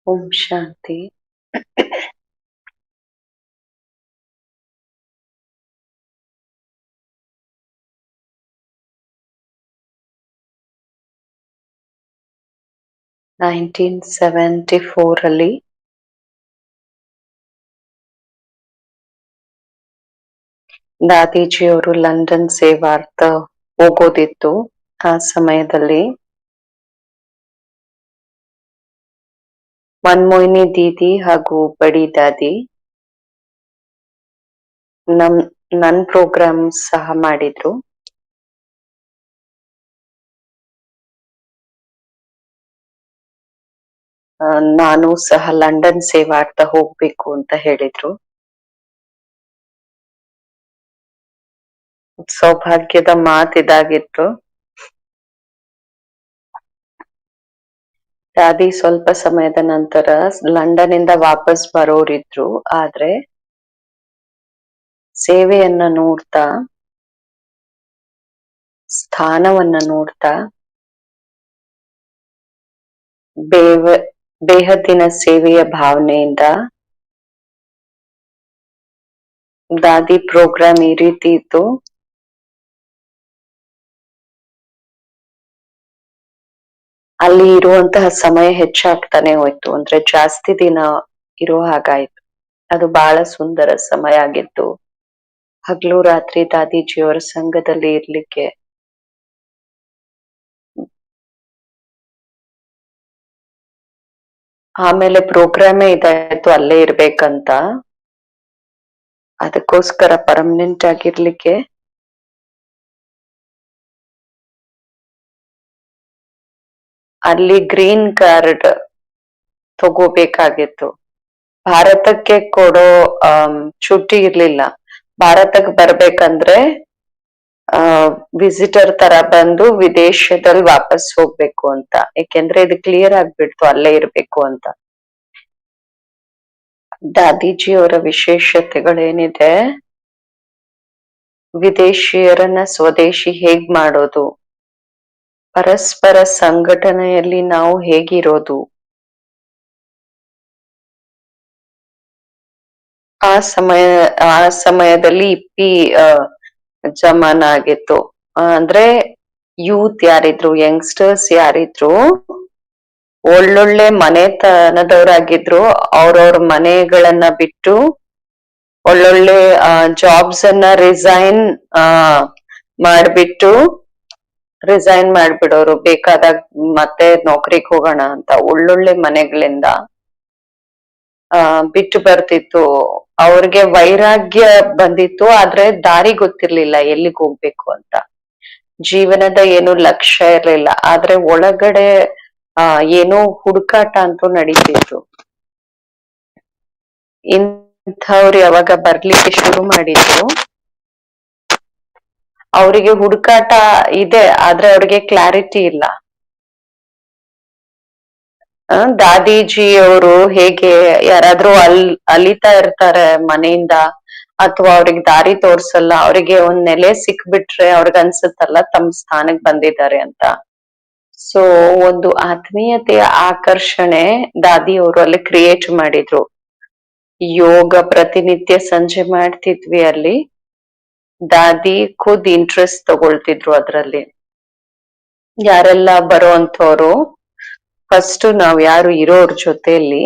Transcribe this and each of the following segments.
ಓಂ ಶಾಂತಿ. Nineteen 74 ದಾದೀಜಿಯವರು London ಸೇವಾರ್ಥ ಹೋಗೋದಿತ್ತು. ಆ ಸಮಯದಲ್ಲಿ ಮನ್ಮೋಹಿನಿ ದೀದಿ ಹಾಗೂ ಬಡಿ ದಾದಿ ನನ್ ಪ್ರೋಗ್ರಾಮ್ ಸಹ ಮಾಡಿದ್ರು. ನಾನು ಸಹ ಲಂಡನ್ ಸೇವಾರ್ಥ ಹೋಗ್ಬೇಕು ಅಂತ ಹೇಳಿದ್ರು. ಸೌಭಾಗ್ಯದ ಮಾತಿದಾಗಿತ್ತು. ದಾದಿ ಸ್ವಲ್ಪ ಸಮಯದ ನಂತರ ಲಂಡನ್ ಇಂದ ವಾಪಸ್ ಬರೋರಿದ್ರು. ಆದ್ರೆ ಸೇವೆಯನ್ನ ನೋಡ್ತಾ, ಸ್ಥಾನವನ್ನ ನೋಡ್ತಾ, ಬೇಹದ್ದಿನ ಸೇವೆಯ ಭಾವನೆಯಿಂದ ದಾದಿ ಪ್ರೋಗ್ರಾಮ್ ಈ ರೀತಿ ಇತ್ತು. ಅಲ್ಲಿ ಇರುವಂತಹ ಸಮಯ ಹೆಚ್ಚಾಗ್ತಾನೆ ಹೋಯ್ತು. ಅಂದ್ರೆ ಜಾಸ್ತಿ ದಿನ ಇರೋ ಹಾಗಾಯ್ತು. ಅದು ಬಹಳ ಸುಂದರ ಸಮಯ ಆಗಿತ್ತು. ಹಗ್ಲು ರಾತ್ರಿ ದಾದೀಜಿಯವರ ಸಂಘದಲ್ಲಿ ಇರ್ಲಿಕ್ಕೆ. ಆಮೇಲೆ ಪ್ರೋಗ್ರಾಮೇ ಇದಾಯ್ತು ಅಲ್ಲೇ ಇರ್ಬೇಕಂತ. ಅದಕ್ಕೋಸ್ಕರ ಪರ್ಮನೆಂಟ್ ಆಗಿರ್ಲಿಕ್ಕೆ ಅಲ್ಲಿ ಗ್ರೀನ್ ಕಾರ್ಡ್ ತಗೋಬೇಕಾಗಿತ್ತು. ಭಾರತಕ್ಕೆ ಕೊಡೋ ಚುಟ್ಟಿ ಇರ್ಲಿಲ್ಲ. ಭಾರತಕ್ಕೆ ಬರ್ಬೇಕಂದ್ರೆ ವಿಸಿಟರ್ ತರ ಬಂದು ವಿದೇಶದಲ್ಲಿ ವಾಪಸ್ ಹೋಗ್ಬೇಕು ಅಂತ. ಯಾಕೆಂದ್ರೆ ಇದು ಕ್ಲಿಯರ್ ಆಗ್ಬಿಡ್ತು ಅಲ್ಲೇ ಇರ್ಬೇಕು ಅಂತ. ದಾದೀಜಿಯವರ ವಿಶೇಷತೆಗಳೇನಿದೆ, ವಿದೇಶಿಯರನ್ನ ಸ್ವದೇಶಿ ಹೇಗ್ ಮಾಡೋದು, ಪರಸ್ಪರ ಸಂಘಟನೆಯಲ್ಲಿ ನಾವು ಹೇಗಿರೋದು, ಆ ಸಮಯದಲ್ಲಿ ಇಪ್ಪಿ ಜಮಾನ ಆಗಿತ್ತು. ಅಂದ್ರೆ ಯೂತ್ ಯಾರಿದ್ರು, ಯಂಗ್ಸ್ಟರ್ಸ್ ಯಾರಿದ್ರು, ಒಳ್ಳೊಳ್ಳೆ ಮನೆತನದವರಾಗಿದ್ರು. ಅವ್ರವ್ರ ಮನೆಗಳನ್ನ ಬಿಟ್ಟು ಒಳ್ಳೊಳ್ಳೆ ಜಾಬ್ಸ್ ಅನ್ನ ರಿಸೈನ್ ಮಾಡ್ಬಿಡೋರು. ಬೇಕಾದಾಗ ಮತ್ತೆ ನೌಕರಿಗೆ ಹೋಗೋಣ ಅಂತ ಒಳ್ಳೊಳ್ಳೆ ಮನೆಗಳಿಂದ ಬಿಟ್ಟು ಬರ್ತಿತ್ತು. ಅವ್ರಿಗೆ ವೈರಾಗ್ಯ ಬಂದಿತ್ತು, ಆದ್ರೆ ದಾರಿ ಗೊತ್ತಿರ್ಲಿಲ್ಲ ಎಲ್ಲಿಗೆ ಹೋಗ್ಬೇಕು ಅಂತ. ಜೀವನದ ಏನು ಲಕ್ಷ್ಯ ಇರ್ಲಿಲ್ಲ, ಆದ್ರೆ ಒಳಗಡೆ ಏನೋ ಹುಡುಕಾಟ ಅಂತೂ ನಡೀತಿತ್ತು. ಇಂಥವ್ರು ಯಾವಾಗ ಬರ್ಲಿಕ್ಕೆ ಶುರು ಮಾಡಿದ್ರು, ಅವರಿಗೆ ಹುಡುಕಾಟ ಇದೆ, ಆದ್ರೆ ಅವ್ರಿಗೆ ಕ್ಲಾರಿಟಿ ಇಲ್ಲ. ದಾದೀಜಿ ಅವರು ಹೇಗೆ ಯಾರಾದ್ರೂ ಅಲಿತಾ ಇರ್ತಾರೆ ಮನೆಯಿಂದ, ಅಥವಾ ಅವ್ರಿಗೆ ದಾರಿ ತೋರ್ಸಲ್ಲ, ಅವ್ರಿಗೆ ಒಂದ್ ನೆಲೆ ಸಿಕ್ಬಿಟ್ರೆ ಅವ್ರಿಗೆ ಅನ್ಸುತ್ತಲ್ಲ ತಮ್ಮ ಸ್ಥಾನಕ್ ಬಂದಿದ್ದಾರೆ ಅಂತ. ಸೊ ಒಂದು ಆತ್ಮೀಯತೆಯ ಆಕರ್ಷಣೆ ದಾದಿ ಅವರು ಅಲ್ಲಿ ಕ್ರಿಯೇಟ್ ಮಾಡಿದ್ರು. ಯೋಗ ಪ್ರತಿನಿತ್ಯ ಸಂಜೆ ಮಾಡ್ತಿದ್ವಿ ಅಲ್ಲಿ. ದಾದಿ ಖುದ್ ಇಂಟ್ರೆಸ್ಟ್ ತಗೊಳ್ತಿದ್ರು ಅದ್ರಲ್ಲಿ. ಯಾರೆಲ್ಲ ಬರೋ ಅಂಥವ್ರು ಫಸ್ಟ್ ನಾವ್ ಯಾರು ಇರೋರ್ ಜೊತೆಯಲ್ಲಿ,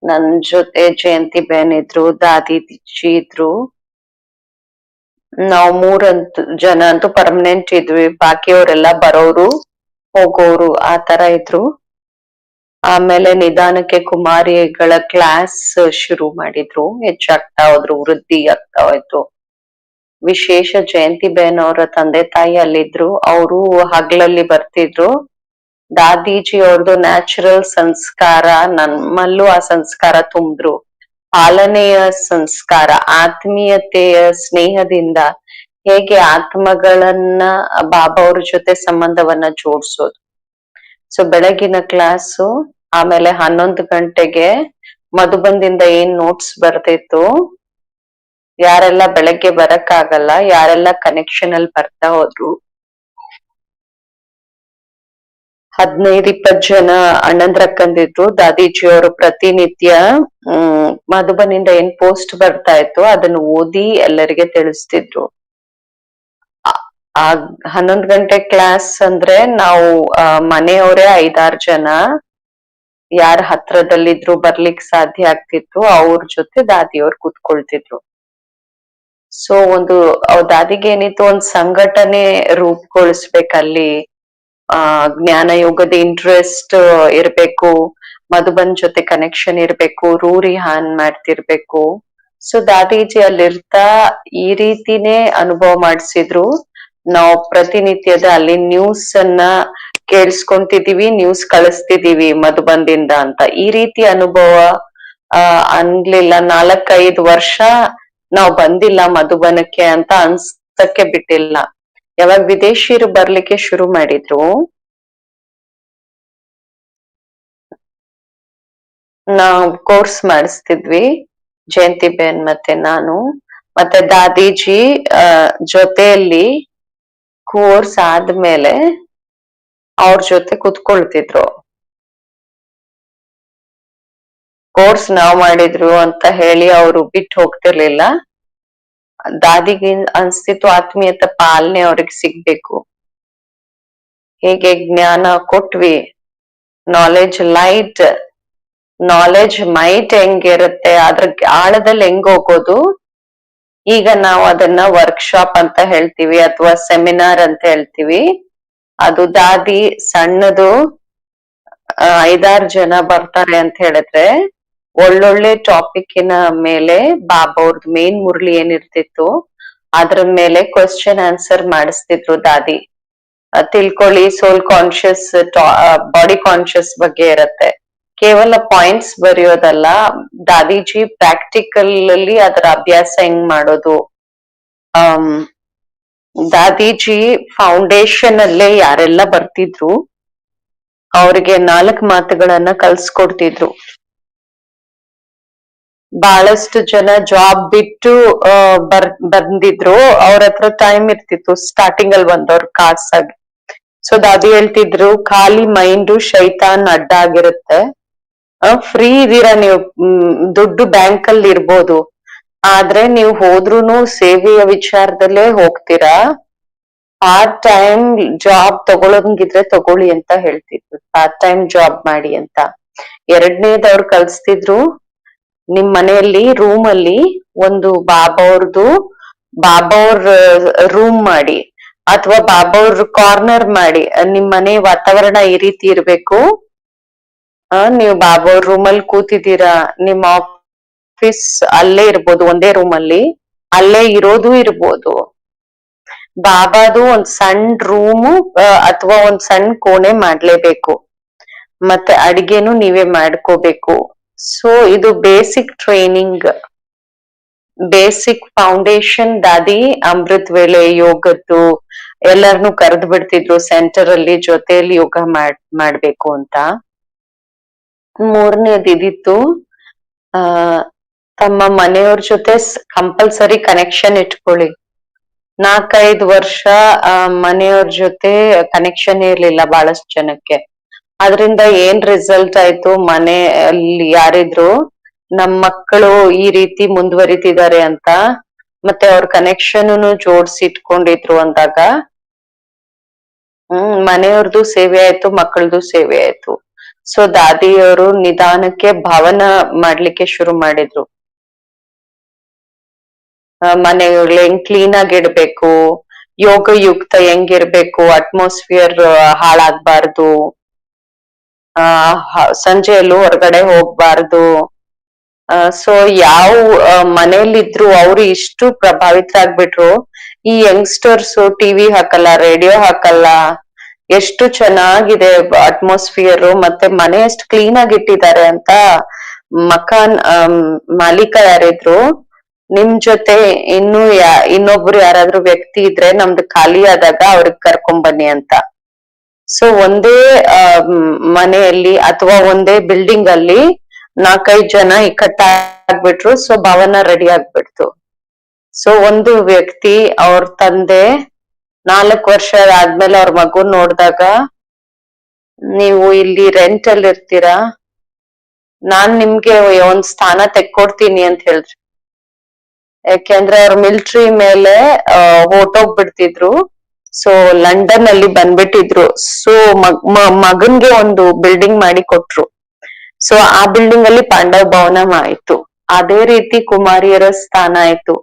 ನನ್ ಜೊತೆ ಜಯಂತಿ ಬೆನ್ ಇದ್ರು, ದಾದಿಜಿ ಇದ್ರು, ನಾವ್ ಜನ ಅಂತೂ ಪರ್ಮನೆಂಟ್ ಇದ್ವಿ. ಬಾಕಿಯವರೆಲ್ಲ ಬರೋರು ಹೋಗೋರು ಆ ತರ ಇದ್ರು. ಆಮೇಲೆ ನಿಧಾನಕ್ಕೆ ಕುಮಾರಿಗಳ ಕ್ಲಾಸ್ ಶುರು ಮಾಡಿದ್ರು. ಹೆಚ್ಚಾಗ್ತಾ ಹೋದ್ರು, ವೃದ್ಧಿ ಆಗ್ತಾ ಹೋಯ್ತು. ವಿಶೇಷ ಜಯಂತಿ ಬೆನ್ ಅವರ ತಂದೆ ತಾಯಿ ಅಲ್ಲಿದ್ರು. ಅವರು ಹಗ್ಲಲ್ಲಿ ಬರ್ತಿದ್ರು. ದಾದೀಜಿ ಅವ್ರದ್ದು ನ್ಯಾಚುರಲ್ ಸಂಸ್ಕಾರ, ನಮ್ಮಲ್ಲೂ ಆ ಸಂಸ್ಕಾರ ತುಂಬಿದ್ರು. ಪಾಲನೆಯ ಸಂಸ್ಕಾರ, ಆತ್ಮೀಯತೆಯ ಸ್ನೇಹದಿಂದ ಹೇಗೆ ಆತ್ಮಗಳನ್ನ ಬಾಬಾ ಅವ್ರ ಜೊತೆ ಸಂಬಂಧವನ್ನ ಜೋಡ್ಸೋದು. ಸೊ ಬೆಳಗಿನ ಕ್ಲಾಸು, ಆಮೇಲೆ 11 ಗಂಟೆಗೆ ಮಧುಬಂದಿಂದ ಏನ್ ನೋಟ್ಸ್ ಬರ್ತಿತ್ತು, ಯಾರೆಲ್ಲ ಬೆಳಗ್ಗೆ ಬರಕ್ಕಾಗಲ್ಲ, ಯಾರೆಲ್ಲ ಕನೆಕ್ಷನ್ ಅಲ್ಲಿ ಬರ್ತಾ ಹೋದ್ರು, 15-20 ಜನ ಅಣ್ಣಂದ್ರಕ್ಕಂದಿದ್ರು. ದಾದೀಜಿ ಅವರು ಪ್ರತಿನಿತ್ಯ ಮಧುಬನಿಂದ ಏನ್ ಪೋಸ್ಟ್ ಬರ್ತಾ ಇತ್ತು ಅದನ್ನ ಓದಿ ಎಲ್ಲರಿಗೆ ತಿಳಿಸ್ತಿದ್ರು. ಆ 11 ಗಂಟೆ ಕ್ಲಾಸ್ ಅಂದ್ರೆ ನಾವು ಮನೆಯವರೇ 5-6 ಜನ ಯಾರ ಹತ್ರದಲ್ಲಿದ್ರು ಬರ್ಲಿಕ್ ಸಾಧ್ಯ ಆಗ್ತಿತ್ತು ಅವ್ರ ಜೊತೆ ದಾದಿಯವ್ರು ಕೂತ್ಕೊಳ್ತಿದ್ರು. ಸೊ ದಾದಿಗೆ ಏನಿತ್ತು, ಒಂದ್ ಸಂಘಟನೆ ರೂಪುಗೊಳಿಸ್ಬೇಕಲ್ಲಿ. ಜ್ಞಾನ ಯೋಗದ ಇಂಟ್ರೆಸ್ಟ್ ಇರ್ಬೇಕು, ಮಧುಬನ್ ಜೊತೆ ಕನೆಕ್ಷನ್ ಇರ್ಬೇಕು, ರೂಢಿ ಹಾನ್ ಮಾಡ್ತಿರ್ಬೇಕು. ಸೊ ದಾದೀಜಿ ಅಲ್ಲಿರ್ತಾ ಈ ರೀತಿನೇ ಅನುಭವ ಮಾಡಿಸಿದ್ರು. ನಾವು ಪ್ರತಿನಿತ್ಯದ ಅಲ್ಲಿ ನ್ಯೂಸ್ ಅನ್ನ ಕೇಳಿಸ್ಕೊಂತಿದೀವಿ, ನ್ಯೂಸ್ ಕಳಿಸ್ತಿದೀವಿ ಮಧುಬನ್ದಿಂದ ಅಂತ. ಈ ರೀತಿ ಅನುಭವ ಅನ್ಲಿಲ್ಲ. 4-5 ವರ್ಷ ನಾವ್ ಬಂದಿಲ್ಲ ಮಧುಬನಕ್ಕೆ ಅಂತ ಅನ್ಸಕ್ಕೆ ಬಿಟ್ಟಿಲ್ಲ. ಯಾವಾಗ ವಿದೇಶಿಯರು ಬರ್ಲಿಕ್ಕೆ ಶುರು ಮಾಡಿದ್ರು, ನಾವ್ ಕೋರ್ಸ್ ಮಾಡಿಸ್ತಿದ್ವಿ, ಜಯಂತಿ ಬೆನ್ ಮತ್ತೆ ನಾನು. ಮತ್ತೆ ದಾದೀಜಿ ಜೊತೆಯಲ್ಲಿ ಕೋರ್ಸ್ ಆದ್ಮೇಲೆ ಅವ್ರ ಜೊತೆ ಕುತ್ಕೊಳ್ತಿದ್ರು. ಕೋರ್ಸ್ ನಾವ್ ಮಾಡಿದ್ರು ಅಂತ ಹೇಳಿ ಅವ್ರು ಬಿಟ್ಟು ಹೋಗ್ತಿರ್ಲಿಲ್ಲ. ದಾದಿಗೆ ಅನ್ಸ್ತಿತ್ತು ಆತ್ಮೀಯತೆ ಪಾಲನೆ ಅವ್ರಿಗೆ ಸಿಗ್ಬೇಕು. ಹೇಗೆ ಜ್ಞಾನ ಕೊಟ್ವಿ, ನಾಲೆಜ್ ಮೈಟ್ ಹೆಂಗಿರುತ್ತೆ, ಅದ್ರ ಆಳದಲ್ಲಿ ಹೆಂಗ್ ಹೋಗೋದು. ಈಗ ನಾವು ಅದನ್ನ ವರ್ಕ್ಶಾಪ್ ಅಂತ ಹೇಳ್ತೀವಿ ಅಥವಾ ಸೆಮಿನಾರ್ ಅಂತ ಹೇಳ್ತೀವಿ. ಅದು ದಾದಿ ಸಣ್ಣದು 5-6 ಜನ ಬರ್ತಾರೆ ಅಂತ ಹೇಳಿದ್ರೆ ಒಳ್ಳೊಳ್ಳೆ ಟಾಪಿಕ್ಕಿನ ಮೇಲೆ ಬಾಬಾ ಅವ್ರದ್ದು ಮೇನ್ ಮುರಳಿ ಏನಿರ್ತಿತ್ತು ಅದ್ರ ಮೇಲೆ ಕ್ವಶನ್ ಆನ್ಸರ್ ಮಾಡಿಸ್ತಿದ್ರು ದಾದಿ. ತಿಳ್ಕೊಳ್ಳಿ, ಸೋಲ್ ಕಾನ್ಶಿಯಸ್, ಬಾಡಿ ಕಾನ್ಶಿಯಸ್ ಬಗ್ಗೆ ಇರತ್ತೆ. ಕೇವಲ ಪಾಯಿಂಟ್ಸ್ ಬರೆಯೋದಲ್ಲ, ದಾದೀಜಿ ಪ್ರಾಕ್ಟಿಕಲ್ ಅಲ್ಲಿ ಅದರ ಅಭ್ಯಾಸ ಹೆಂಗ್ ಮಾಡೋದು. ದಾದೀಜಿ ಫೌಂಡೇಶನ್ ಅಲ್ಲೇ ಯಾರೆಲ್ಲ ಬರ್ತಿದ್ರು ಅವ್ರಿಗೆ 4 ಮಾತುಗಳನ್ನ ಕಲ್ಸ್ಕೊಡ್ತಿದ್ರು. ಬಹಳಷ್ಟು ಜನ ಜಾಬ್ ಬಿಟ್ಟು ಬಂದಿದ್ರು, ಅವ್ರ ಹತ್ರ ಟೈಮ್ ಇರ್ತಿತ್ತು ಸ್ಟಾರ್ಟಿಂಗ್ ಅಲ್ಲಿ ಬಂದವ್ರು ಖಾಸಾಗಿ. ಸೊ ದಾದಿ ಹೇಳ್ತಿದ್ರು, ಖಾಲಿ ಮೈಂಡು ಶೈತಾನ್ ಅಡ್ಡ ಆಗಿರುತ್ತೆ. ಫ್ರೀ ಇದೀರಾ ನೀವು, ದುಡ್ಡು ಬ್ಯಾಂಕ್ ಅಲ್ಲಿ ಇರ್ಬೋದು, ಆದ್ರೆ ನೀವು ಹೋದ್ರುನು ಸೇವೆಯ ವಿಚಾರದಲ್ಲೇ ಹೋಗ್ತೀರಾ. ಪಾರ್ಟ್ ಟೈಮ್ ಜಾಬ್ ತಗೊಳಂಗಿದ್ರೆ ತಗೊಳ್ಳಿ ಅಂತ ಹೇಳ್ತಿದ್ರು, ಪಾರ್ಟ್ ಟೈಮ್ ಜಾಬ್ ಮಾಡಿ ಅಂತ. ಎರಡನೇದು ಅವ್ರು ಕಲ್ಸ್ತಿದ್ರು, ನಿಮ್ ಮನೆಯಲ್ಲಿ ರೂಮ್ ಅಲ್ಲಿ ಒಂದು ಬಾಬಾ ಅವ್ರ ರೂಮ್ ಮಾಡಿ ಅಥವಾ ಬಾಬಾ ಅವ್ರ ಕಾರ್ನರ್ ಮಾಡಿ. ನಿಮ್ ಮನೆ ವಾತಾವರಣ ಈ ರೀತಿ ಇರ್ಬೇಕು. ನೀವು ಬಾಬಾ ಅವ್ರ ರೂಮ್ ಅಲ್ಲಿ ಕೂತಿದ್ದೀರಾ, ನಿಮ್ಮ ಆಫೀಸ್ ಅಲ್ಲೇ ಇರ್ಬೋದು, ಒಂದೇ ರೂಮ್ ಅಲ್ಲಿ ಅಲ್ಲೇ ಇರೋದು ಇರ್ಬೋದು. ಬಾಬಾದು ಒಂದ್ ಸಣ್ಣ ರೂಮು ಅಥವಾ ಒಂದ್ ಸಣ್ಣ ಕೋಣೆ ಮಾಡ್ಲೇಬೇಕು. ಮತ್ತೆ ಅಡಿಗೆನು ನೀವೇ ಮಾಡ್ಕೋಬೇಕು. ಸೊ ಇದು basic training, basic foundation. Dadi Amrit ವೇಳೆ ಯೋಗದ್ದು ಎಲ್ಲರನ್ನು ಕರೆದು ಬಿಡ್ತಿದ್ರು ಸೆಂಟರ್ ಅಲ್ಲಿ, ಜೊತೆಯಲ್ಲಿ ಯೋಗ ಮಾಡ್ಬೇಕು ಅಂತ. 3ನೇದು ಇದಿತ್ತು, ತಮ್ಮ ಮನೆಯವ್ರ ಜೊತೆ ಕಂಪಲ್ಸರಿ ಕನೆಕ್ಷನ್ ಇಟ್ಕೊಳ್ಳಿ. 4-5 ವರ್ಷ ಮನೆಯವ್ರ ಜೊತೆ ಕನೆಕ್ಷನ್ ಇರ್ಲಿಲ್ಲ ಬಹಳಷ್ಟು ಜನಕ್ಕೆ. ಅದ್ರಿಂದ ಏನ್ ರಿಸಲ್ಟ್ ಆಯ್ತು, ಮನೆಯಲ್ಲಿ ಯಾರಿದ್ರು ನಮ್ ಮಕ್ಕಳು ಈ ರೀತಿ ಮುಂದುವರಿತಿದ್ದಾರೆ ಅಂತ, ಮತ್ತೆ ಅವ್ರ ಕನೆಕ್ಷನ್ ಜೋಡ್ಸಿ ಇಟ್ಕೊಂಡಿದ್ರು ಅಂದಾಗ ಮನೆಯವ್ರದ್ದು ಸೇವೆ ಆಯ್ತು, ಮಕ್ಕಳದು ಸೇವೆ ಆಯ್ತು. ಸೊ ದಾದಿಯವರು ನಿಧಾನಕ್ಕೆ ಭವನ ಮಾಡ್ಲಿಕ್ಕೆ ಶುರು ಮಾಡಿದ್ರು. ಮನೆಗಳು ಹೆಂಗ್ ಕ್ಲೀನ್ ಆಗಿ ಇಡ್ಬೇಕು, ಯೋಗಯುಕ್ತ ಹೆಂಗಿರ್ಬೇಕು, ಅಟ್ಮಾಸ್ಫಿಯರ್ ಹಾಳಾಗ್ಬಾರ್ದು, ಸಂಜೆಯಲ್ಲೂ ಹೊರಗಡೆ ಹೋಗ್ಬಾರ್ದು. ಸೊ ಯಾವ ಮನೇಲಿದ್ರು ಅವ್ರು ಇಷ್ಟು ಪ್ರಭಾವಿತರಾಗ್ಬಿಟ್ರು. ಈ ಯಂಗ್ಸ್ಟರ್ಸ್ ಟಿವಿ ಹಾಕಲ್ಲ, ರೇಡಿಯೋ ಹಾಕಲ್ಲ, ಎಷ್ಟು ಚೆನ್ನಾಗಿದೆ ಅಟ್ಮಾಸ್ಫಿಯರ್, ಮತ್ತೆ ಮನೆ ಎಷ್ಟು ಕ್ಲೀನ್ ಆಗಿ ಇಟ್ಟಿದ್ದಾರೆ ಅಂತ ಮಕಾನ್ ಮಾಲೀಕ ಯಾರಿದ್ರು, ನಿಮ್ ಜೊತೆ ಇನ್ನೊಬ್ರು ಯಾರಾದ್ರೂ ವ್ಯಕ್ತಿ ಇದ್ರೆ ನಮ್ದು ಖಾಲಿ ಆದಾಗ ಅವ್ರಿಗೆ ಕರ್ಕೊಂಡ್ ಬನ್ನಿ ಅಂತ. ಸೊ ಒಂದೇ ಮನೆಯಲ್ಲಿ ಅಥವಾ ಒಂದೇ ಬಿಲ್ಡಿಂಗ್ ಅಲ್ಲಿ 4-5 ಜನ ಇಕ್ಕಟ್ಟಾಗ್ಬಿಟ್ರು. ಸೊ ಭವನ ರೆಡಿ ಆಗ್ಬಿಡ್ತು. ಸೊ ಒಂದು ವ್ಯಕ್ತಿ ಅವ್ರ ತಂದೆ 4 ವರ್ಷ ಆದ್ಮೇಲೆ ಅವ್ರ ಮಗು ನೋಡ್ದಾಗ ನೀವು ಇಲ್ಲಿ ರೆಂಟ್ ಅಲ್ಲಿ ಇರ್ತೀರಾ, ನಾನ್ ನಿಮ್ಗೆ ಒಂದ್ ಸ್ಥಾನ ತೆಕ್ಕೊಡ್ತೀನಿ ಅಂತ ಹೇಳ್ರಿ. ಯಾಕೆಂದ್ರೆ ಅವ್ರ ಮಿಲ್ಟ್ರಿ ಮೇಲೆ ಹೊರ್ಟೋಗ್ಬಿಡ್ತಿದ್ರು. ಸೊ ಲಂಡನ್ ಅಲ್ಲಿ ಬಂದ್ಬಿಟ್ಟಿದ್ರು. ಸೊ ಮಗನ್ಗೆ ಒಂದು ಬಿಲ್ಡಿಂಗ್ ಮಾಡಿ ಕೊಟ್ರು. ಸೊ ಆ ಬಿಲ್ಡಿಂಗ್ ಅಲ್ಲಿ ಪಾಂಡವ ಭವನ ಆಯ್ತು. ಅದೇ ರೀತಿ ಕುಮಾರಿಯರ ಸ್ಥಾನ ಆಯ್ತು.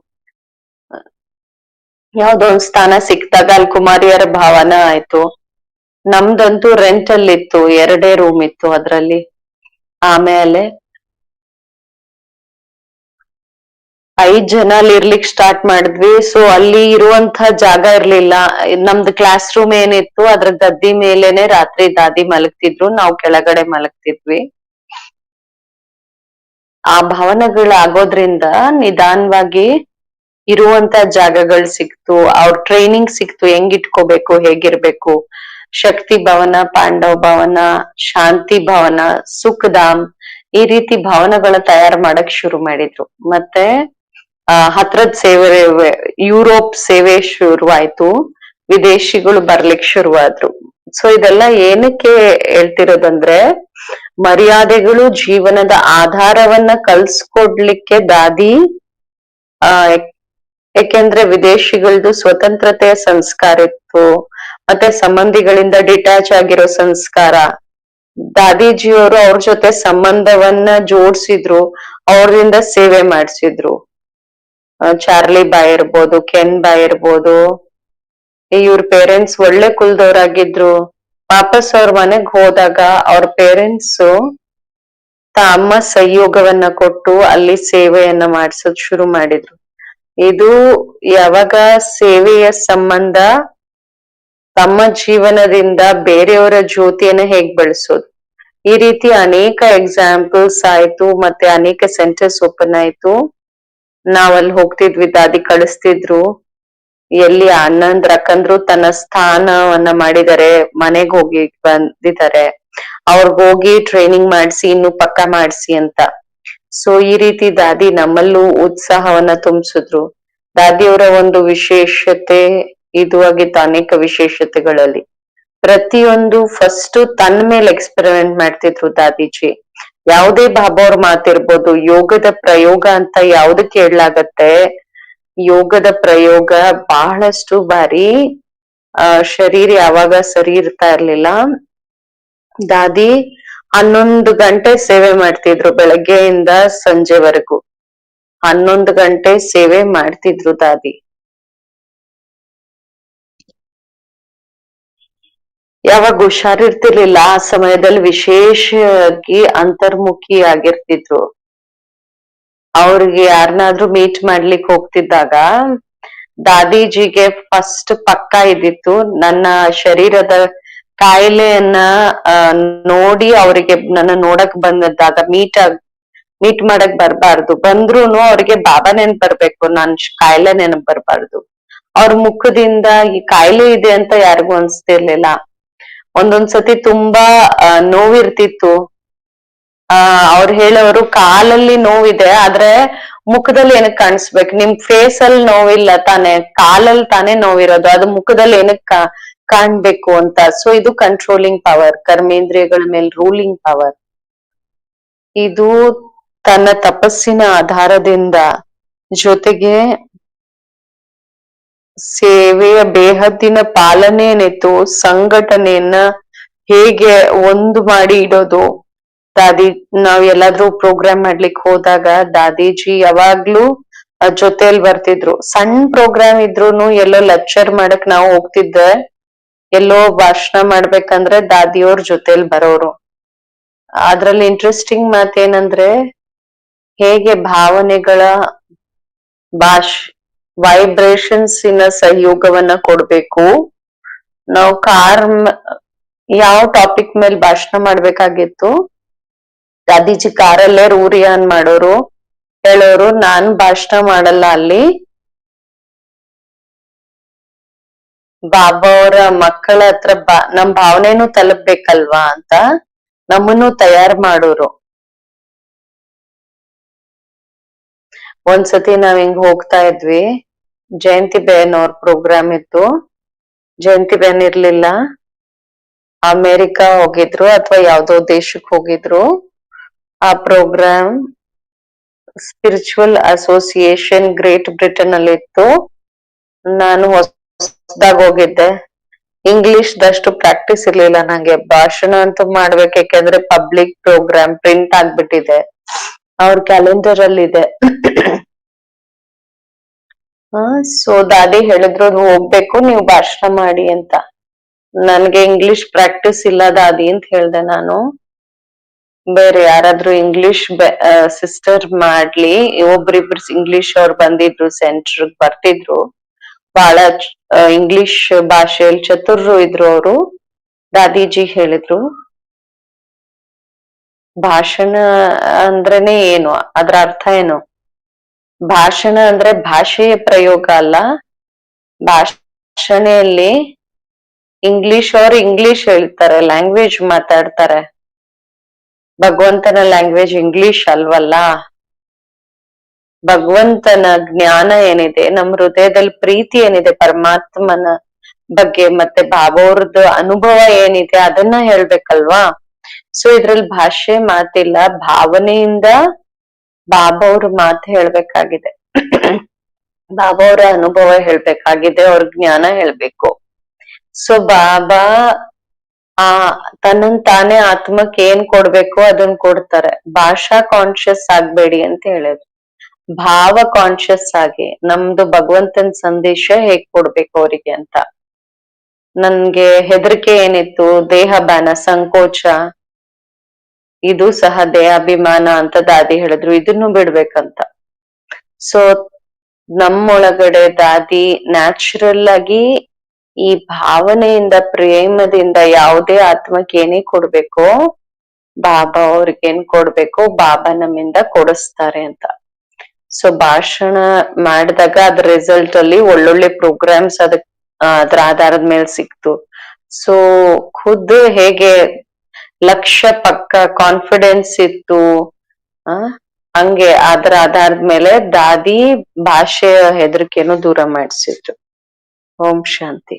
ಯಾವ್ದೋ ಒಂದ್ ಸ್ಥಾನ ಸಿಕ್ತಾಗ ಅಲ್ಲಿ ಕುಮಾರಿಯರ ಭವನ ಆಯ್ತು. ನಮ್ದಂತೂ ರೆಂಟ್ ಅಲ್ಲಿ ಇತ್ತು, 2 ರೂಮ್ ಇತ್ತು ಅದ್ರಲ್ಲಿ. ಆಮೇಲೆ 5 ಜನ ಅಲ್ಲಿ ಇರ್ಲಿಕ್ ಸ್ಟಾರ್ಟ್ ಮಾಡಿದ್ವಿ. ಸೊ ಅಲ್ಲಿ ಇರುವಂತ ಜಾಗ ಇರ್ಲಿಲ್ಲ. ನಮ್ದು ಕ್ಲಾಸ್ ರೂಮ್ ಏನಿತ್ತು ಅದ್ರ ಗದ್ದಿ ಮೇಲೆನೆ ರಾತ್ರಿ ದಾದಿ ಮಲಗ್ತಿದ್ರು, ನಾವು ಕೆಳಗಡೆ ಮಲಗ್ತಿದ್ವಿ. ಆ ಭವನಗಳಾಗೋದ್ರಿಂದ ನಿಧಾನವಾಗಿ ಇರುವಂತ ಜಾಗಗಳು ಸಿಕ್ತು, ಅವ್ರ ಟ್ರೈನಿಂಗ್ ಸಿಕ್ತು, ಹೆಂಗ್ ಇಟ್ಕೋಬೇಕು, ಹೇಗಿರ್ಬೇಕು. ಶಕ್ತಿ ಭವನ, ಪಾಂಡವ ಭವನ, ಶಾಂತಿ ಭವನ, ಸುಖಧಾಮ್, ಈ ರೀತಿ ಭವನಗಳ ತಯಾರು ಮಾಡಕ್ ಶುರು ಮಾಡಿದ್ರು. ಮತ್ತೆ ಹತ್ರದ ಸೇವೆ, ಯುರೋಪ್ ಸೇವೆ ಶುರುವಾಯ್ತು, ವಿದೇಶಿಗಳು ಬರ್ಲಿಕ್ ಶುರುವಾದ್ರು. ಸೊ ಇದೆಲ್ಲ ಏನಕ್ಕೆ ಹೇಳ್ತಿರೋದಂದ್ರೆ, ಮರ್ಯಾದೆಗಳು ಜೀವನದ ಆಧಾರವನ್ನ ಕಲ್ಸ್ಕೊಡ್ಲಿಕ್ಕೆ ದಾದಿ, ಆ ಯಾಕೆಂದ್ರೆ ವಿದೇಶಿಗಳದ್ದು ಸ್ವತಂತ್ರತೆಯ ಸಂಸ್ಕಾರ ಇತ್ತು, ಮತ್ತೆ ಸಂಬಂಧಿಗಳಿಂದ ಡಿಟ್ಯಾಚ್ ಆಗಿರೋ ಸಂಸ್ಕಾರ. ದಾದೀಜಿಯವರು ಅವ್ರ ಜೊತೆ ಸಂಬಂಧವನ್ನ ಜೋಡ್ಸಿದ್ರು, ಅವ್ರಿಂದ ಸೇವೆ ಮಾಡ್ಸಿದ್ರು. ಚಾರ್ಲಿ ಬಾಯ್ ಇರ್ಬೋದು, ಕೆನ್ ಬಾಯ್ ಇರ್ಬೋದು, ಇವ್ರ ಪೇರೆಂಟ್ಸ್ ಒಳ್ಳೆ ಕುಲದವ್ರಾಗಿದ್ರು. ವಾಪಸ್ ಅವ್ರ ಮನೆಗ್ ಹೋದಾಗ ಅವ್ರ ಪೇರೆಂಟ್ಸ್ ತಮ್ಮ ಸಹಯೋಗವನ್ನ ಕೊಟ್ಟು ಅಲ್ಲಿ ಸೇವೆಯನ್ನ ಮಾಡ್ಸೋದ್ ಶುರು ಮಾಡಿದ್ರು. ಇದು ಯಾವಾಗ ಸೇವೆಯ ಸಂಬಂಧ ತಮ್ಮ ಜೀವನದಿಂದ ಬೇರೆಯವರ ಜ್ಯೋತಿಯನ್ನ ಹೇಗ್ ಬೆಳೆಸೋದು, ಈ ರೀತಿ ಅನೇಕ ಎಕ್ಸಾಂಪಲ್ಸ್ ಆಯ್ತು. ಮತ್ತೆ ಅನೇಕ ಸೆಂಟರ್ಸ್ ಓಪನ್ ಆಯ್ತು. ನಾವಲ್ಲಿ ಹೋಗ್ತಿದ್ವಿ, ದಾದಿ ಕಳಿಸ್ತಿದ್ರು. ಎಲ್ಲಿ ಅಣ್ಣಂದ್ರ ಅಕ್ಕಂದ್ರು ತನ್ನ ಸ್ಥಾನವನ್ನ ಮಾಡಿದರೆ, ಮನೆಗ್ ಹೋಗಿ ಬಂದಿದ್ದಾರೆ, ಅವ್ರಿಗೋಗಿ ಟ್ರೈನಿಂಗ್ ಮಾಡ್ಸಿ, ಇನ್ನು ಪಕ್ಕ ಮಾಡ್ಸಿ ಅಂತ. ಸೊ ಈ ರೀತಿ ದಾದಿ ನಮ್ಮಲ್ಲೂ ಉತ್ಸಾಹವನ್ನ ತುಂಬಿಸಿದ್ರು. ದಾದಿಯವರ ಒಂದು ವಿಶೇಷತೆ ಇದು ಆಗಿತ್ತು. ಅನೇಕ ವಿಶೇಷತೆಗಳಲ್ಲಿ ಪ್ರತಿಯೊಂದು ಫಸ್ಟ್ ತನ್ನ ಮೇಲೆ ಎಕ್ಸ್ಪೆರಿಮೆಂಟ್ ಮಾಡ್ತಿದ್ರು ದಾದೀಜಿ. ಯಾವುದೇ ಬಾಬಾ ಅವ್ರ ಮಾತಿರ್ಬೋದು, ಯೋಗದ ಪ್ರಯೋಗ ಅಂತ ಯಾವ್ದಕ್ಕೆ ಹೇಳಲಾಗತ್ತೆ, ಯೋಗದ ಪ್ರಯೋಗ ಬಹಳಷ್ಟು ಬಾರಿ ಶರೀರ ಯಾವಾಗ ಸರಿ ಇರ್ತಾ ಇರ್ಲಿಲ್ಲ. ದಾದಿ 11 ಗಂಟೆ ಸೇವೆ ಮಾಡ್ತಿದ್ರು, ಬೆಳಗ್ಗೆಯಿಂದ ಸಂಜೆವರೆಗೂ 11 ಗಂಟೆ ಸೇವೆ ಮಾಡ್ತಿದ್ರು ದಾದಿ. ಯಾವಾಗ ಹುಷಾರಿರ್ತಿರ್ಲಿಲ್ಲ ಆ ಸಮಯದಲ್ಲಿ ವಿಶೇಷವಾಗಿ ಅಂತರ್ಮುಖಿ ಆಗಿರ್ತಿದ್ರು. ಅವ್ರಿಗೆ ಯಾರನ್ನಾದ್ರೂ ಮೀಟ್ ಮಾಡ್ಲಿಕ್ಕೆ ಹೋಗ್ತಿದ್ದಾಗ ದಾದೀಜಿಗೆ ಫಸ್ಟ್ ಪಕ್ಕ ಇದ್ದಿತ್ತು, ನನ್ನ ಶರೀರದ ಕಾಯಿಲೆಯನ್ನ ನೋಡಿ ಅವರಿಗೆ ನನ್ನ ನೋಡಕ್ ಬಂದಾಗ ಮೀಟ್ ಮಾಡಕ್ ಬರ್ಬಾರ್ದು. ಬಂದ್ರುನು ಅವ್ರಿಗೆ ಬಾಬಾ ನೆನಪ್ ಬರ್ಬೇಕು, ನಾನ್ ಕಾಯಿಲೆ ನೆನಪ್ ಬರ್ಬಾರ್ದು. ಅವ್ರ ಮುಖದಿಂದ ಈ ಕಾಯಿಲೆ ಇದೆ ಅಂತ ಯಾರಿಗೂ ಅನ್ಸ್ತಿರ್ಲಿಲ್ಲ. ಒಂದೊಂದ್ಸತಿ ತುಂಬಾ ನೋವಿರ್ತಿತ್ತು. ಅವ್ರು ಹೇಳೋರು, ಕಾಲಲ್ಲಿ ನೋವಿದೆ ಆದ್ರೆ ಮುಖದಲ್ಲಿ ಏನಕ್ ಕಾಣಿಸ್ಬೇಕು, ನಿಮ್ ಫೇಸ್ ಅಲ್ಲಿ ನೋವಿಲ್ಲ ತಾನೆ, ಕಾಲಲ್ಲಿ ತಾನೇ ನೋವಿರೋದು, ಅದು ಮುಖದಲ್ಲಿ ಏನಕ್ ಕಾಣ್ಬೇಕು ಅಂತ. ಸೊ ಇದು ಕಂಟ್ರೋಲಿಂಗ್ ಪವರ್, ಕರ್ಮೇಂದ್ರಿಯಗಳ ಮೇಲೆ ರೂಲಿಂಗ್ ಪವರ್. ಇದು ತನ್ನ ತಪಸ್ಸಿನ ಆಧಾರದಿಂದ, ಜೊತೆಗೆ ಸೇವೆಯ ಬೇಹದ್ದಿನ ಪಾಲನೆ ಏನಿತ್ತು, ಸಂಘಟನೆಯನ್ನ ಹೇಗೆ ಒಂದು ಮಾಡಿ ಇಡೋದು. ದಾದಿ ನಾವ್ ಎಲ್ಲಾದ್ರೂ ಪ್ರೋಗ್ರಾಮ್ ಮಾಡ್ಲಿಕ್ ಹೋದಾಗ ದಾದೀಜಿ ಯಾವಾಗ್ಲೂ ಜೊತೆಲ್ ಬರ್ತಿದ್ರು. ಸಣ್ಣ ಪ್ರೋಗ್ರಾಮ್ ಇದ್ರೂನು, ಎಲ್ಲೋ ಲೆಕ್ಚರ್ ಮಾಡಕ್ ನಾವು ಹೋಗ್ತಿದ್ದೆ, ಎಲ್ಲೋ ಭಾಷಣ ಮಾಡ್ಬೇಕಂದ್ರೆ ದಾದಿಯವ್ರ ಜೊತೆಲ್ ಬರೋರು. ಅದ್ರಲ್ಲಿ ಇಂಟ್ರೆಸ್ಟಿಂಗ್ ಮಾತೇನಂದ್ರೆ, ಹೇಗೆ ಭಾವನೆಗಳ ವೈಬ್ರೇಷನ್ಸ್ ಇನ ಸಹಯೋಗವನ್ನ ಕೊಡ್ಬೇಕು. ನಾವು ಯಾವ ಟಾಪಿಕ್ ಮೇಲೆ ಭಾಷಣ ಮಾಡ್ಬೇಕಾಗಿತ್ತು, ದಾದೀಜಿ ಕಾರಲ್ಲೇ ರೂರಿಯಾನ್ ಮಾಡೋರು, ಹೇಳೋರು ನಾನ್ ಭಾಷಣ ಮಾಡಲ್ಲ, ಅಲ್ಲಿ ಬಾಬಾ ಅವರ ಮಕ್ಕಳ ಹತ್ರ ನಮ್ ಭಾವನೆನೂ ತಲುಪ್ಬೇಕಲ್ವಾ ಅಂತ ನಮ್ಮನ್ನು ತಯಾರ್ ಮಾಡೋರು. ಒಂದ್ಸತಿ ನಾವ್ ಹಿಂಗ್ ಹೋಗ್ತಾ ಇದ್ವಿ, ಜಯಂತಿ ಬೇನ್ ಅವ್ರ ಪ್ರೋಗ್ರಾಮ್ ಇತ್ತು. ಜಯಂತಿ ಬೇನ್ ಇರ್ಲಿಲ್ಲ, ಅಮೆರಿಕಾ ಹೋಗಿದ್ರು ಅಥವಾ ಯಾವ್ದೋ ದೇಶಕ್ ಹೋಗಿದ್ರು. ಆ program spiritual association Great Britain ಅಲ್ಲಿ ಇತ್ತು. ನಾನು ಹೊಸದಾಗಿ ಹೋಗಿದ್ದೆ. ಇಂಗ್ಲಿಷ್ ದಷ್ಟು ಪ್ರಾಕ್ಟೀಸ್ ಇರ್ಲಿಲ್ಲ ನಂಗೆ. ಭಾಷಣ ಅಂತೂ ಮಾಡ್ಬೇಕು, ಯಾಕೆಂದ್ರೆ ಪಬ್ಲಿಕ್ ಪ್ರೋಗ್ರಾಮ್ ಪ್ರಿಂಟ್ ಆಗ್ಬಿಟ್ಟಿದೆ, ಅವ್ರ ಕ್ಯಾಲೆಂಡರ್ ಅಲ್ಲಿ ಇದೆ. ಸೊ ದಾದಿ ಹೇಳಿದ್ರು "ನೀವ್ ಹೋಗ್ಬೇಕು, ನೀವು ಭಾಷಣ ಮಾಡಿ" ಅಂತ. ನನ್ಗೆ ಇಂಗ್ಲಿಷ್ ಪ್ರಾಕ್ಟೀಸ್ ಇಲ್ಲ ದಾದಿ ಅಂತ ಹೇಳ್ದೆ ನಾನು. ಬೇರೆ ಯಾರಾದ್ರೂ ಇಂಗ್ಲಿಷ್ ಸಿಸ್ಟರ್ ಮಾಡ್ಲಿ. ಒಬ್ರಿಬ್ರು ಇಂಗ್ಲಿಷ್ ಅವ್ರು ಬಂದಿದ್ರು, ಸೆಂಟರ್ ಬರ್ತಿದ್ರು. ಬಹಳ ಇಂಗ್ಲಿಷ್ ಭಾಷೆಯಲ್ಲಿ ಚತುರರು ಇದ್ರು ಅವರು. ದಾದೀಜಿ ಹೇಳಿದ್ರು ಭಾಷಣ ಅಂದ್ರೇನೆ ಏನು, ಅದ್ರ ಅರ್ಥ ಏನು? ಭಾಷಣ ಅಂದ್ರೆ ಭಾಷೆಯ ಪ್ರಯೋಗ ಅಲ್ಲ. ಭಾಷಣೆಯಲ್ಲಿ ಇಂಗ್ಲಿಷ್ ಅವ್ರು ಇಂಗ್ಲಿಷ್ ಹೇಳ್ತಾರೆ, ಲ್ಯಾಂಗ್ವೇಜ್ ಮಾತಾಡ್ತಾರೆ. ಭಗವಂತನ ಲ್ಯಾಂಗ್ವೇಜ್ ಇಂಗ್ಲಿಷ್ ಅಲ್ವಲ್ಲ. ಭಗವಂತನ ಜ್ಞಾನ ಏನಿದೆ, ನಮ್ ಹೃದಯದಲ್ಲಿ ಪ್ರೀತಿ ಏನಿದೆ ಪರಮಾತ್ಮನ ಬಗ್ಗೆ, ಮತ್ತೆ ಬಾಬೋರ್ದ ಅನುಭವ ಏನಿದೆ ಅದನ್ನ ಹೇಳ್ಬೇಕಲ್ವಾ. ಸೊ ಇದ್ರಲ್ಲಿ ಭಾಷೆ ಮಾತಿಲ್ಲ, ಭಾವನೆಯಿಂದ ಬಾಬಾ ಅವ್ರ ಮಾತು ಹೇಳ್ಬೇಕಾಗಿದೆ. ಬಾಬಾ ಅವರ ಅನುಭವ ಹೇಳ್ಬೇಕಾಗಿದೆ, ಅವ್ರ ಜ್ಞಾನ ಹೇಳ್ಬೇಕು. ಸೊ ಬಾಬಾ ಆ ತನ್ನನ್ ತಾನೇ ಆತ್ಮಕ್ಕೆ ಏನ್ ಕೊಡ್ಬೇಕು ಅದನ್ನ ಕೊಡ್ತಾರೆ. ಭಾಷಾ ಕಾನ್ಶಿಯಸ್ ಆಗ್ಬೇಡಿ ಅಂತ ಹೇಳಿದ್ರು. ಭಾವ ಕಾನ್ಶಿಯಸ್ ಆಗಿ ನಮ್ದು ಭಗವಂತನ ಸಂದೇಶ ಹೇಗ್ ಕೊಡ್ಬೇಕು ಅವರಿಗೆ ಅಂತ. ನನ್ಗೆ ಹೆದರಿಕೆ ಏನಿತ್ತು, ದೇಹ ಬಾನ, ಸಂಕೋಚ, ಇದು ಸಹ ದೇಹಾಭಿಮಾನ ಅಂತ ದಾದಿ ಹೇಳಿದ್ರು, ಇದನ್ನು ಬಿಡ್ಬೇಕಂತ. ಸೊ ನಮ್ಮೊಳಗಡೆ ದಾದಿ ನ್ಯಾಚುರಲ್ ಆಗಿ ಈ ಭಾವನೆಯಿಂದ, ಪ್ರೇಮದಿಂದ ಯಾವುದೇ ಆತ್ಮಕ್ಕೆ ಏನೇ ಕೊಡ್ಬೇಕೋ ಬಾಬಾ ಅವ್ರಿಗೇನ್ ಕೊಡ್ಬೇಕೋ ಬಾಬಾ ನಮ್ಮಿಂದ ಕೊಡಿಸ್ತಾರೆ ಅಂತ. ಸೊ ಭಾಷಣ ಮಾಡಿದಾಗ ಅದ್ರ ರಿಸಲ್ಟ್ ಅಲ್ಲಿ ಒಳ್ಳೊಳ್ಳೆ ಪ್ರೋಗ್ರಾಮ್ಸ್ ಅದ್ರ ಆಧಾರದ ಮೇಲೆ ಸಿಕ್ತು. ಸೊ ಖುದ್ದು ಹೇಗೆ ಲಕ್ಷ್ಯ ಪಕ್ಕ ಕಾನ್ಫಿಡೆನ್ಸ್ ಇತ್ತು, ಆ ಹಂಗೆ ಅದ್ರ ಆಧಾರದ ಮೇಲೆ ದಾದಿ ಭಾಷೆಯ ಹೆದರಿಕೆಯನ್ನು ದೂರ ಮಾಡಿಸಿದ್ರು. ಓಂ ಶಾಂತಿ.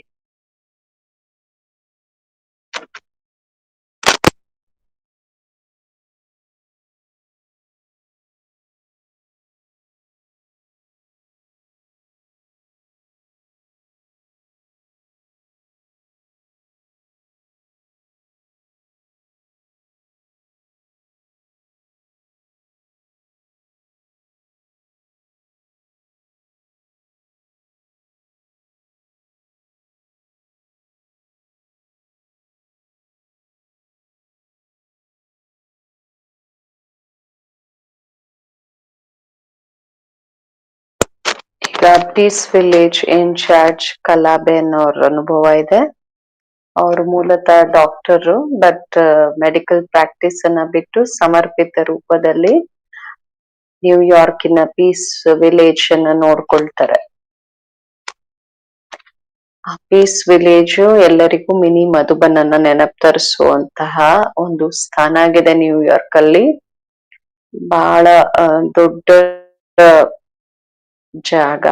ಈಗ ಪೀಸ್ ವಿಲೇಜ್ ಇನ್ಚಾರ್ಜ್ ಕಲಾಬೆನ್ ಅವ್ರ ಅನುಭವ ಇದೆ. ಅವರು ಮೂಲತಃ ಡಾಕ್ಟರು, ಬಟ್ ಮೆಡಿಕಲ್ ಪ್ರಾಕ್ಟೀಸ್ ಅನ್ನ ಬಿಟ್ಟು ಸಮರ್ಪಿತ ರೂಪದಲ್ಲಿ ನ್ಯೂಯಾರ್ಕಿನ ಪೀಸ್ ವಿಲೇಜ್ ಅನ್ನ ನೋಡ್ಕೊಳ್ತಾರೆ. ಆ ಪೀಸ್ ವಿಲೇಜ್ ಎಲ್ಲರಿಗೂ ಮಿನಿ ಮಧುಬನನ್ನ ನೆನಪು ತರಿಸುವಂತಹ ಒಂದು ಸ್ಥಾನ ಆಗಿದೆ ನ್ಯೂಯಾರ್ಕ್ ಅಲ್ಲಿ. ಬಹಳ ದೊಡ್ಡ ಜಾಗ.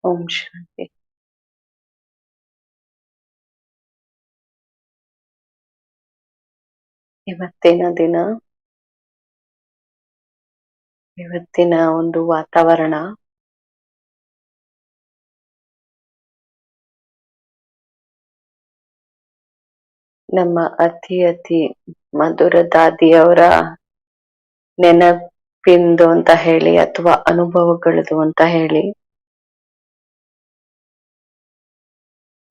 ಓಂ ಶಾಂತಿ. ಇವತ್ತಿನ ದಿನ, ಇವತ್ತಿನ ಒಂದು ವಾತಾವರಣ ನಮ್ಮ ಅತಿ ಅತಿ ಮಧುರ ದಾದಿಯವರ ನೆನಪು ನೆನಪಿಂದು ಅಂತ ಹೇಳಿ ಅಥವಾ ಅನುಭವಗಳದು ಅಂತ ಹೇಳಿ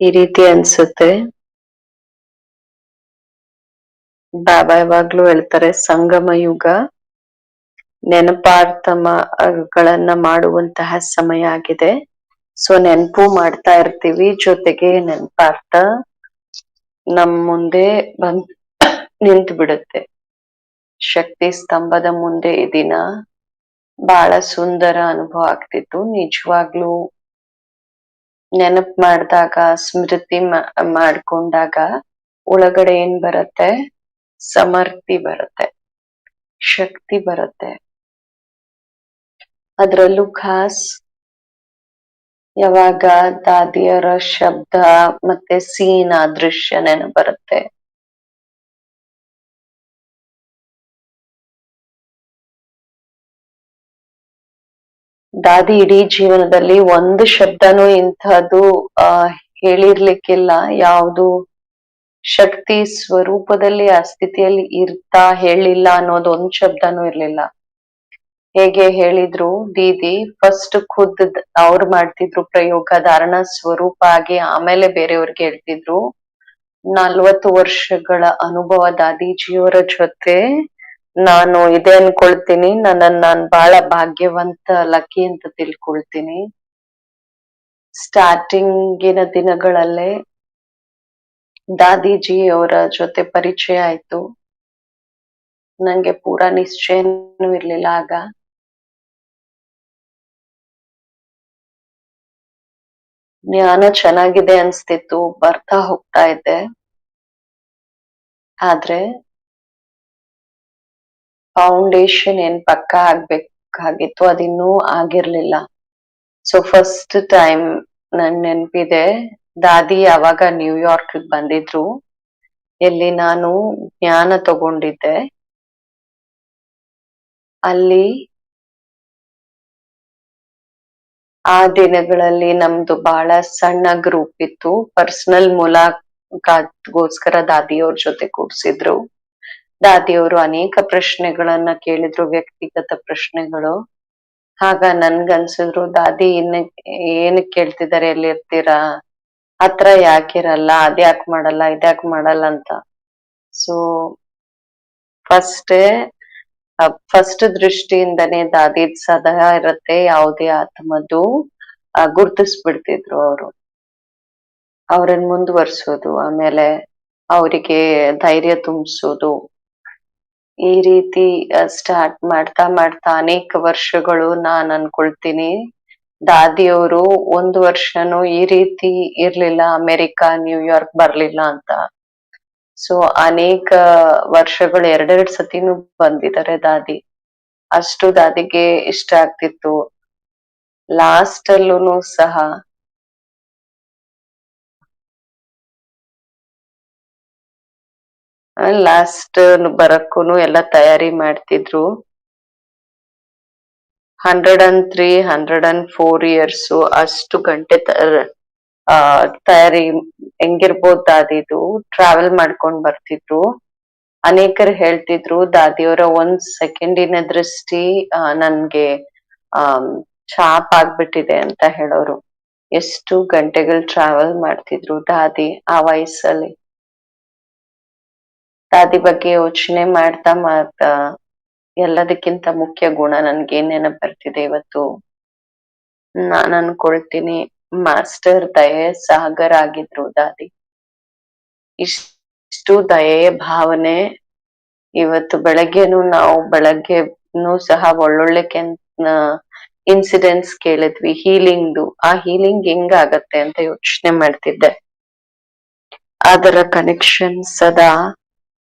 ಈ ರೀತಿ ಅನ್ಸುತ್ತೆ. ಬಾಬಾ ಯಾವಾಗ್ಲೂ ಹೇಳ್ತಾರೆ ಸಂಗಮ ಯುಗ ನೆನಪಾರ್ಥಗಳನ್ನ ಮಾಡುವಂತಹ ಸಮಯ ಆಗಿದೆ. ಸೊ ನೆನಪು ಮಾಡ್ತಾ ಇರ್ತೀವಿ, ಜೊತೆಗೆ ನೆನಪಾರ್ಥ ನಮ್ ಮುಂದೆ ಬಂದ್ ನಿಂತು ಬಿಡುತ್ತೆ. ಶಕ್ತಿ ಸ್ತಂಭದ ಮುಂದೆ ಈ ದಿನ ಬಹಳ ಸುಂದರ ಅನುಭವ ಆಗ್ತಿತ್ತು. ನಿಜವಾಗ್ಲೂ ನೆನಪು ಮಾಡಿದಾಗ, ಸ್ಮೃತಿ ಮಾಡ್ಕೊಂಡಾಗ ಒಳಗಡೆ ಏನ್ ಬರುತ್ತೆ? ಸಮರ್ಥಿ ಬರುತ್ತೆ, ಶಕ್ತಿ ಬರುತ್ತೆ. ಅದ್ರಲ್ಲೂ ಖಾಸ್ ಯಾವಾಗ ದಾದಿಯರ ಶಬ್ದ ಮತ್ತೆ ಸೀನ್ ಆ ದೃಶ್ಯ ನೆನಪು ಬರುತ್ತೆ. ದಾದಿ ಇಡೀ ಜೀವನದಲ್ಲಿ ಒಂದು ಶಬ್ದನೂ ಇಂಥದ್ದು ಹೇಳಿರ್ಲಿಕ್ಕಿಲ್ಲ. ಯಾವುದು ಶಕ್ತಿ ಸ್ವರೂಪದಲ್ಲಿ ಆ ಸ್ಥಿತಿಯಲ್ಲಿ ಇರ್ತಾ ಹೇಳಿಲ್ಲ ಅನ್ನೋದು ಒಂದ್ ಶಬ್ದನೂ ಇರ್ಲಿಲ್ಲ. ಹೇಗೆ ಹೇಳಿದ್ರು ದೀದಿ, ಫಸ್ಟ್ ಖುದ್ ಅವ್ರು ಮಾಡ್ತಿದ್ರು ಪ್ರಯೋಗ ಧಾರಣ ಸ್ವರೂಪ ಆಗಿ, ಆಮೇಲೆ ಬೇರೆಯವ್ರಿಗೆ ಹೇಳ್ತಿದ್ರು. 40 ವರ್ಷಗಳ ಅನುಭವ ದಾದೀಜಿಯವರ ಜೊತೆ ನಾನು ಇದೆ ಅನ್ಕೊಳ್ತೀನಿ. ನಾನ್ ಬಹಳ ಭಾಗ್ಯವಂತ, ಲಕ್ಕಿ ಅಂತ ತಿಳ್ಕೊಳ್ತೀನಿ. ಸ್ಟಾರ್ಟಿಂಗಿನ ದಿನಗಳಲ್ಲೇ ದಾದೀಜಿ ಅವರ ಜೊತೆ ಪರಿಚಯ ಆಯ್ತು. ನಂಗೆ ಪೂರಾ ನಿಶ್ಚಯನೂ ಇರ್ಲಿಲ್ಲ ಆಗ. ಜ್ಞಾನ ಚೆನ್ನಾಗಿದೆ ಅನ್ಸ್ತಿತ್ತು, ಬರ್ತಾ ಹೋಗ್ತಾ ಇದ್ದೆ. ಆದ್ರೆ ಫೌಂಡೇಶನ್ ಏನ್ ಪಕ್ಕಾ ಆಗ್ಬೇಕಾಗಿತ್ತು ಅದಿನ್ನೂ ಆಗಿರ್ಲಿಲ್ಲ. ಸೊ ಫಸ್ಟ್ ಟೈಮ್ ನನ್ ನೆನ್ಪಿದೆ, ದಾದಿ ಯಾವಾಗ ನ್ಯೂಯಾರ್ಕ್ ಬಂದಿದ್ರು, ಎಲ್ಲಿ ನಾನು ಜ್ಞಾನ ತಗೊಂಡಿದ್ದೆ. ಅಲ್ಲಿ ಆ ದಿನಗಳಲ್ಲಿ ನಮ್ದು ಬಹಳ ಸಣ್ಣ ಗ್ರೂಪ್ ಇತ್ತು. ಪರ್ಸನಲ್ ಮೂಲಗೋಸ್ಕರ ದಾದಿಯವ್ರ ಜೊತೆ ಕೂಡ್ಸಿದ್ರು. ದಾದಿಯವರು ಅನೇಕ ಪ್ರಶ್ನೆಗಳನ್ನ ಕೇಳಿದ್ರು, ವ್ಯಕ್ತಿಗತ ಪ್ರಶ್ನೆಗಳು. ಆಗ ನನ್ಗನ್ಸಿದ್ರು, ದಾದಿ ಏನಕ್ ಕೇಳ್ತಿದಾರೆ, ಎಲ್ಲಿ ಇರ್ತೀರಾ, ಹತ್ರ ಯಾಕಿರಲ್ಲ, ಅದ್ಯಾಕ್ ಮಾಡಲ್ಲ, ಇದ್ಯಾಕ್ ಮಾಡಲ್ಲ ಅಂತ. ಸೊ ಫಸ್ಟ್ ದೃಷ್ಟಿಯಿಂದನೇ ದಾದಿದ್ ಸದಾ ಇರತ್ತೆ, ಯಾವುದೇ ಆತ್ಮದ್ದು ಗುರ್ತಿಸ್ಬಿಡ್ತಿದ್ರು ಅವರು. ಅವ್ರನ್ನ ಮುಂದುವರ್ಸೋದು, ಆಮೇಲೆ ಅವರಿಗೆ ಧೈರ್ಯ ತುಂಬಿಸೋದು, ಈ ರೀತಿ ಸ್ಟಾರ್ಟ್ ಮಾಡ್ತಾ ಮಾಡ್ತಾ ಅನೇಕ ವರ್ಷಗಳು ನಾನ್ ಅನ್ಕೊಳ್ತೀನಿ. ದಾದಿಯವರು 1 ವರ್ಷನೂ ಈ ರೀತಿ ಇರ್ಲಿಲ್ಲ, ಅಮೆರಿಕ ನ್ಯೂಯಾರ್ಕ್ ಬರ್ಲಿಲ್ಲ ಅಂತ. ಸೊ ಅನೇಕ ವರ್ಷಗಳು ಎರಡೆರಡು ಸತಿನೂ ಬಂದಿದ್ದಾರೆ ದಾದಿ. ಅಷ್ಟು ದಾದಿಗೆ ಇಷ್ಟ ಆಗ್ತಿತ್ತು. ಲಾಸ್ಟ್ ಅಲ್ಲೂ ಸಹ ಲಾಸ್ಟ್ ಬರಕ್ಕೂನು ಎಲ್ಲ ತಯಾರಿ ಮಾಡ್ತಿದ್ರು. 103, 104 ಇಯರ್ಸ್ ಅಷ್ಟು ಗಂಟೆ ತಯಾರಿ ಹೆಂಗಿರ್ಬೋದು ದಾದಿದು. ಟ್ರಾವೆಲ್ ಮಾಡ್ಕೊಂಡ್ ಬರ್ತಿದ್ರು. ಅನೇಕರು ಹೇಳ್ತಿದ್ರು, ದಾದಿಯವರ 1 ಸೆಕೆಂಡಿನ ದೃಷ್ಟಿ ನನ್ಗೆ ಚಾಪ್ ಆಗ್ಬಿಟ್ಟಿದೆ ಅಂತ ಹೇಳೋರು. ಎಷ್ಟು ಗಂಟೆಗಳು ಟ್ರಾವೆಲ್ ಮಾಡ್ತಿದ್ರು ದಾದಿ ಆ ವಯಸ್ಸಲ್ಲಿ. ದಾದಿ ಬಗ್ಗೆ ಯೋಚನೆ ಮಾಡ್ತಾ ಮಾಡ್ತಾ ಎಲ್ಲದಕ್ಕಿಂತ ಮುಖ್ಯ ಗುಣ ನನ್ಗೇನ್ ನೆನಪ್ ಬರ್ತಿದೆ ಇವತ್ತು, ನಾನ್ ಅನ್ಕೊಳ್ತೀನಿ, ಮಾಸ್ಟರ್ ದಯೆ ಸಾಗರ್ ಆಗಿದ್ರು ದಾದಿ. ಇಷ್ಟು ದಯೆಯ ಭಾವನೆ ಇವತ್ತು ಬೆಳಗ್ಗೆನು ನಾವು ಬೆಳಗ್ಗೆನು ಸಹ ಒಳ್ಳೊಳ್ಳೆ ಇನ್ಸಿಡೆಂಟ್ಸ್ ಕೇಳಿದ್ವಿ ಹೀಲಿಂಗ್ದು. ಆ ಹೀಲಿಂಗ್ ಹೆಂಗಾಗತ್ತೆ ಅಂತ ಯೋಚನೆ ಮಾಡ್ತಿದ್ದೆ. ಅದರ ಕನೆಕ್ಷನ್ ಸದಾ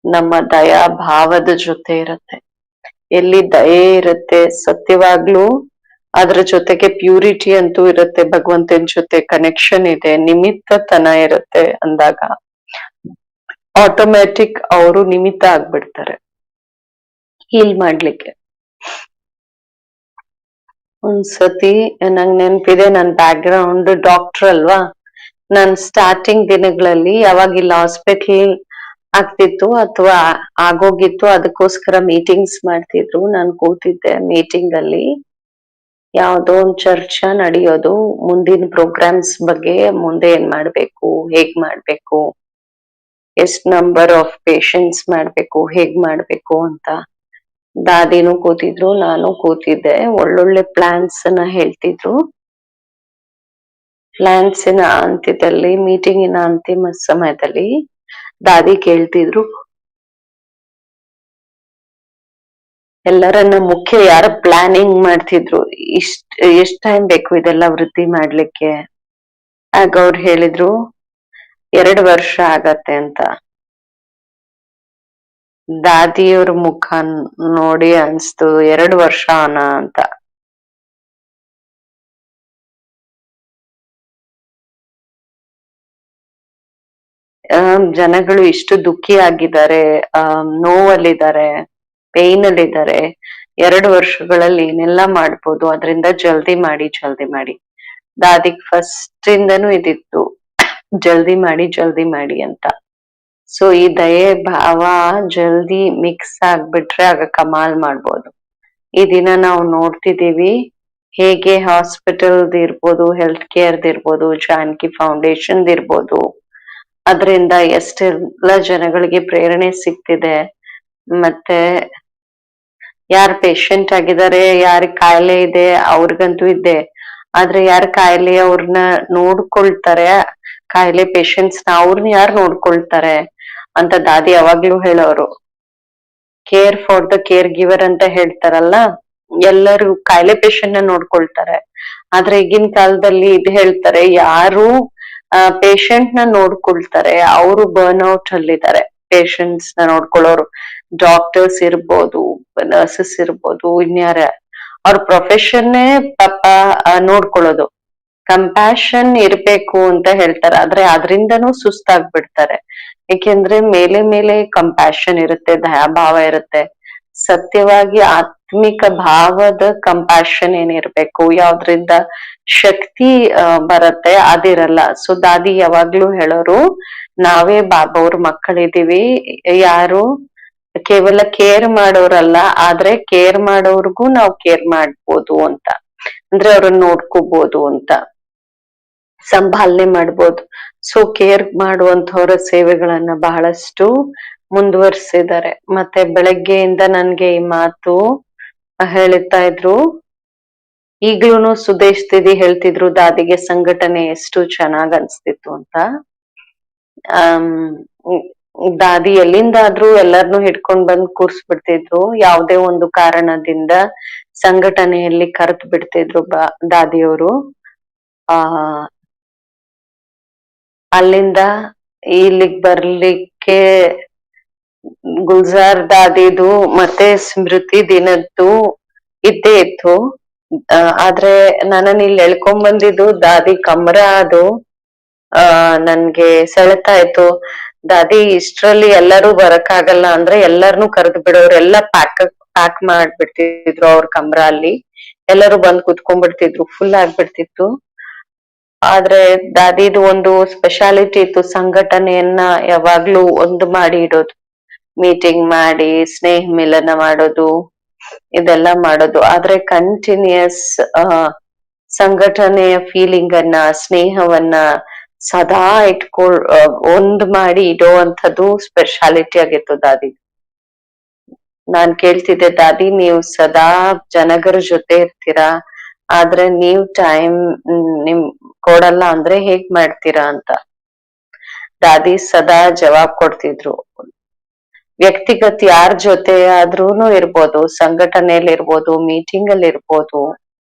ನಮ್ಮ ದಯಾ ಭಾವದ ಜೊತೆ ಇರುತ್ತೆ. ಎಲ್ಲಿ ದಯೆ ಇರುತ್ತೆ, ಸತ್ಯವಾಗ್ಲೂ ಅದ್ರ ಜೊತೆಗೆ ಪ್ಯೂರಿಟಿ ಅಂತೂ ಇರುತ್ತೆ, ಭಗವಂತನ ಜೊತೆ ಕನೆಕ್ಷನ್ ಇದೆ, ನಿಮಿತ್ತತನ ಇರುತ್ತೆ ಅಂದಾಗ ಆಟೋಮ್ಯಾಟಿಕ್ ಅವರು ನಿಮಿತ್ತ ಆಗ್ಬಿಡ್ತಾರೆ ಹೀಲ್ ಮಾಡ್ಲಿಕ್ಕೆ. ಒಂದ್ಸತಿ ನಂಗ್ ನೆನ್ಪಿದೆ, ನನ್ ಬ್ಯಾಕ್ ಗ್ರೌಂಡ್ ಡಾಕ್ಟರ್ ಅಲ್ವಾ. ನಾನ್ ಸ್ಟಾರ್ಟಿಂಗ್ ದಿನಗಳಲ್ಲಿ ಯಾವಾಗ ಇಲ್ಲಿ ಹಾಸ್ಪಿಟಲ್ ಆಗ್ತಿತ್ತು ಅಥವಾ ಆಗೋಗಿತ್ತು. ಅದಕ್ಕೋಸ್ಕರ ಮೀಟಿಂಗ್ಸ್ ಮಾಡ್ತಿದ್ರು. ನಾನು ಕೂತಿದ್ದೆ ಮೀಟಿಂಗ್ ಅಲ್ಲಿ. ಯಾವ್ದೋ ಒಂದ್ ಚರ್ಚಾ ನಡೆಯೋದು ಮುಂದಿನ ಪ್ರೋಗ್ರಾಮ್ಸ್ ಬಗ್ಗೆ, ಮುಂದೆ ಏನ್ ಮಾಡ್ಬೇಕು, ಹೇಗ್ ಮಾಡ್ಬೇಕು, ಎಷ್ಟ್ ನಂಬರ್ ಆಫ್ ಪೇಷಂಟ್ಸ್ ಮಾಡ್ಬೇಕು, ಹೇಗ್ ಮಾಡ್ಬೇಕು ಅಂತ. ದಾದಿನೂ ಕೂತಿದ್ರು, ನಾನು ಕೂತಿದ್ದೆ. ಒಳ್ಳೊಳ್ಳೆ ಪ್ಲಾನ್ಸ್ ನ ಹೇಳ್ತಿದ್ರು. ಪ್ಲಾನ್ಸಿನ ಅಂತ್ಯದಲ್ಲಿ, ಮೀಟಿಂಗಿನ ಅಂತಿಮ ಸಮಯದಲ್ಲಿ ದಾದಿ ಕೇಳ್ತಿದ್ರು, ಎಲ್ಲರನ್ನ ಮುಖ್ಯ ಯಾರ ಪ್ಲಾನಿಂಗ್ ಮಾಡ್ತಿದ್ರು, ಎಷ್ಟ್ ಟೈಮ್ ಬೇಕು ಇದೆಲ್ಲ ವೃದ್ಧಿ ಮಾಡ್ಲಿಕ್ಕೆ. ಆಗ ಅವ್ರು ಹೇಳಿದ್ರು 2 ವರ್ಷ ಆಗತ್ತೆ ಅಂತ. ದಾದಿಯವ್ರ ಮುಖ ನೋಡಿ ಅನ್ಸ್ತು 2 ವರ್ಷನ ಅಂತ. ಜನಗಳು ಇಷ್ಟು ದುಃಖಿ ಆಗಿದ್ದಾರೆ, ನೋವಲ್ಲಿದ್ದಾರೆ, ಪೇನ್ ಅಲ್ಲಿದ್ದಾರೆ. 2 ವರ್ಷಗಳಲ್ಲಿ ಏನೆಲ್ಲ ಮಾಡ್ಬೋದು, ಅದ್ರಿಂದ ಜಲ್ದಿ ಮಾಡಿ ಜಲ್ದಿ ಮಾಡಿ. ದಾದಿಗ್ ಫಸ್ಟ್ ಇಂದನೂ ಇದಿತ್ತು, ಜಲ್ದಿ ಮಾಡಿ ಅಂತ. ಸೊ ಈ ದಯೆ ಭಾವ ಜಲ್ದಿ ಮಿಕ್ಸ್ ಆಗ್ಬಿಟ್ರೆ ಆಗ ಕಮಾಲ್ ಮಾಡ್ಬೋದು. ಈ ದಿನ ನಾವು ನೋಡ್ತಿದೀವಿ ಹೇಗೆ ಹಾಸ್ಪಿಟಲ್ದ್ ಇರ್ಬೋದು, ಹೆಲ್ತ್ ಕೇರ್ದ್ ಇರ್ಬೋದು, ಜಾನಕಿ ಫೌಂಡೇಶನ್ ಇರ್ಬೋದು, ಅದ್ರಿಂದ ಎಷ್ಟೆಲ್ಲ ಜನಗಳಿಗೆ ಪ್ರೇರಣೆ ಸಿಗ್ತಿದೆ. ಮತ್ತೆ ಯಾರ್ ಪೇಷಂಟ್ ಆಗಿದ್ದಾರೆ, ಯಾರಿಗ್ ಕಾಯಿಲೆ ಇದೆ ಅವ್ರಿಗಂತೂ ಇದೆ. ಆದ್ರೆ ಯಾರ್ ಕಾಯಿಲೆ ಅವ್ರನ್ನ ನೋಡ್ಕೊಳ್ತಾರೆ, ಕಾಯಿಲೆ ಪೇಷಂಟ್ಸ್ ನ ಅವ್ರನ್ನ ಯಾರು ನೋಡ್ಕೊಳ್ತಾರೆ ಅಂತ ದಾದಿ ಯಾವಾಗ್ಲೂ ಹೇಳೋರು. ಕೇರ್ ಫಾರ್ ದ ಕೇರ್ ಗಿವರ್ ಅಂತ ಹೇಳ್ತಾರಲ್ಲ, ಎಲ್ಲರೂ ಕಾಯಿಲೆ ಪೇಷಂಟ್ ನ ನೋಡ್ಕೊಳ್ತಾರೆ. ಆದ್ರೆ ಈಗಿನ ಕಾಲದಲ್ಲಿ ಇದು ಹೇಳ್ತಾರೆ, ಯಾರು ಪೇಷಂಟ್ ನ ನೋಡ್ಕೊಳ್ತಾರೆ ಅವರು ಬರ್ನ್ ಔಟ್ ಅಲ್ಲಿದ್ದಾರೆ. ಪೇಷಂಟ್ಸ್ ನ ನೋಡ್ಕೊಳ್ಳೋರು ಡಾಕ್ಟರ್ಸ್ ಇರ್ಬೋದು, ನರ್ಸಸ್ ಇರ್ಬೋದು, ಇನ್ಯಾರ ಅವ್ರ ಪ್ರೊಫೆಷನ್ನೇ ಪಾಪ ನೋಡ್ಕೊಳ್ಳೋದು. ಕಂಪ್ಯಾಷನ್ ಇರ್ಬೇಕು ಅಂತ ಹೇಳ್ತಾರೆ, ಆದ್ರೆ ಅದ್ರಿಂದನೂ ಸುಸ್ತಾಗ್ಬಿಡ್ತಾರೆ. ಏಕೆಂದ್ರೆ ಮೇಲೆ ಮೇಲೆ ಕಂಪ್ಯಾಷನ್ ಇರುತ್ತೆ, ದಯಾಭಾವ ಇರುತ್ತೆ. ಸತ್ಯವಾಗಿ ಆತ್ಮಿಕ ಭಾವದ ಕಂಪ್ಯಾಷನ್ ಏನಿರ್ಬೇಕು, ಯಾವ್ದ್ರಿಂದ ಶಕ್ತಿ ಬರತ್ತೆ, ಅದಿರಲ್ಲ. ಸೊ ದಾದಿ ಯಾವಾಗ್ಲೂ ಹೇಳೋರು, ನಾವೇ ಬಾಬಾವ್ರ ಮಕ್ಕಳಿದೀವಿ, ಯಾರು ಕೇವಲ ಕೇರ್ ಮಾಡೋರಲ್ಲ, ಆದ್ರೆ ಕೇರ್ ಮಾಡೋರ್ಗೂ ನಾವು ಕೇರ್ ಮಾಡ್ಬೋದು ಅಂತ. ಅಂದ್ರೆ ಅವ್ರನ್ನ ನೋಡ್ಕೋಬಹುದು ಅಂತ, ಸಂಭಾಲನೆ ಮಾಡ್ಬೋದು. ಸೊ ಕೇರ್ ಮಾಡುವಂತವ್ರ ಸೇವೆಗಳನ್ನ ಬಹಳಷ್ಟು ಮುಂದುವರ್ಸಿದ್ದಾರೆ. ಮತ್ತೆ ಬೆಳಗ್ಗೆಯಿಂದ ನನ್ಗೆ ಈ ಮಾತು ಹೇಳ್ತಾ ಇದ್ರು. ಈಗ್ಲೂನು ಸುದೇಶ್ ದಿದಿ ಹೇಳ್ತಿದ್ರು ದಾದಿಗೆ ಸಂಘಟನೆ ಎಷ್ಟು ಚೆನ್ನಾಗ್ ಅನ್ಸ್ತಿತ್ತು ಅಂತ. ದಾದಿ ಎಲ್ಲಿಂದಾದ್ರೂ ಎಲ್ಲಾರ್ನು ಹಿಡ್ಕೊಂಡ್ ಬಂದ್ ಕೂರ್ಸ್ಬಿಡ್ತಿದ್ರು, ಯಾವ್ದೇ ಒಂದು ಕಾರಣದಿಂದ ಸಂಘಟನೆಯಲ್ಲಿ ಕರೆತ್ ಬಿಡ್ತಿದ್ರು ದಾದಿಯವರು. ಆ ಅಲ್ಲಿಂದ ಇಲ್ಲಿಗ್ ಬರ್ಲಿಕ್ಕೆ ಗುಲ್ಜಾರ್ ದಾದಿದು ಮತ್ತೆ ಸ್ಮೃತಿ ದಿನದ್ದು ಇದ್ದೇ ಇತ್ತು. ಆದ್ರೆ ನನ್ನನ್ನ ಇಲ್ಲಿ ಎಳ್ಕೊಂಡ್ ಬಂದಿದ್ದು ದಾದಿ ಕಮ್ರ ಅದು ನನ್ಗೆ ಸೆಳೆತಾ ಇತ್ತು. ದಾದಿ ಇಷ್ಟ್ರಲ್ಲಿ ಎಲ್ಲರೂ ಬರಕ್ಕಾಗಲ್ಲ ಅಂದ್ರೆ ಎಲ್ಲಾರ್ನು ಕರೆದು ಬಿಡೋರು, ಎಲ್ಲ ಪ್ಯಾಕ್ ಮಾಡ್ಬಿಡ್ತಿದ್ರು ಅವ್ರ ಕಮ್ರ ಅಲ್ಲಿ. ಎಲ್ಲರೂ ಬಂದ್ ಕುತ್ಕೊಂಡ್ಬಿಡ್ತಿದ್ರು, ಫುಲ್ ಆಗ್ಬಿಡ್ತಿತ್ತು. ಆದ್ರೆ ದಾದಿದು ಒಂದು ಸ್ಪೆಷಾಲಿಟಿ ಇತ್ತು, ಸಂಘಟನೆಯನ್ನ ಯಾವಾಗ್ಲೂ ಒಂದು ಮಾಡಿ ಇಡೋದು, ಮೀಟಿಂಗ್ ಮಾಡಿ ಸ್ನೇಹ ಮಿಲನ ಮಾಡೋದು, ಇದೆಲ್ಲ ಮಾಡೋದು. ಆದ್ರೆ ಕಂಟಿನ್ಯೂಸ್ ಸಂಘಟನೆಯ ಫೀಲಿಂಗ್ ಅನ್ನ, ಸ್ನೇಹವನ್ನ ಸದಾ ಒಂದ್ ಮಾಡಿ ಇಡುವಂಥದ್ದು ಸ್ಪೆಷಾಲಿಟಿ ಆಗಿತ್ತು ದಾದಿ. ನಾನ್ ಕೇಳ್ತಿದ್ದೆ, ದಾದಿ ನೀವು ಸದಾ ಜನಗರ ಜೊತೆ ಇರ್ತೀರಾ, ಆದ್ರೆ ನೀವ್ ಟೈಮ್ ನಿಮ್ ಕೊಡಲ್ಲ ಅಂದ್ರೆ ಹೇಗ್ ಮಾಡ್ತೀರಾ ಅಂತ. ದಾದಿ ಸದಾ ಜವಾಬ್ ಕೊಡ್ತಿದ್ರು, ವ್ಯಕ್ತಿಗತ ಯಾರ ಜೊತೆ ಆದ್ರೂನು ಇರ್ಬೋದು, ಸಂಘಟನೆಯಲ್ಲಿ ಇರ್ಬೋದು, ಮೀಟಿಂಗ್ ಅಲ್ಲಿ ಇರ್ಬೋದು,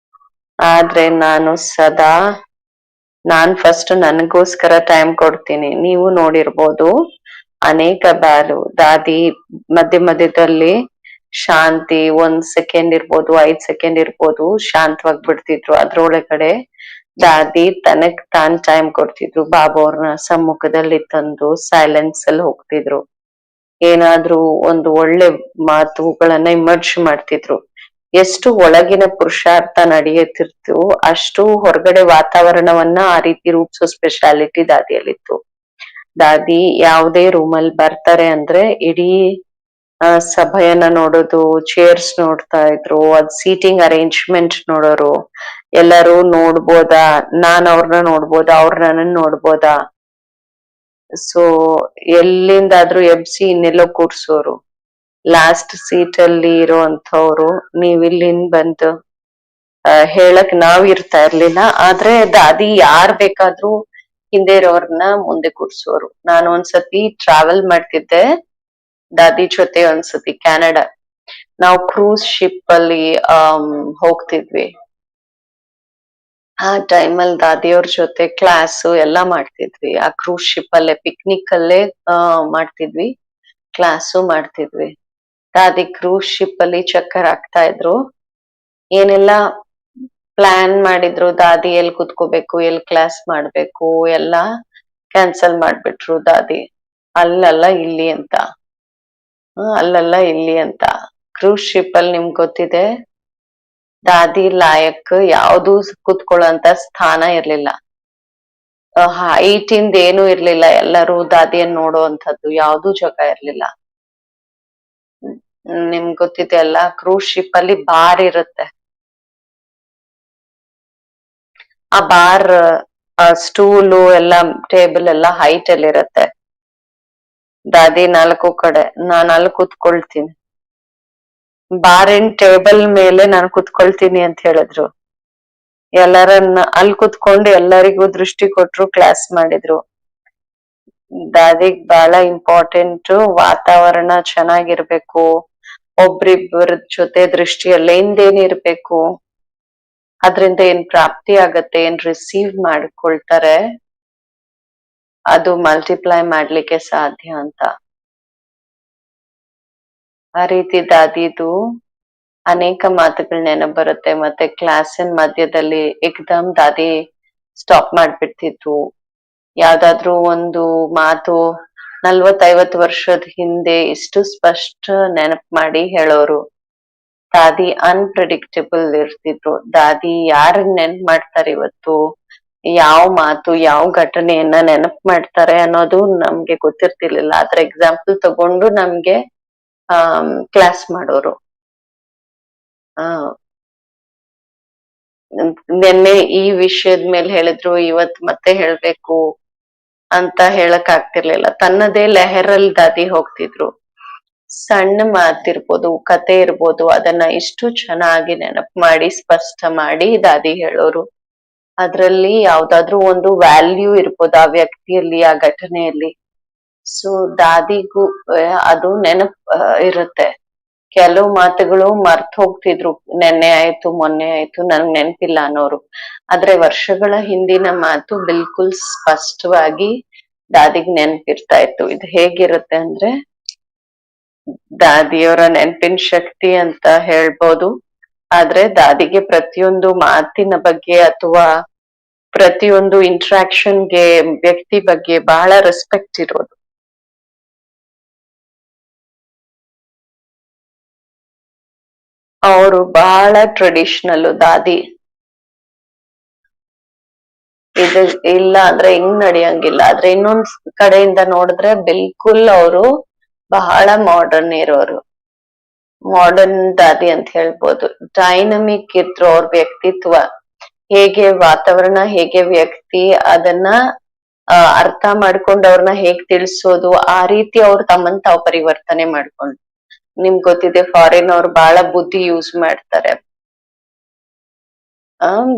ಆದ್ರೆ ನಾನ್ ಫಸ್ಟ್ ನನಗೋಸ್ಕರ ಟೈಮ್ ಕೊಡ್ತೀನಿ. ನೀವು ನೋಡಿರ್ಬೋದು ಅನೇಕ ಬಾರು ದಾದಿ ಮಧ್ಯ ಮಧ್ಯದಲ್ಲಿ ಶಾಂತಿ 1 ಸೆಕೆಂಡ್ ಇರ್ಬೋದು, 5 ಸೆಕೆಂಡ್ ಇರ್ಬೋದು, ಶಾಂತವಾಗಿ ಬಿಡ್ತಿದ್ರು. ಅದ್ರೊಳಗಡೆ ದಾದಿ ತಾನ್ ಟೈಮ್ ಕೊಡ್ತಿದ್ರು. ಬಾಬಾ ಅವ್ರನ್ನ ಸಮ್ಮುಖದಲ್ಲಿ ತಂದು ಸೈಲೆನ್ಸ್ ಅಲ್ಲಿ ಹೋಗ್ತಿದ್ರು. ಏನಾದ್ರೂ ಒಂದು ಒಳ್ಳೆ ಮಾತುಗಳನ್ನ ಇಮರ್ಜ್ ಮಾಡ್ತಿದ್ರು. ಎಷ್ಟು ಒಳಗಿನ ಪುರುಷಾರ್ಥ ನಡೆಯುತ್ತಿತ್ತು, ಅಷ್ಟು ಹೊರಗಡೆ ವಾತಾವರಣವನ್ನ ಆ ರೀತಿ ರೂಪಿಸೋ ಸ್ಪೆಷಾಲಿಟಿ ದಾದಿಯಲ್ಲಿತ್ತು. ದಾದಿ ಯಾವ್ದೇ ರೂಮಲ್ಲಿ ಬರ್ತಾರೆ ಅಂದ್ರೆ ಇಡೀ ಸಭೆಯನ್ನ ನೋಡೋದು, ಚೇರ್ಸ್ ನೋಡ್ತಾ ಇದ್ರು, ಅದ್ ಸೀಟಿಂಗ್ ಅರೇಂಜ್ಮೆಂಟ್ ನೋಡೋರು, ಎಲ್ಲರೂ ನೋಡ್ಬೋದಾ, ನಾನ್ ಅವ್ರನ್ನ ನೋಡ್ಬೋದಾ, ಅವ್ರ ನನ್ನನ್ ನೋಡ್ಬೋದಾ, ಸೊ ಎಲ್ಲಿಂದಾದ್ರೂ ಎಬ್ಸಿ ಇನ್ನೆಲ್ಲೋ ಕೂರ್ಸೋರು. ಲಾಸ್ಟ್ ಸೀಟ್ ಅಲ್ಲಿ ಇರೋ ಅಂಥವ್ರು ನೀವ್ ಇಲ್ಲಿಂದ ಬಂದು ಹೇಳಕ್ ನಾವ್ ಇರ್ತಾ ಇರ್ಲಿಲ್ಲ. ಆದ್ರೆ ದಾದಿ ಯಾರ್ ಬೇಕಾದ್ರೂ ಹಿಂದೆ ಇರೋರ್ನ ಮುಂದೆ ಕೂರ್ಸೋರು. ನಾನು ಒಂದ್ಸತಿ ಟ್ರಾವೆಲ್ ಮಾಡ್ತಿದ್ದೆ ದಾದಿ ಜೊತೆ ಒಂದ್ಸತಿ ಕ್ಯಾನಡಾ. ನಾವು ಕ್ರೂಸ್ ಶಿಪ್ ಅಲ್ಲಿ ಹೋಗ್ತಿದ್ವಿ. ಆ ಟೈಮಲ್ಲಿ ದಾದಿಯವ್ರ ಜೊತೆ ಕ್ಲಾಸು ಎಲ್ಲಾ ಮಾಡ್ತಿದ್ವಿ. ಆ ಕ್ರೂಸ್ ಶಿಪ್ ಅಲ್ಲೇ ಪಿಕ್ನಿಕ್ ಅಲ್ಲೇ ಮಾಡ್ತಿದ್ವಿ, ಕ್ಲಾಸು ಮಾಡ್ತಿದ್ವಿ. ದಾದಿ ಕ್ರೂಸ್ ಶಿಪ್ ಅಲ್ಲಿ ಚಕ್ಕರ್ ಹಾಕ್ತಾ ಇದ್ರು. ಏನೆಲ್ಲಾ ಪ್ಲಾನ್ ಮಾಡಿದ್ರು, ದಾದಿ ಎಲ್ ಕುತ್ಕೋಬೇಕು, ಎಲ್ ಕ್ಲಾಸ್ ಮಾಡ್ಬೇಕು ಎಲ್ಲಾ ಕ್ಯಾನ್ಸಲ್ ಮಾಡ್ಬಿಟ್ರು ದಾದಿ. ಅಲ್ಲಲ್ಲ ಇಲ್ಲಿ ಅಂತ, ಅಲ್ಲಲ್ಲ ಇಲ್ಲಿ ಅಂತ. ಕ್ರೂಸ್ ಶಿಪ್ ಅಲ್ಲಿ ನಿಮ್ಗ್ ಗೊತ್ತಿದೆ ದಾದಿ ಲಾಯಕ್ ಯಾವ್ದು ಕುತ್ಕೊಳ್ಳೋಂತ ಸ್ಥಾನ ಇರ್ಲಿಲ್ಲ. ಹೈಟ್ ಇಂದ ಏನು ಇರ್ಲಿಲ್ಲ, ಎಲ್ಲರೂ ದಾದಿಯನ್ನ ನೋಡುವಂಥದ್ದು ಯಾವ್ದು ಜಾಗ ಇರ್ಲಿಲ್ಲ. ನಿಮ್ಗ್ ಗೊತ್ತಿದೆ ಅಲ್ಲ, ಕ್ರೂಸ್ ಶಿಪ್ ಅಲ್ಲಿ ಬಾರ್ ಇರುತ್ತೆ. ಆ ಬಾರ್ ಸ್ಟೂಲು ಎಲ್ಲ ಟೇಬಲ್ ಎಲ್ಲ ಹೈಟ್ ಅಲ್ಲಿ ಇರತ್ತೆ. ದಾದಿ ನಾಲ್ಕು ಕಡೆ, ನಾನ್ ಅಲ್ಲಿ ಕುತ್ಕೊಳ್ತೀನಿ, ಬಾರಿನ್ ಟೇಬಲ್ ಮೇಲೆ ನಾನು ಕುತ್ಕೊಳ್ತೀನಿ ಅಂತ ಹೇಳಿದ್ರು. ಎಲ್ಲರನ್ನ ಅಲ್ಲಿ ಕುತ್ಕೊಂಡು ಎಲ್ಲರಿಗೂ ದೃಷ್ಟಿ ಕೊಟ್ರು, ಕ್ಲಾಸ್ ಮಾಡಿದ್ರು. ದಾದಿಗ್ ಬಹಳ ಇಂಪಾರ್ಟೆಂಟ್ ವಾತಾವರಣ ಚೆನ್ನಾಗಿರ್ಬೇಕು, ಒಬ್ರಿಬ್ಬರ ಜೊತೆ ದೃಷ್ಟಿ ಅಲ್ಲೇಂದೇನ್ ಇರ್ಬೇಕು, ಅದ್ರಿಂದ ಏನ್ ಪ್ರಾಪ್ತಿ ಆಗತ್ತೆ, ಏನ್ ರಿಸೀವ್ ಮಾಡ್ಕೊಳ್ತಾರೆ, ಅದು ಮಲ್ಟಿಪ್ಲೈ ಮಾಡ್ಲಿಕ್ಕೆ ಸಾಧ್ಯ ಅಂತ. ಆ ರೀತಿ ದಾದಿದು ಅನೇಕ ಮಾತುಗಳು ನೆನಪು ಬರುತ್ತೆ. ಮತ್ತೆ ಕ್ಲಾಸಿನ ಮಧ್ಯದಲ್ಲಿ ಏಕ್ದಮ್ ದಾದಿ ಸ್ಟಾಪ್ ಮಾಡ್ಬಿಡ್ತಿದ್ರು. ಯಾವ್ದಾದ್ರು ಒಂದು ಮಾತು 40-50 ವರ್ಷದ ಹಿಂದೆ ಇಷ್ಟು ಸ್ಪಷ್ಟ ನೆನಪು ಮಾಡಿ ಹೇಳೋರು. ದಾದಿ ಅನ್ಪ್ರೆಡಿಕ್ಟಬಲ್ ಇರ್ತಿದ್ರು. ದಾದಿ ಯಾರನ್ನ ನೆನಪು ಮಾಡ್ತಾರೆ ಇವತ್ತು, ಯಾವ ಮಾತು, ಯಾವ ಘಟನೆಯನ್ನ ನೆನಪು ಮಾಡ್ತಾರೆ ಅನ್ನೋದು ನಮ್ಗೆ ಗೊತ್ತಿರ್ತಿರ್ಲಿಲ್ಲ. ಅದ್ರ ಎಕ್ಸಾಂಪಲ್ ತಗೊಂಡು ನಮ್ಗೆ ಕ್ಲಾಸ್ ಮಾಡೋರು. ಆ ನೆನ್ನೆ ಈ ವಿಷಯದ ಮೇಲೆ ಹೇಳಿದ್ರು, ಇವತ್ ಮತ್ತೆ ಹೇಳ್ಬೇಕು ಅಂತ ಹೇಳಕ್ ಆಗ್ತಿರ್ಲಿಲ್ಲ. ತನ್ನದೇ ಲೆಹರಲ್ಲಿ ದಾದಿ ಹೋಗ್ತಿದ್ರು. ಸಣ್ಣ ಮಾತಿರ್ಬೋದು, ಕತೆ ಇರ್ಬೋದು, ಅದನ್ನ ಇಷ್ಟು ಚೆನ್ನಾಗಿ ನೆನಪು ಮಾಡಿ ಸ್ಪಷ್ಟ ಮಾಡಿ ದಾದಿ ಹೇಳೋರು. ಅದ್ರಲ್ಲಿ ಯಾವ್ದಾದ್ರು ಒಂದು ವ್ಯಾಲ್ಯೂ ಇರ್ಬೋದು ಆ ವ್ಯಕ್ತಿಯಲ್ಲಿ, ಆ ಘಟನೆಯಲ್ಲಿ. ಸೊ ದಾದಿಗೂ ಅದು ನೆನಪ್ ಇರುತ್ತೆ. ಕೆಲವು ಮಾತುಗಳು ಮರ್ತ್ ಹೋಗ್ತಿದ್ರು, ನೆನ್ನೆ ಆಯ್ತು ಮೊನ್ನೆ ಆಯ್ತು ನಂಗ್ ನೆನ್ಪಿಲ್ಲ ಅನ್ನೋರು. ಆದ್ರೆ ವರ್ಷಗಳ ಹಿಂದಿನ ಮಾತು ಬಿಲ್ಕುಲ್ ಸ್ಪಷ್ಟವಾಗಿ ದಾದಿಗ್ ನೆನ್ಪಿರ್ತಾ ಇತ್ತು. ಇದು ಹೇಗಿರುತ್ತೆ ಅಂದ್ರೆ ದಾದಿಯವರ ನೆನ್ಪಿನ ಶಕ್ತಿ ಅಂತ ಹೇಳ್ಬೋದು. ಆದ್ರೆ ದಾದಿಗೆ ಪ್ರತಿಯೊಂದು ಮಾತಿನ ಬಗ್ಗೆ ಅಥವಾ ಪ್ರತಿಯೊಂದು ಇಂಟ್ರಾಕ್ಷನ್ಗೆ ವ್ಯಕ್ತಿ ಬಗ್ಗೆ ಬಹಳ ರೆಸ್ಪೆಕ್ಟ್ ಇರೋದು. ಅವರು ಬಹಳ ಟ್ರೆಡಿಷನಲ್ ದಾದಿ. ಇದು ಇಲ್ಲ ಅಂದ್ರೆ ಹಿಂಗ್ ನಡೆಯಂಗಿಲ್ಲ. ಆದ್ರೆ ಇನ್ನೊಂದ್ ಕಡೆಯಿಂದ ನೋಡಿದ್ರೆ ಬಿಲ್ಕುಲ್ ಅವರು ಬಹಳ ಮಾಡರ್ನ್ ಇರೋರು, ಮಾಡರ್ನ್ ದಾದಿ ಅಂತ ಹೇಳ್ಬೋದು. ಡೈನಮಿಕ್ ಇದ್ರು ಅವ್ರ ವ್ಯಕ್ತಿತ್ವ. ಹೇಗೆ ವಾತಾವರಣ, ಹೇಗೆ ವ್ಯಕ್ತಿ, ಅದನ್ನ ಅರ್ಥ ಮಾಡ್ಕೊಂಡು ಅವ್ರನ್ನ ಹೇಗ್ ತಿಳಿಸೋದು, ಆ ರೀತಿ ಅವ್ರು ತಮ್ಮನ್ ತಾವ್ ಪರಿವರ್ತನೆ ಮಾಡ್ಕೊಂಡು. ನಿಮ್ಗ್ ಗೊತ್ತಿದೆ ಫಾರಿನ್ ಅವ್ರು ಬಹಳ ಬುದ್ಧಿ ಯೂಸ್ ಮಾಡ್ತಾರೆ.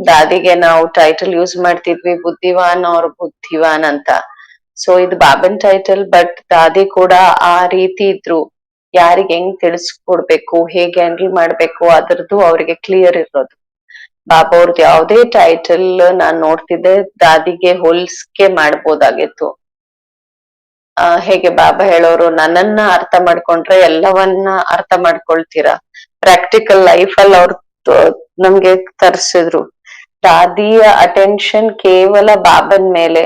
ದಾದಿಗೆ ನಾವು ಟೈಟಲ್ ಯೂಸ್ ಮಾಡ್ತಿದ್ವಿ ಬುದ್ಧಿವಾನ್ ಅವ್ರ ಬುದ್ಧಿವಾನ್ ಅಂತ. ಸೊ ಇದು ಬಾಬನ್ ಟೈಟಲ್, ಬಟ್ ದಾದಿ ಕೂಡ ಆ ರೀತಿ ಇದ್ರು. ಯಾರಿಗ್ ಹೆಂಗ್ ತಿಳಿಸ್ಕೊಡ್ಬೇಕು, ಹೇಗೆ ಹ್ಯಾಂಡಲ್ ಮಾಡ್ಬೇಕು ಅದ್ರದ್ದು ಅವ್ರಿಗೆ ಕ್ಲಿಯರ್ ಇರೋದು. ಬಾಬಾ ಅವ್ರದ್ದು ಯಾವ್ದೇ ಟೈಟಲ್ ನಾನ್ ನೋಡ್ತಿದ್ದೆ ದಾದಿಗೆ ಹೋಲ್ಸ್ಕೆ ಮಾಡ್ಬೋದಾಗಿತ್ತು. ಹೇಗೆ ಬಾಬಾ ಹೇಳೋರು, ನನ್ನನ್ನ ಅರ್ಥ ಮಾಡ್ಕೊಂಡ್ರೆ ಎಲ್ಲವನ್ನ ಅರ್ಥ ಮಾಡ್ಕೊಳ್ತೀರಾ. ಪ್ರಾಕ್ಟಿಕಲ್ ಲೈಫ್ ಅಲ್ಲಿ ಅವ್ರು ನಮ್ಗೆ ತರ್ಸಿದ್ರು. ದಾದಿಯ ಅಟೆನ್ಷನ್ ಕೇವಲ ಬಾಬನ್ ಮೇಲೆ,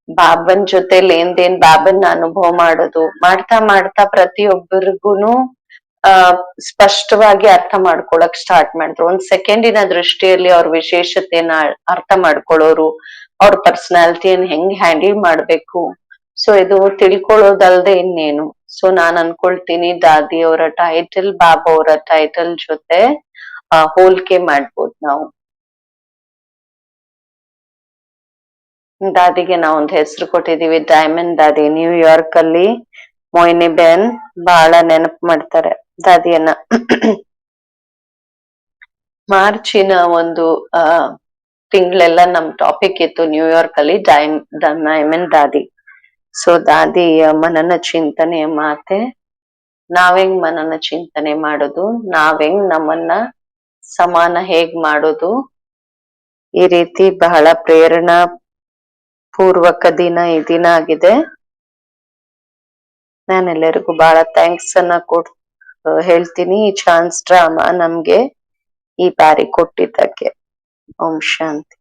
ಬಾಬನ್ ಜೊತೆ ಲೇನ್ದೇನ್, ಬಾಬನ್ ಅನುಭವ ಮಾಡೋದು. ಮಾಡ್ತಾ ಮಾಡ್ತಾ ಪ್ರತಿಯೊಬ್ಬರಿಗೂನು ಸ್ಪಷ್ಟವಾಗಿ ಅರ್ಥ ಮಾಡ್ಕೊಳಕ್ ಸ್ಟಾರ್ಟ್ ಮಾಡಿದ್ರು. ಒಂದ್ ಸೆಕೆಂಡಿನ ದೃಷ್ಟಿಯಲ್ಲಿ ಅವ್ರ ವಿಶೇಷತೆಯನ್ನ ಅರ್ಥ ಮಾಡ್ಕೊಳ್ಳೋರು, ಅವ್ರ ಪರ್ಸನಾಲಿಟಿಯನ್ನ ಹೆಂಗ್ ಹ್ಯಾಂಡಲ್ ಮಾಡ್ಬೇಕು. ಸೊ ಇದು ತಿಳ್ಕೊಳ್ಳೋದಲ್ದೆ ಇನ್ನೇನು. ಸೊ ನಾನ್ ಅನ್ಕೊಳ್ತೀನಿ ದಾದಿ ಅವರ ಟೈಟಲ್ ಬಾಬಾ ಅವರ ಟೈಟಲ್ ಜೊತೆ ಹೋಲಿಕೆ ಮಾಡ್ಬೋದು ನಾವು. ದಾದಿಗೆ ನಾವೊಂದ್ ಹೆಸರು ಕೊಟ್ಟಿದೀವಿ, ಡೈಮಂಡ್ ದಾದಿ. ನ್ಯೂಯಾರ್ಕ್ ಅಲ್ಲಿ ಮೊಯ್ನಿ ಬೆನ್ ಬಹಳ ನೆನಪು ಮಾಡ್ತಾರೆ ದಾದಿಯನ್ನ. ಮಾರ್ಚಿನ ಒಂದು ತಿಂಗಳೆಲ್ಲ ನಮ್ ಟಾಪಿಕ್ ಇತ್ತು ನ್ಯೂಯಾರ್ಕ್ ಅಲ್ಲಿ ಡೈಮಂಡ್ ದಾದಿ. ಸೊ ದಾದಿಯ ಮನನ ಚಿಂತನೆಯ ಮಾತೆ, ನಾವೆಂಗ್ ಮನನ ಚಿಂತನೆ ಮಾಡೋದು, ನಾವೆಂಗ್ ನಮ್ಮನ್ನ ಸಮಾನ ಹೇಗ್ ಮಾಡೋದು, ಈ ರೀತಿ ಬಹಳ ಪ್ರೇರಣಾ ಪೂರ್ವಕ ದಿನ ಈ ದಿನ ಆಗಿದೆ. ನಾನೆಲ್ಲರಿಗೂ ಬಹಳ ಥ್ಯಾಂಕ್ಸ್ ಅನ್ನ ಹೇಳ್ತೀನಿ ಈ ಚಾನ್ಸ್ ಡ್ರಾಮಾ ನಮ್ಗೆ ಈ ಬಾರಿ ಕೊಟ್ಟಿದ್ದಕ್ಕೆ. ಓಂ ಶಾಂತಿ.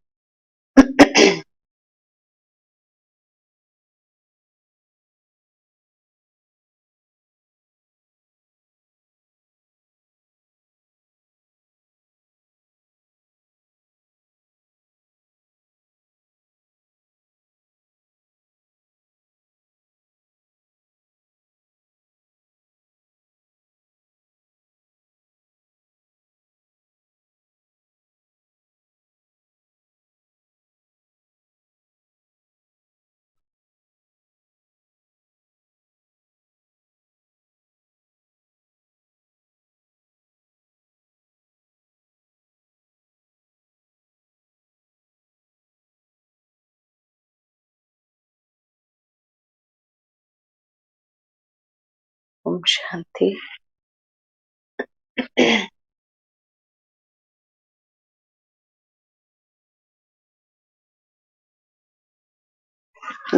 ಓಂ ಶಾಂತಿ.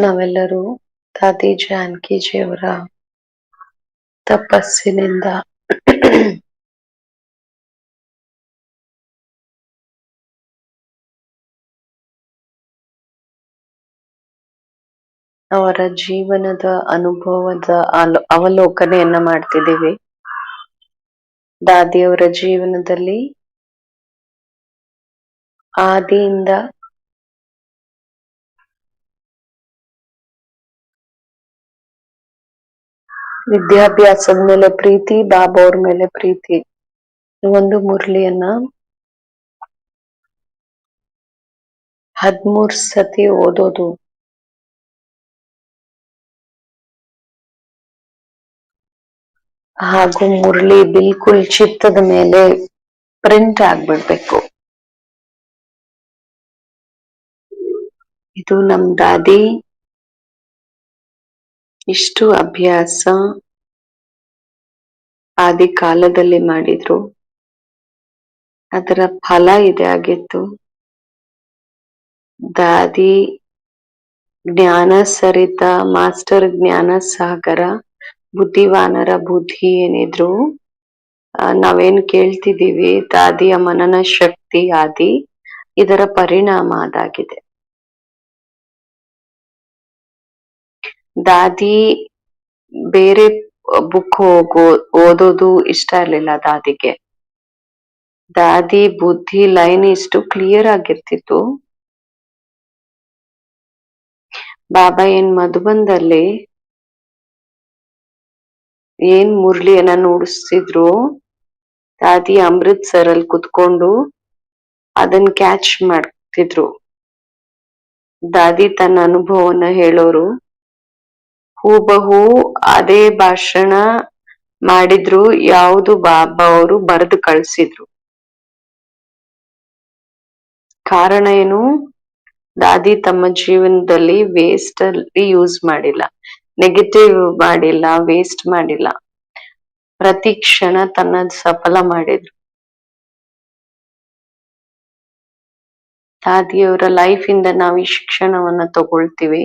ನಾವೆಲ್ಲರೂ ದಾದಿ ಜಾನಕಿಜಿಯವರ ತಪಸ್ಸಿನಿಂದ ಅವರ ಜೀವನದ ಅನುಭವದ ಅವಲೋಕನೆಯನ್ನ ಮಾಡ್ತಿದ್ದೀವಿ. ದಾದಿಯವರ ಜೀವನದಲ್ಲಿ ಆದಿಯಿಂದ ವಿದ್ಯಾಭ್ಯಾಸದ ಮೇಲೆ ಪ್ರೀತಿ, ಬಾಬಾ ಅವ್ರ ಮೇಲೆ ಪ್ರೀತಿ, ಒಂದು ಮುರಳಿಯನ್ನ 13 ಸತಿ ಓದೋದು, ಹಾಗೂ ಮುರಳಿ ಬಿಲ್ಕುಲ್ ಚಿತ್ತದ ಮೇಲೆ ಪ್ರಿಂಟ್ ಆಗ್ಬಿಡ್ಬೇಕು. ಇದು ನಮ್ ದಾದಿ ಇಷ್ಟು ಅಭ್ಯಾಸ ಆದಿ ಕಾಲದಲ್ಲಿ ಮಾಡಿದ್ರು, ಅದರ ಫಲ ಇದೆ ಆಗಿತ್ತು. ದಾದಿ ಜ್ಞಾನ ಸರಿತ, ಮಾಸ್ಟರ್ ಜ್ಞಾನ ಸಾಗರ, ಬುದ್ಧಿವಾನರ ಬುದ್ಧಿ ಏನಿದ್ರು ನಾವೇನ್ ಕೇಳ್ತಿದೀವಿ, ದಾದಿಯ ಮನನ ಶಕ್ತಿ ಆದಿ, ಇದರ ಪರಿಣಾಮ ಅದಾಗಿದೆ. ದಾದಿ ಬೇರೆ ಬುಕ್ ಓದೋದು ಇಷ್ಟ ಇರ್ಲಿಲ್ಲ ದಾದಿಗೆ. ದಾದಿ ಬುದ್ಧಿ ಲೈನ್ ಇಷ್ಟು ಕ್ಲಿಯರ್ ಆಗಿರ್ತಿತ್ತು. ಬಾಬಾ ಏನ್ ಮಧುಬನ್ದಲ್ಲಿ ಏನ್ ಮುರಳಿಯನ್ನ ನುಡಿಸ್ತಿದ್ರು, ದಾದಿ ಅಮೃತ್ಸರ್ ಅಲ್ಲಿ ಕುತ್ಕೊಂಡು ಅದನ್ನ ಕ್ಯಾಚ್ ಮಾಡ್ತಿದ್ರು. ದಾದಿ ತನ್ನ ಅನುಭವನ ಹೇಳೋರು, ಹೂಬಹು ಅದೇ ಭಾಷಣ ಮಾಡಿದ್ರು, ಯಾವುದು ಬಾಬಾ ಅವರು ಬರೆದು ಕಳ್ಸಿದ್ರು. ಕಾರಣ ಏನು, ದಾದಿ ತಮ್ಮ ಜೀವನದಲ್ಲಿ ವೇಸ್ಟ್ ಅಲ್ಲಿ ಯೂಸ್ ಮಾಡಿಲ್ಲ, ನೆಗೆಟಿವ್ ಮಾಡಿಲ್ಲ, ವೇಸ್ಟ್ ಮಾಡಿಲ್ಲ. ಪ್ರತಿ ಕ್ಷಣ ತನ್ನ ಸಫಲ ಮಾಡಿದ್ರು. ದಾದಿಯವರ ಲೈಫ್ ಇಂದ ನಾವು ಈ ಶಿಕ್ಷಣವನ್ನ ತಗೊಳ್ತೀವಿ.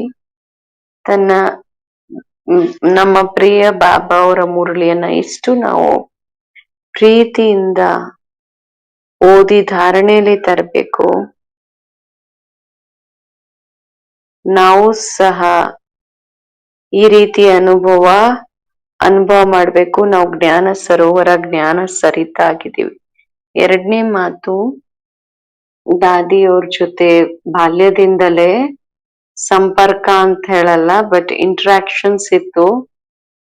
ನಮ್ಮ ಪ್ರಿಯ ಬಾಬಾ ಅವರ ಮುರಳಿಯನ್ನ ಇಷ್ಟು ನಾವು ಪ್ರೀತಿಯಿಂದ ಓದಿ ಧಾರಣೆಯಲ್ಲಿ ತರಬೇಕು. ನಾವು ಸಹ ಈ ರೀತಿಯ ಅನುಭವ ಮಾಡ್ಬೇಕು. ನಾವು ಜ್ಞಾನ ಸರೋವರ, ಜ್ಞಾನ ಸರಿತ ಆಗಿದ್ದೀವಿ. ಎರಡನೇ ಮಾತು, ದಾದಿಯವ್ರ ಜೊತೆ ಬಾಲ್ಯದಿಂದಲೇ ಸಂಪರ್ಕ ಅಂತ ಹೇಳಲ್ಲ ಬಟ್ ಇಂಟ್ರಾಕ್ಷನ್ಸ್ ಇತ್ತು.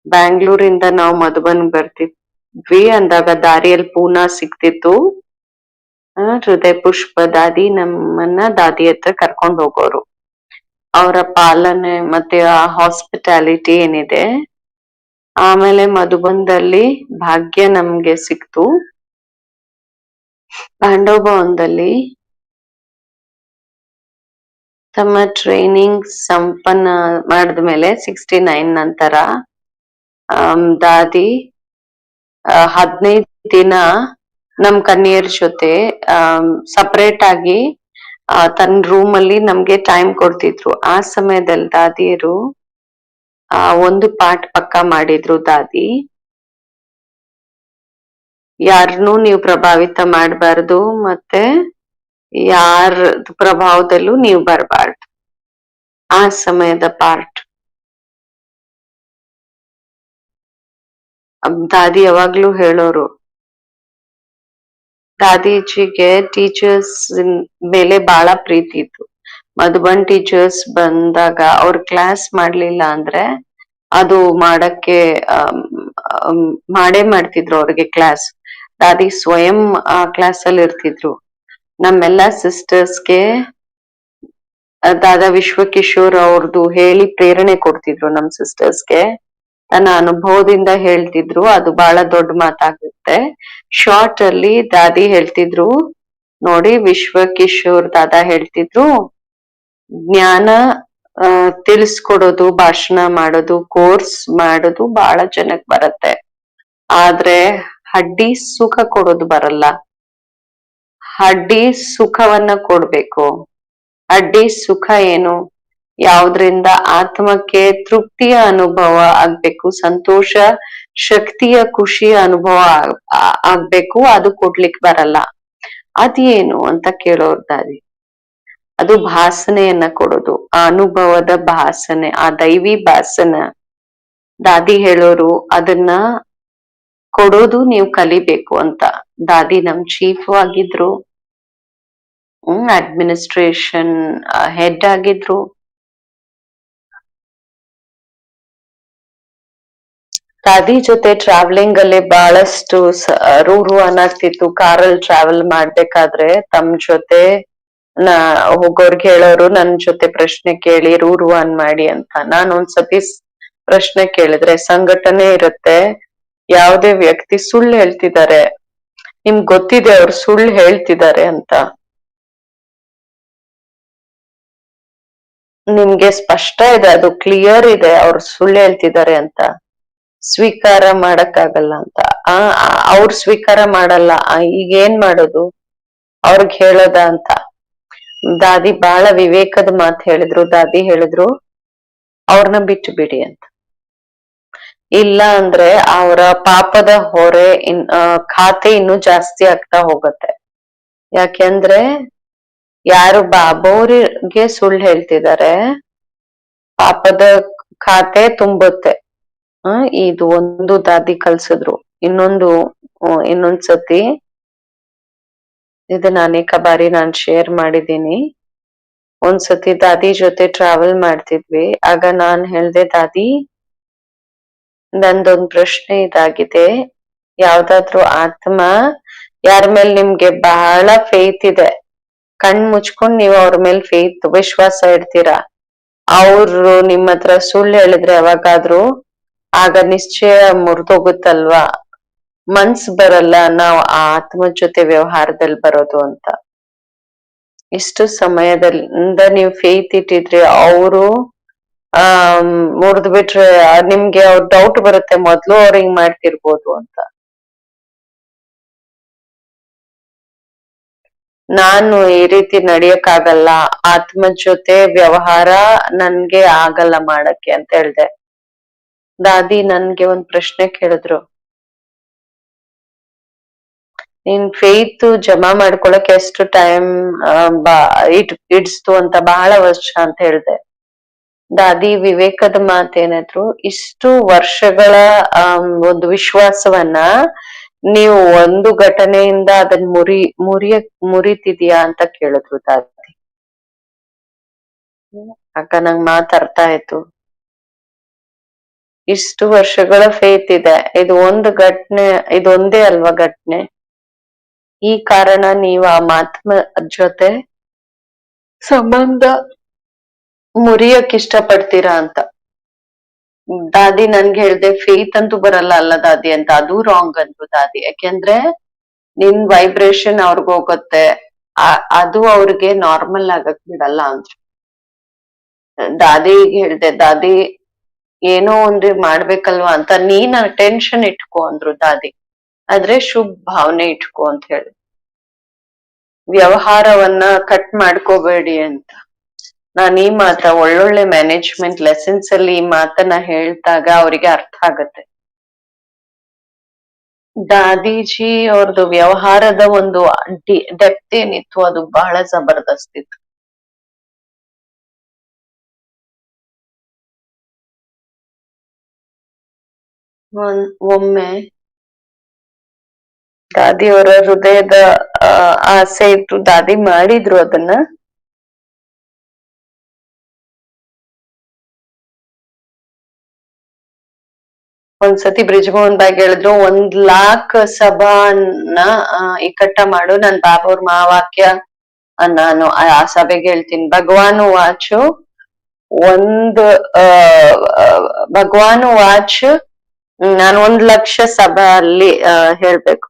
ಬ್ಯಾಂಗ್ಳೂರಿಂದ ನಾವು ಮಧುಬನ್ ಬರ್ತಿದ್ವಿ ಅಂದಾಗ ದಾರಿಯಲ್ಲಿ ಪೂನಾ ಸಿಕ್ತಿತ್ತು. ಹೃದಯ ಪುಷ್ಪ ದಾದಿ ನಮ್ಮನ್ನ ದಾದಿ ಹತ್ರ ಕರ್ಕೊಂಡ್ ಹೋಗೋರು. ಅವರ ಪಾಲನೆ ಮತ್ತೆ ಆ ಹಾಸ್ಪಿಟಾಲಿಟಿ ಏನಿದೆ. ಆಮೇಲೆ ಮಧುಬನದಲ್ಲಿ ಭಾಗ್ಯ ನಮ್ಗೆ ಸಿಕ್ತು. ಪಾಂಡವ ಭವನದಲ್ಲಿ ತಮ್ಮ ಟ್ರೈನಿಂಗ್ ಸಂಪನ್ನ ಮಾಡಿದ್ಮೇಲೆ 69 ನಂತರ ದಾದಿ 15 ದಿನ ನಮ್ ಕನ್ಯರ ಜೊತೆ ಸಪರೇಟ್ ಆಗಿ ತನ್ನ ರೂಮ್ ಅಲ್ಲಿ ನಮ್ಗೆ ಟೈಮ್ ಕೊಡ್ತಿದ್ರು. ಆ ಸಮಯದಲ್ಲಿ ದಾದಿಯರು ಒಂದು ಪಾಠ ಪಕ್ಕ ಮಾಡಿದ್ರು. ದಾದಿ, ಯಾರನ್ನೂ ನೀವು ಪ್ರಭಾವಿತ ಮಾಡಬಾರ್ದು ಮತ್ತೆ ಯಾರ ಪ್ರಭಾವದಲ್ಲೂ ನೀವು ಬರಬಾರ್ದು. ಆ ಸಮಯದ ಪಾರ್ಟ್ ದಾದಿ ಯಾವಾಗ್ಲೂ ಹೇಳೋರು. ದಾದೀಜಿಗೆ ಟೀಚರ್ಸ್ ಮೇಲೆ ಬಹಳ ಪ್ರೀತಿ ಇತ್ತು. ಮಧುಬನ್ ಟೀಚರ್ಸ್ ಬಂದಾಗ ಅವ್ರ ಕ್ಲಾಸ್ ಮಾಡ್ಲಿಲ್ಲ ಅಂದ್ರೆ ಅದು ಮಾಡಕ್ಕೆ ಮಾಡೇ ಮಾಡ್ತಿದ್ರು ಅವ್ರಿಗೆ ಕ್ಲಾಸ್. ದಾದಿ ಸ್ವಯಂ ಆ ಕ್ಲಾಸ್ ಅಲ್ಲಿ ಇರ್ತಿದ್ರು. ನಮ್ಮೆಲ್ಲಾ ಸಿಸ್ಟರ್ಸ್ಗೆ ದಾದಾ ವಿಶ್ವಕಿಶೋರ್ ಅವ್ರದ್ದು ಹೇಳಿ ಪ್ರೇರಣೆ ಕೊಡ್ತಿದ್ರು ನಮ್ ಸಿಸ್ಟರ್ಸ್ಗೆ. ತನ್ನ ಅನುಭವದಿಂದ ಹೇಳ್ತಿದ್ರು. ಅದು ಬಹಳ ದೊಡ್ಡ ಮಾತಾಗುತ್ತೆ. ಶಾರ್ಟ್ ಅಲ್ಲಿ ದಾದಿ ಹೇಳ್ತಿದ್ರು ನೋಡಿ, ವಿಶ್ವಕಿಶೋರ್ ದಾದಾ ಹೇಳ್ತಿದ್ರು, ಜ್ಞಾನ ತಿಳಿಸ್ಕೊಡೋದು, ಭಾಷಣ ಮಾಡೋದು, ಕೋರ್ಸ್ ಮಾಡೋದು ಬಹಳ ಜನಕ್ ಬರತ್ತೆ. ಆದ್ರೆ ಹಡ್ಡಿ ಸುಖ ಕೊಡೋದು ಬರಲ್ಲ. ಹಡ್ಡಿ ಸುಖವನ್ನ ಕೊಡ್ಬೇಕು. ಅಡ್ಡಿ ಸುಖ ಏನು? ಯಾವ್ದ್ರಿಂದ ಆತ್ಮಕ್ಕೆ ತೃಪ್ತಿಯ ಅನುಭವ ಆಗ್ಬೇಕು, ಸಂತೋಷ, ಶಕ್ತಿಯ, ಖುಷಿಯ ಅನುಭವ ಆಗ್ಬೇಕು. ಅದು ಕೊಡ್ಲಿಕ್ ಬರಲ್ಲ. ಅದೇನು ಅಂತ ಕೇಳೋರ್ ದಾದಿ. ಅದು ಭಾಸನೆಯನ್ನ ಕೊಡೋದು, ಆ ಅನುಭವದ ಭಾಸನೆ, ಆ ದೈವಿ ಭಾಸನ. ದಾದಿ ಹೇಳೋರು ಅದನ್ನ ಕೊಡೋದು ನೀವು ಕಲಿಬೇಕು ಅಂತ. ದಾದಿ ನಮ್ ಚೀಫ್ ಆಗಿದ್ರು, ಅಡ್ಮಿನಿಸ್ಟ್ರೇಷನ್ ಹೆಡ್ ಆಗಿದ್ರು. ದಾದಿ ಜೊತೆ ಟ್ರಾವೆಲಿಂಗ್ ಅಲ್ಲಿ ಬಹಳಷ್ಟು ರೂರು ಅನಾಗ್ತಿತ್ತು. ಕಾರಲ್ಲಿ ಟ್ರಾವೆಲ್ ಮಾಡ್ಬೇಕಾದ್ರೆ ತಮ್ಮ ಜೊತೆ ಹೋಗೋರ್ಗೆ ಹೇಳೋರು, ನನ್ ಜೊತೆ ಪ್ರಶ್ನೆ ಕೇಳಿ ರೂರು ಅನ್ ಮಾಡಿ ಅಂತ. ನಾನ್ ಒಂದ್ಸತಿ ಪ್ರಶ್ನೆ ಕೇಳಿದ್ರೆ, ಸಂಘಟನೆ ಇರುತ್ತೆ, ಯಾವುದೇ ವ್ಯಕ್ತಿ ಸುಳ್ಳು ಹೇಳ್ತಿದ್ದಾರೆ, ನಿಮ್ಗ್ ಗೊತ್ತಿದೆ ಅವ್ರು ಸುಳ್ಳು ಹೇಳ್ತಿದ್ದಾರೆ ಅಂತ, ನಿಮ್ಗೆ ಸ್ಪಷ್ಟ ಇದೆ, ಅದು ಕ್ಲಿಯರ್ ಇದೆ ಅವ್ರು ಸುಳ್ಳು ಹೇಳ್ತಿದ್ದಾರೆ ಅಂತ, ಸ್ವೀಕಾರ ಮಾಡಕ್ಕಾಗಲ್ಲ ಅಂತ. ಅವ್ರು ಸ್ವೀಕಾರ ಮಾಡಲ್ಲ, ಈಗ ಏನ್ ಮಾಡೋದು, ಅವ್ರಿಗೆ ಹೇಳೋದ ಅಂತ. ದಾದಿ ಬಹಳ ವಿವೇಕದ ಮಾತು ಹೇಳಿದ್ರು. ದಾದಿ ಹೇಳಿದ್ರು, ಅವ್ರನ್ನ ಬಿಟ್ಟು ಬಿಡಿ ಅಂತ. ಇಲ್ಲ ಅಂದ್ರೆ ಅವರ ಪಾಪದ ಹೊರೆ ಖಾತೆ ಇನ್ನೂ ಜಾಸ್ತಿ ಆಗ್ತಾ ಹೋಗುತ್ತೆ. ಯಾಕೆಂದ್ರೆ ಯಾರು ಬಾಬೋರಿಗೆ ಸುಳ್ಳು ಹೇಳ್ತಿದ್ದಾರೆ, ಪಾಪದ ಖಾತೆ ತುಂಬುತ್ತೆ. ಇದು ಒಂದು ದಾದಿ ಕಲ್ಸಿದ್ರು. ಇನ್ನೊಂದ್ಸತಿ ಇದನ್ನ ಅನೇಕ ಬಾರಿ ನಾನ್ ಶೇರ್ ಮಾಡಿದ್ದೀನಿ. ಒಂದ್ಸತಿ ದಾದಿ ಜೊತೆ ಟ್ರಾವೆಲ್ ಮಾಡ್ತಿದ್ವಿ. ಆಗ ನಾನ್ ಹೇಳ್ದೆ, ದಾದಿ ನಂದೊಂದ್ ಪ್ರಶ್ನೆ ಇದಾಗಿದೆ. ಯಾವ್ದಾದ್ರು ಆತ್ಮ ಯಾರ ಮೇಲೆ ನಿಮ್ಗೆ ಬಹಳ ಫೇತ್ ಇದೆ, ಕಣ್ ಮುಚ್ಕೊಂಡ್ ನೀವು ಅವ್ರ ಮೇಲೆ ಫೇತ್ ವಿಶ್ವಾಸ ಇಡ್ತೀರಾ, ಅವ್ರು ನಿಮ್ಮ ಹತ್ರ ಸುಳ್ಳು ಹೇಳಿದ್ರೆ ಯಾವಾಗಾದ್ರೂ ಆಗ ನಿಶ್ಚಯ ಮುರಿದೋಗುತ್ತಲ್ವಾ, ಮನ್ಸ್ ಬರಲ್ಲ ನಾವ್ ಆ ಆತ್ಮ ಜೊತೆ ವ್ಯವಹಾರದಲ್ಲಿ ಬರೋದು ಅಂತ. ಇಷ್ಟು ಸಮಯದಿಂದ ನೀವು ಫೇತ್ ಇಟ್ಟಿದ್ರೆ ಅವರು ಮುರಿದ್ ಬಿಟ್ರೆ ನಿಮ್ಗೆ ಅವ್ರ ಡೌಟ್ ಬರುತ್ತೆ, ಮೊದ್ಲು ಅವ್ರ ಹಿಂಗ್ ಮಾಡ್ತಿರ್ಬೋದು ಅಂತ. ನಾನು ಈ ರೀತಿ ನಡಿಯಕ್ಕಾಗಲ್ಲ, ಆತ್ಮ ಜೊತೆ ವ್ಯವಹಾರ ನನ್ಗೆ ಆಗಲ್ಲ ಮಾಡಕ್ಕೆ ಅಂತ ಹೇಳ್ದೆ. ದಾದಿ ನನ್ಗೆ ಒಂದ್ ಪ್ರಶ್ನೆ ಕೇಳಿದ್ರು, ನೀನ್ ಫೇತ್ ಜಮಾ ಮಾಡ್ಕೊಳಕ್ ಎಷ್ಟು ಟೈಮ್ ಇಡ್ಸ್ತು ಅಂತ, ಬಹಳ ವರ್ಷ ಅಂತ ಹೇಳ್ದೆ. ದಾದಿ ವಿವೇಕದ ಮಾತೇನಾದ್ರು, ಇಷ್ಟು ವರ್ಷಗಳ ಒಂದು ವಿಶ್ವಾಸವನ್ನ ನೀವು ಒಂದು ಘಟನೆಯಿಂದ ಅದನ್ನ ಮುರಿತಿದ್ಯಾ ಅಂತ ಕೇಳಿದ್ರು ದಾದಿ. ಅಕ್ಕ ನಂಗ್ ಮಾತಾಡ್ತಾ ಆಯ್ತು. ಇಷ್ಟು ವರ್ಷಗಳ ಫೇತ್ ಇದೆ, ಇದು ಒಂದು ಘಟ್ನೆ, ಇದೊಂದೇ ಅಲ್ವಾ ಘಟ್ನೆ? ಈ ಕಾರಣ ನೀವ್ ಆ ಮಹಾತ್ಮ ಜೊತೆ ಸಂಬಂಧ ಮುರಿಯಕ್ ಇಷ್ಟ ಪಡ್ತೀರಾ ಅಂತ. ದಾದಿ ನನ್ಗೆ ಹೇಳ್ದೆ ಫೇತ್ ಅಂತೂ ಬರಲ್ಲ ಅಲ್ಲ ದಾದಿ ಅಂತ, ಅದು ರಾಂಗ್ ಅಂದ್ರು ದಾದಿ. ಯಾಕೆಂದ್ರೆ ನಿನ್ ವೈಬ್ರೇಷನ್ ಅವ್ರಿಗೆ ಹೋಗುತ್ತೆ, ಅದು ಅವ್ರಿಗೆ ನಾರ್ಮಲ್ ಆಗಕ್ ಬಿಡಲ್ಲ ಅಂದ್ರು. ದಾದಿ ಹೇಳ್ದೆ, ದಾದಿ ಏನೋ ಒಂದು ಮಾಡ್ಬೇಕಲ್ವಾ ಅಂತ ನೀನ್ ಟೆನ್ಷನ್ ಇಟ್ಕೋ ಅಂದ್ರು ದಾದಿ, ಆದ್ರೆ ಶುಭ್ ಭಾವನೆ ಇಟ್ಕೋ ಅಂತ ಹೇಳಿ, ವ್ಯವಹಾರವನ್ನ ಕಟ್ ಮಾಡ್ಕೋಬೇಡಿ ಅಂತ. ನಾನ್ ಈ ಒಳ್ಳೊಳ್ಳೆ ಮ್ಯಾನೇಜ್ಮೆಂಟ್ ಲೆಸನ್ಸ್ ಅಲ್ಲಿ ಈ ಮಾತನ್ನ ಹೇಳ್ದಾಗ ಅವರಿಗೆ ಅರ್ಥ ಆಗತ್ತೆ. ದಾದೀಜಿ ಅವ್ರದ್ದು ವ್ಯವಹಾರದ ಒಂದು ಡೆಪ್ತ್ ಏನಿತ್ತು ಅದು ಬಹಳ ಜಬರ್ದಸ್ತ್ ಇತ್ತು. ಒಮ್ಮೆ ದಾದಿಯವರ ಹೃದಯದ ಆಸೆ ಇತ್ತು, ದಾದಿ ಮಾಡಿದ್ರು ಅದನ್ನ. ಒಂದ್ಸತಿ ಬ್ರಿಜ್ಮೋಹನ್ ಬಾಯ್ ಹೇಳಿದ್ರು, 1,00,000 ಸಭಾನ ಇಕಟ್ಟ ಮಾಡು, ನನ್ ಬಾಬವ್ರ ಮಹಾವಾಕ್ಯ ನಾನು ಆ ಸಭೆಗೆ ಹೇಳ್ತೀನಿ. ಭಗವಾನ್ ವಾಚು ಭಗವಾನ್ ವಾಚ್ ನಾನು 1,00,000 ಸಭಾ ಅಲ್ಲಿ ಹೇಳ್ಬೇಕು.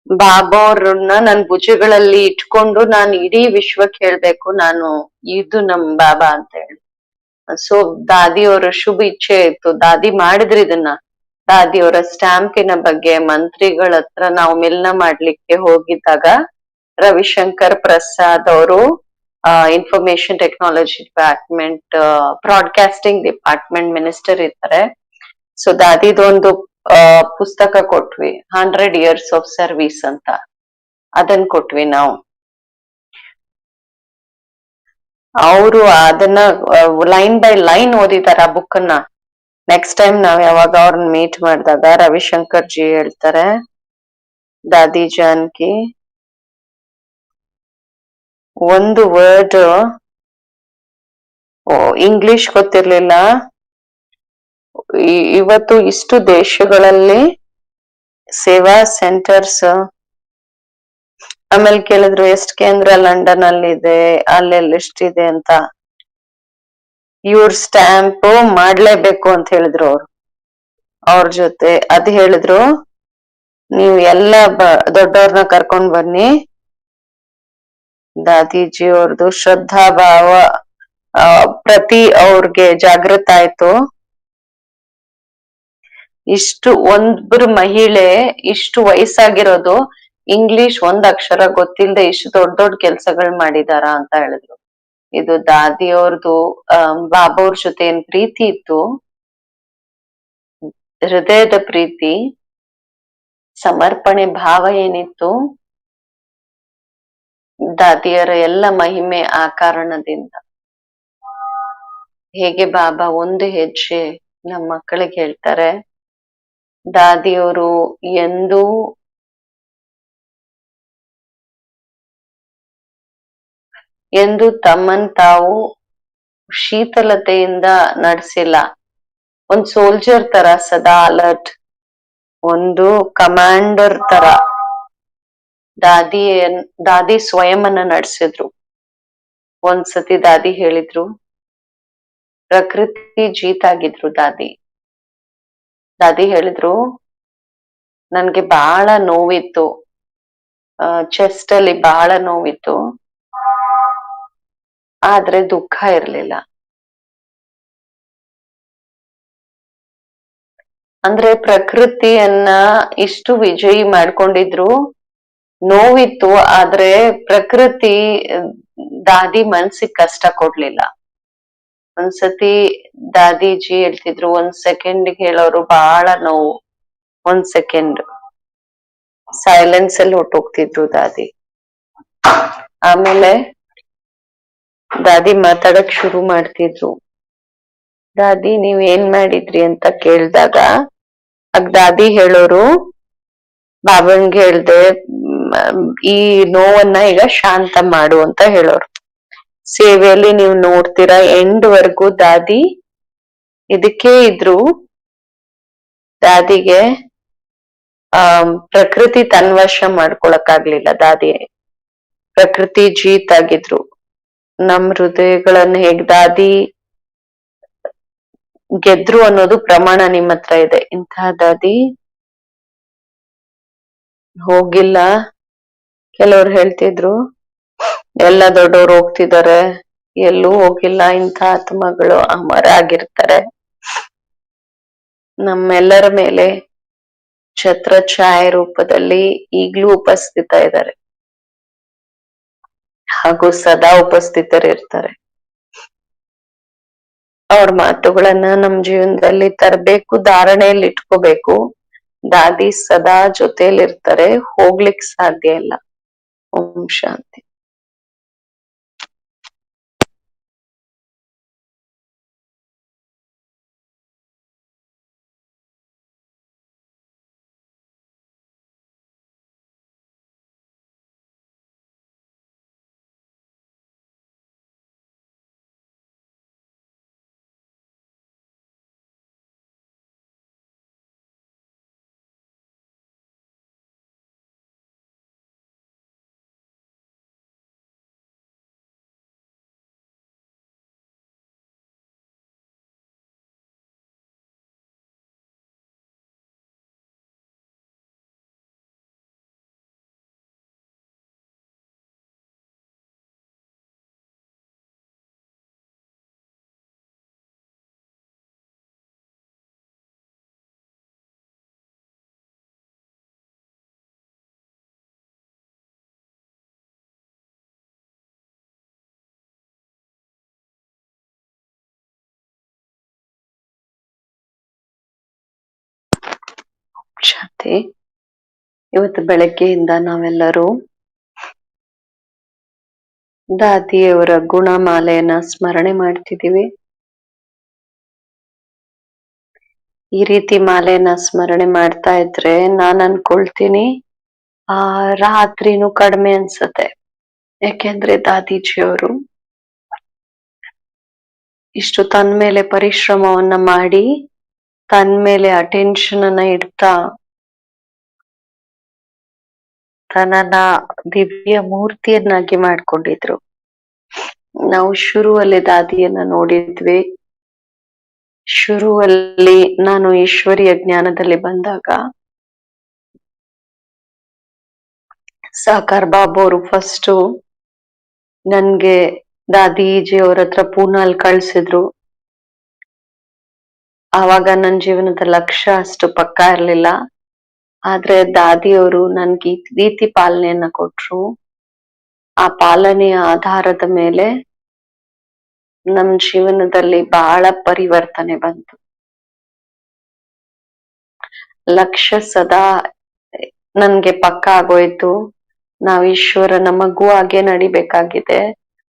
ಬಾಬಾ ಅವ್ರನ್ನ ನನ್ ಭುಜಗಳಲ್ಲಿ ಇಟ್ಕೊಂಡು ನಾನು ಇಡೀ ವಿಶ್ವಕ್ಕೆ ಹೇಳ್ಬೇಕು, ನಾನು ಇದು ನಮ್ ಬಾಬಾ ಅಂತ ಹೇಳಿ. ಸೊ ದಾದಿಯವರ ಶುಭ ಇಚ್ಛೆ ಇತ್ತು, ದಾದಿ ಮಾಡಿದ್ರಿ ಇದನ್ನ. ದಾದಿಯವರ ಸ್ಟ್ಯಾಂಪಿನ ಬಗ್ಗೆ ಮಂತ್ರಿಗಳ ಹತ್ರ ನಾವು ಮಿಲ್ನ ಮಾಡ್ಲಿಕ್ಕೆ ಹೋಗಿದ್ದಾಗ ರವಿಶಂಕರ್ ಪ್ರಸಾದ್ ಅವರು information technology department, broadcasting department minister ಇರ್ತಾರೆ. ಸೊ ದಾದಿದೊಂದು ಪುಸ್ತಕ ಕೊಟ್ವಿ, 100 years of service ಅಂತ, ಅದನ್ನ ಕೊಟ್ವಿ ನಾವು. ಅವರು ಅದನ್ನ ಲೈನ್ ಬೈ ಲೈನ್ ಓದಿದಾರ ಆ ಬುಕ್ ಅನ್ನ. ನೆಕ್ಸ್ಟ್ ಟೈಮ್ ನಾವ್ ಯಾವಾಗ ಅವ್ರನ್ನ ಮೀಟ್ ಮಾಡಿದಾಗ ರವಿಶಂಕರ್ ಜಿ ಹೇಳ್ತಾರೆ, ದಾದಿ ಜಾನ್ಕಿ ಒಂದು ವರ್ಡ್ ಇಂಗ್ಲಿಷ್ ಗೊತ್ತಿರ್ಲಿಲ್ಲ, ಇವತ್ತು ಇಷ್ಟು ದೇಶಗಳಲ್ಲಿ ಸೇವಾ ಸೆಂಟರ್ಸ್. ಆಮೇಲೆ ಕೇಳಿದ್ರು ಎಷ್ಟ್ ಕೇಂದ್ರ ಲಂಡನ್ ಅಲ್ಲಿ ಇದೆ, ಅಲ್ಲೆಲ್ಲ ಎಷ್ಟಿದೆ ಅಂತ. ಇವ್ರ ಸ್ಟ್ಯಾಂಪ್ ಮಾಡ್ಲೇಬೇಕು ಅಂತ ಹೇಳಿದ್ರು ಅವ್ರ ಜೊತೆ. ಅದ್ ಹೇಳಿದ್ರು, ನೀವು ಎಲ್ಲ ದೊಡ್ಡವ್ರನ್ನ ಕರ್ಕೊಂಡ್ ಬನ್ನಿ. ದಾದೀಜಿ ಅವ್ರದ್ದು ಶ್ರದ್ಧಾ ಭಾವ ಪ್ರತಿ ಅವ್ರಿಗೆ ಜಾಗೃತ ಆಯ್ತು. ಇಷ್ಟು ಒಬ್ಬರು ಮಹಿಳೆ ಇಷ್ಟು ವಯಸ್ಸಾಗಿರೋದು ಇಂಗ್ಲಿಷ್ ಒಂದ್ ಅಕ್ಷರ ಗೊತ್ತಿಲ್ಲದೆ ಇಷ್ಟು ದೊಡ್ಡ ದೊಡ್ಡ ಕೆಲ್ಸಗಳು ಮಾಡಿದಾರ ಅಂತ ಹೇಳಿದ್ರು. ಇದು ದಾದಿಯವ್ರದ್ದು ಬಾಬಾ ಅವ್ರ ಜೊತೆ ಏನ್ ಪ್ರೀತಿ ಇತ್ತು, ಹೃದಯದ ಪ್ರೀತಿ, ಸಮರ್ಪಣೆ ಭಾವ ಏನಿತ್ತು, ದಾದಿಯರ ಎಲ್ಲ ಮಹಿಮೆ ಆ ಕಾರಣದಿಂದ. ಹೇಗೆ ಬಾಬಾ ಒಂದು ಹೆಜ್ಜೆ ನಮ್ಮ ಮಕ್ಕಳಿಗೆ ಹೇಳ್ತಾರೆ, ದಾದಿಯವರು ಎಂದು ತಮ್ಮನ್ ತಾವು ಶೀತಲತೆಯಿಂದ ನಡೆಸಿಲ್ಲ. ಒಂದ್ ಸೋಲ್ಜರ್ ತರ ಸದಾ ಅಲರ್ಟ್, ಒಂದು ಕಮಾಂಡರ್ ತರ ದಾದಿ ಸ್ವಯಂನ ನಡೆಸಿದ್ರು. ಒಂದ್ಸತಿ ದಾದಿ ಹೇಳಿದ್ರು, ಪ್ರಕೃತಿ ಜೀತಾಗಿದ್ರು ದಾದಿ ಹೇಳಿದ್ರು, ನನ್ಗೆ ಬಹಳ ನೋವಿತ್ತು, ಚೆಸ್ಟ್ ಅಲ್ಲಿ ಬಹಳ ನೋವಿತ್ತು, ಆದ್ರೆ ದುಃಖ ಇರ್ಲಿಲ್ಲ. ಅಂದ್ರೆ ಪ್ರಕೃತಿಯನ್ನ ಇಷ್ಟು ವಿಜಯಿ ಮಾಡ್ಕೊಂಡಿದ್ರು, ನೋವಿತ್ತು, ಆದ್ರೆ ಪ್ರಕೃತಿ ದಾದಿ ಮನ್ಸಿಗೆ ಕಷ್ಟ ಕೊಡ್ಲಿಲ್ಲ. ಒಂದ್ಸತಿ ದಾದೀಜಿ ಹೇಳ್ತಿದ್ರು, 1 ಸೆಕೆಂಡ್ ಹೇಳೋರು ಬಹಳ ನೋವು, 1 ಸೆಕೆಂಡ್ ಸೈಲೆನ್ಸ್ ಅಲ್ಲಿ ಹೊಟ್ಟೋಗ್ತಿದ್ರು ದಾದಿ. ಆಮೇಲೆ ದಾದಿ ಮಾತಾಡಕ್ ಶುರು ಮಾಡ್ತಿದ್ರು. ದಾದಿ ನೀವ್ ಏನ್ ಮಾಡಿದ್ರಿ ಅಂತ ಕೇಳ್ದಾಗ ದಾದಿ ಹೇಳೋರು, ಬಾಬನ್ಗೆ ಹೇಳ್ದೆ ಈ ನೋವನ್ನ ಈಗ ಶಾಂತ ಮಾಡು ಅಂತ ಹೇಳೋರು. ಸೇವೆಯಲ್ಲಿ ನೀವು ನೋಡ್ತೀರಾ ಎಂಡ್ ವರ್ಗೂ ದಾದಿ ಇದಕ್ಕೆ ಇದ್ರು. ದಾದಿಗೆ ಪ್ರಕೃತಿ ತನ್ವಶ ಮಾಡ್ಕೊಳಕ್ಕಾಗ್ಲಿಲ್ಲ. ದಾದಿ ಪ್ರಕೃತಿ ಜೀತ್ ಆಗಿದ್ರು. ನಮ್ ಹೃದಯಗಳನ್ನ ಹೇಗ್ ದಾದಿ ಗೆದ್ರು ಅನ್ನೋದು ಪ್ರಮಾಣ ನಿಮ್ ಹತ್ರ ಇದೆ. ಇಂತಹ ದಾದಿ ಹೋಗಿಲ್ಲ. ಕೆಲವ್ರು ಹೇಳ್ತಿದ್ರು ಎಲ್ಲ ದೊಡ್ಡವ್ರು ಹೋಗ್ತಿದ್ದಾರೆ, ಎಲ್ಲೂ ಹೋಗಿಲ್ಲ. ಇಂಥ ಆತ್ಮಗಳು ಅಮರ ಆಗಿರ್ತಾರೆ. ನಮ್ಮೆಲ್ಲರ ಮೇಲೆ ಛತ್ರ ಛಾಯೆ ರೂಪದಲ್ಲಿ ಈಗ್ಲೂ ಉಪಸ್ಥಿತ ಇದ್ದಾರೆ ಹಾಗೂ ಸದಾ ಉಪಸ್ಥಿತರಿರ್ತಾರೆ. ಅವ್ರ ಮಾತುಗಳನ್ನ ನಮ್ ಜೀವನದಲ್ಲಿ ತರಬೇಕು, ಧಾರಣೆಯಲ್ಲಿ ಇಟ್ಕೋಬೇಕು. ದಾದಿ ಸದಾ ಜೊತೆಲಿರ್ತಾರೆ, ಹೋಗ್ಲಿಕ್ ಸಾಧ್ಯ ಇಲ್ಲ. ಓಂ ಶಾಂತಿ. ಶಾಂತಿ. ಇವತ್ತು ಬೆಳಗ್ಗೆಯಿಂದ ನಾವೆಲ್ಲರೂ ದಾದಿಯವರ ಗುಣಮಾಲೆಯನ್ನ ಸ್ಮರಣೆ ಮಾಡ್ತಿದೀವಿ. ಈ ರೀತಿ ಮಾಲೆಯನ್ನ ಸ್ಮರಣೆ ಮಾಡ್ತಾ ಇದ್ರೆ ನಾನ್ ಅನ್ಕೊಳ್ತೀನಿ ರಾತ್ರಿನೂ ಕಡಿಮೆ ಅನ್ಸತ್ತೆ. ಯಾಕೆಂದ್ರೆ ದಾದೀಜಿಯವರು ಇಷ್ಟು ತನ್ ಮೇಲೆ ಪರಿಶ್ರಮವನ್ನ ಮಾಡಿ ತನ್ ಮೇಲೆ ಅಟೆನ್ಷನ್ ಅನ್ನ ಇಡ್ತಾ ತನ್ನನ್ನ ದಿವ್ಯ ಮೂರ್ತಿಯನ್ನಾಗಿ ಮಾಡ್ಕೊಂಡಿದ್ರು. ನಾವು ಶುರುವಲ್ಲಿ ದಾದಿಯನ್ನ ನೋಡಿದ್ವಿ. ಶುರುವಲ್ಲಿ ನಾನು ಈಶ್ವರಿಯ ಜ್ಞಾನದಲ್ಲಿ ಬಂದಾಗ ಸಾಕಾರ್ ಬಾಬು ಅವರು ಫಸ್ಟ್ ನನ್ಗೆ ದಾದೀಜಿ ಅವ್ರ ಹತ್ರ ಪೂನಾಲ್ ಕಳ್ಸಿದ್ರು. ಆವಾಗ ನನ್ ಜೀವನದ ಲಕ್ಷ್ಯ ಅಷ್ಟು ಪಕ್ಕಾ ಇರ್ಲಿಲ್ಲ. ಆದ್ರೆ ದಾದಿಯವರು ನನ್ಗೆ ರೀತಿ ಪಾಲನೆಯನ್ನ ಕೊಟ್ರು. ಆ ಪಾಲನೆಯ ಆಧಾರದ ಮೇಲೆ ನಮ್ ಜೀವನದಲ್ಲಿ ಬಹಳ ಪರಿವರ್ತನೆ ಬಂತು. ಲಕ್ಷ್ಯ ಸದಾ ನನ್ಗೆ ಪಕ್ಕ ಆಗೋಯ್ತು. ನಾವ್ ಈಶ್ವರನ ಮಗುವಾಗೆ ನಡಿಬೇಕಾಗಿದೆ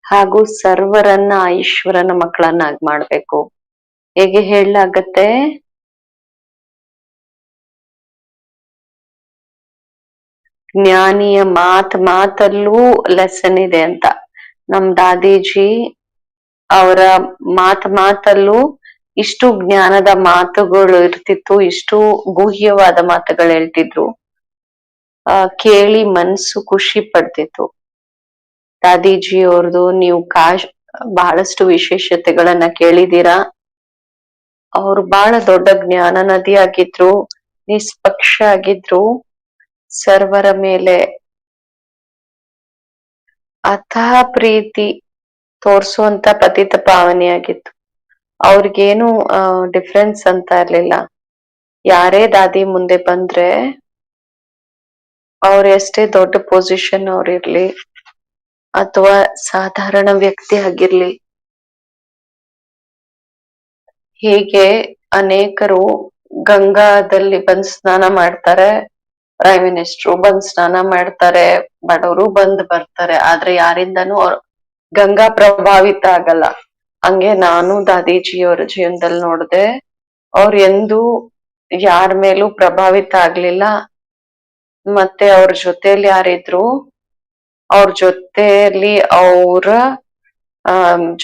ಹಾಗೂ ಸರ್ವರನ್ನ ಆ ಈಶ್ವರನ ಮಕ್ಕಳನ್ನಾಗಿ ಮಾಡ್ಬೇಕು. ಹೇಗೆ ಹೇಳಲಾಗತ್ತೆ? ಜ್ಞಾನಿಯ ಮಾತಲ್ಲೂ ಲೆಸನ್ ಇದೆ ಅಂತ. ನಮ್ ದಾದೀಜಿ ಅವರ ಮಾತಲ್ಲೂ ಇಷ್ಟು ಜ್ಞಾನದ ಮಾತುಗಳು ಇರ್ತಿತ್ತು, ಇಷ್ಟು ಗುಹ್ಯವಾದ ಮಾತುಗಳು ಹೇಳ್ತಿದ್ರು. ಕೇಳಿ ಮನ್ಸು ಖುಷಿ ಪಡ್ತಿತ್ತು. ದಾದೀಜಿ ಅವ್ರದ್ದು ನೀವು ಬಹಳಷ್ಟು ವಿಶೇಷತೆಗಳನ್ನ ಕೇಳಿದೀರಾ. ಅವ್ರು ಬಹಳ ದೊಡ್ಡ ಜ್ಞಾನ ನದಿ ಆಗಿದ್ರು, ನಿಷ್ಪಕ್ಷ ಆಗಿದ್ರು, ಸರ್ವರ ಮೇಲೆ ಅಥಾಹ ಪ್ರೀತಿ ತೋರ್ಸುವಂತ ಪತಿತ ಪಾವನಿಯಾಗಿತ್ತು. ಅವ್ರಿಗೇನು ಡಿಫ್ರೆನ್ಸ್ ಅಂತ ಇರ್ಲಿಲ್ಲ. ಯಾರೇ ದಾದಿ ಮುಂದೆ ಬಂದ್ರೆ ಅವ್ರ ಎಷ್ಟೇ ದೊಡ್ಡ ಪೊಸಿಷನ್ ಅವ್ರಿರ್ಲಿ ಅಥವಾ ಸಾಧಾರಣ ವ್ಯಕ್ತಿ ಆಗಿರ್ಲಿ, ಹೀಗೆ ಅನೇಕರು ಗಂಗಾದಲ್ಲಿ ಬಂದ್ ಸ್ನಾನ ಮಾಡ್ತಾರೆ, ಪ್ರೈಮ್ ಮಿನಿಸ್ಟ್ರು ಬಂದ್ ಸ್ನಾನ ಮಾಡ್ತಾರೆ, ಬಡವರು ಬಂದ್ ಬರ್ತಾರೆ. ಆದ್ರೆ ಯಾರಿಂದನೂ ಗಂಗಾ ಪ್ರಭಾವಿತ ಆಗಲ್ಲ. ಹಂಗೆ ನಾನು ದಾದೀಜಿಯವರ ಜೀವನದಲ್ಲಿ ನೋಡ್ದೆ, ಅವ್ರು ಎಂದೂ ಯಾರ ಮೇಲೂ ಪ್ರಭಾವಿತ ಆಗ್ಲಿಲ್ಲ. ಮತ್ತೆ ಅವ್ರ ಜೊತೆಯಲ್ಲಿ ಯಾರಿದ್ರು, ಅವ್ರ ಜೊತೆಯಲ್ಲಿ ಅವ್ರ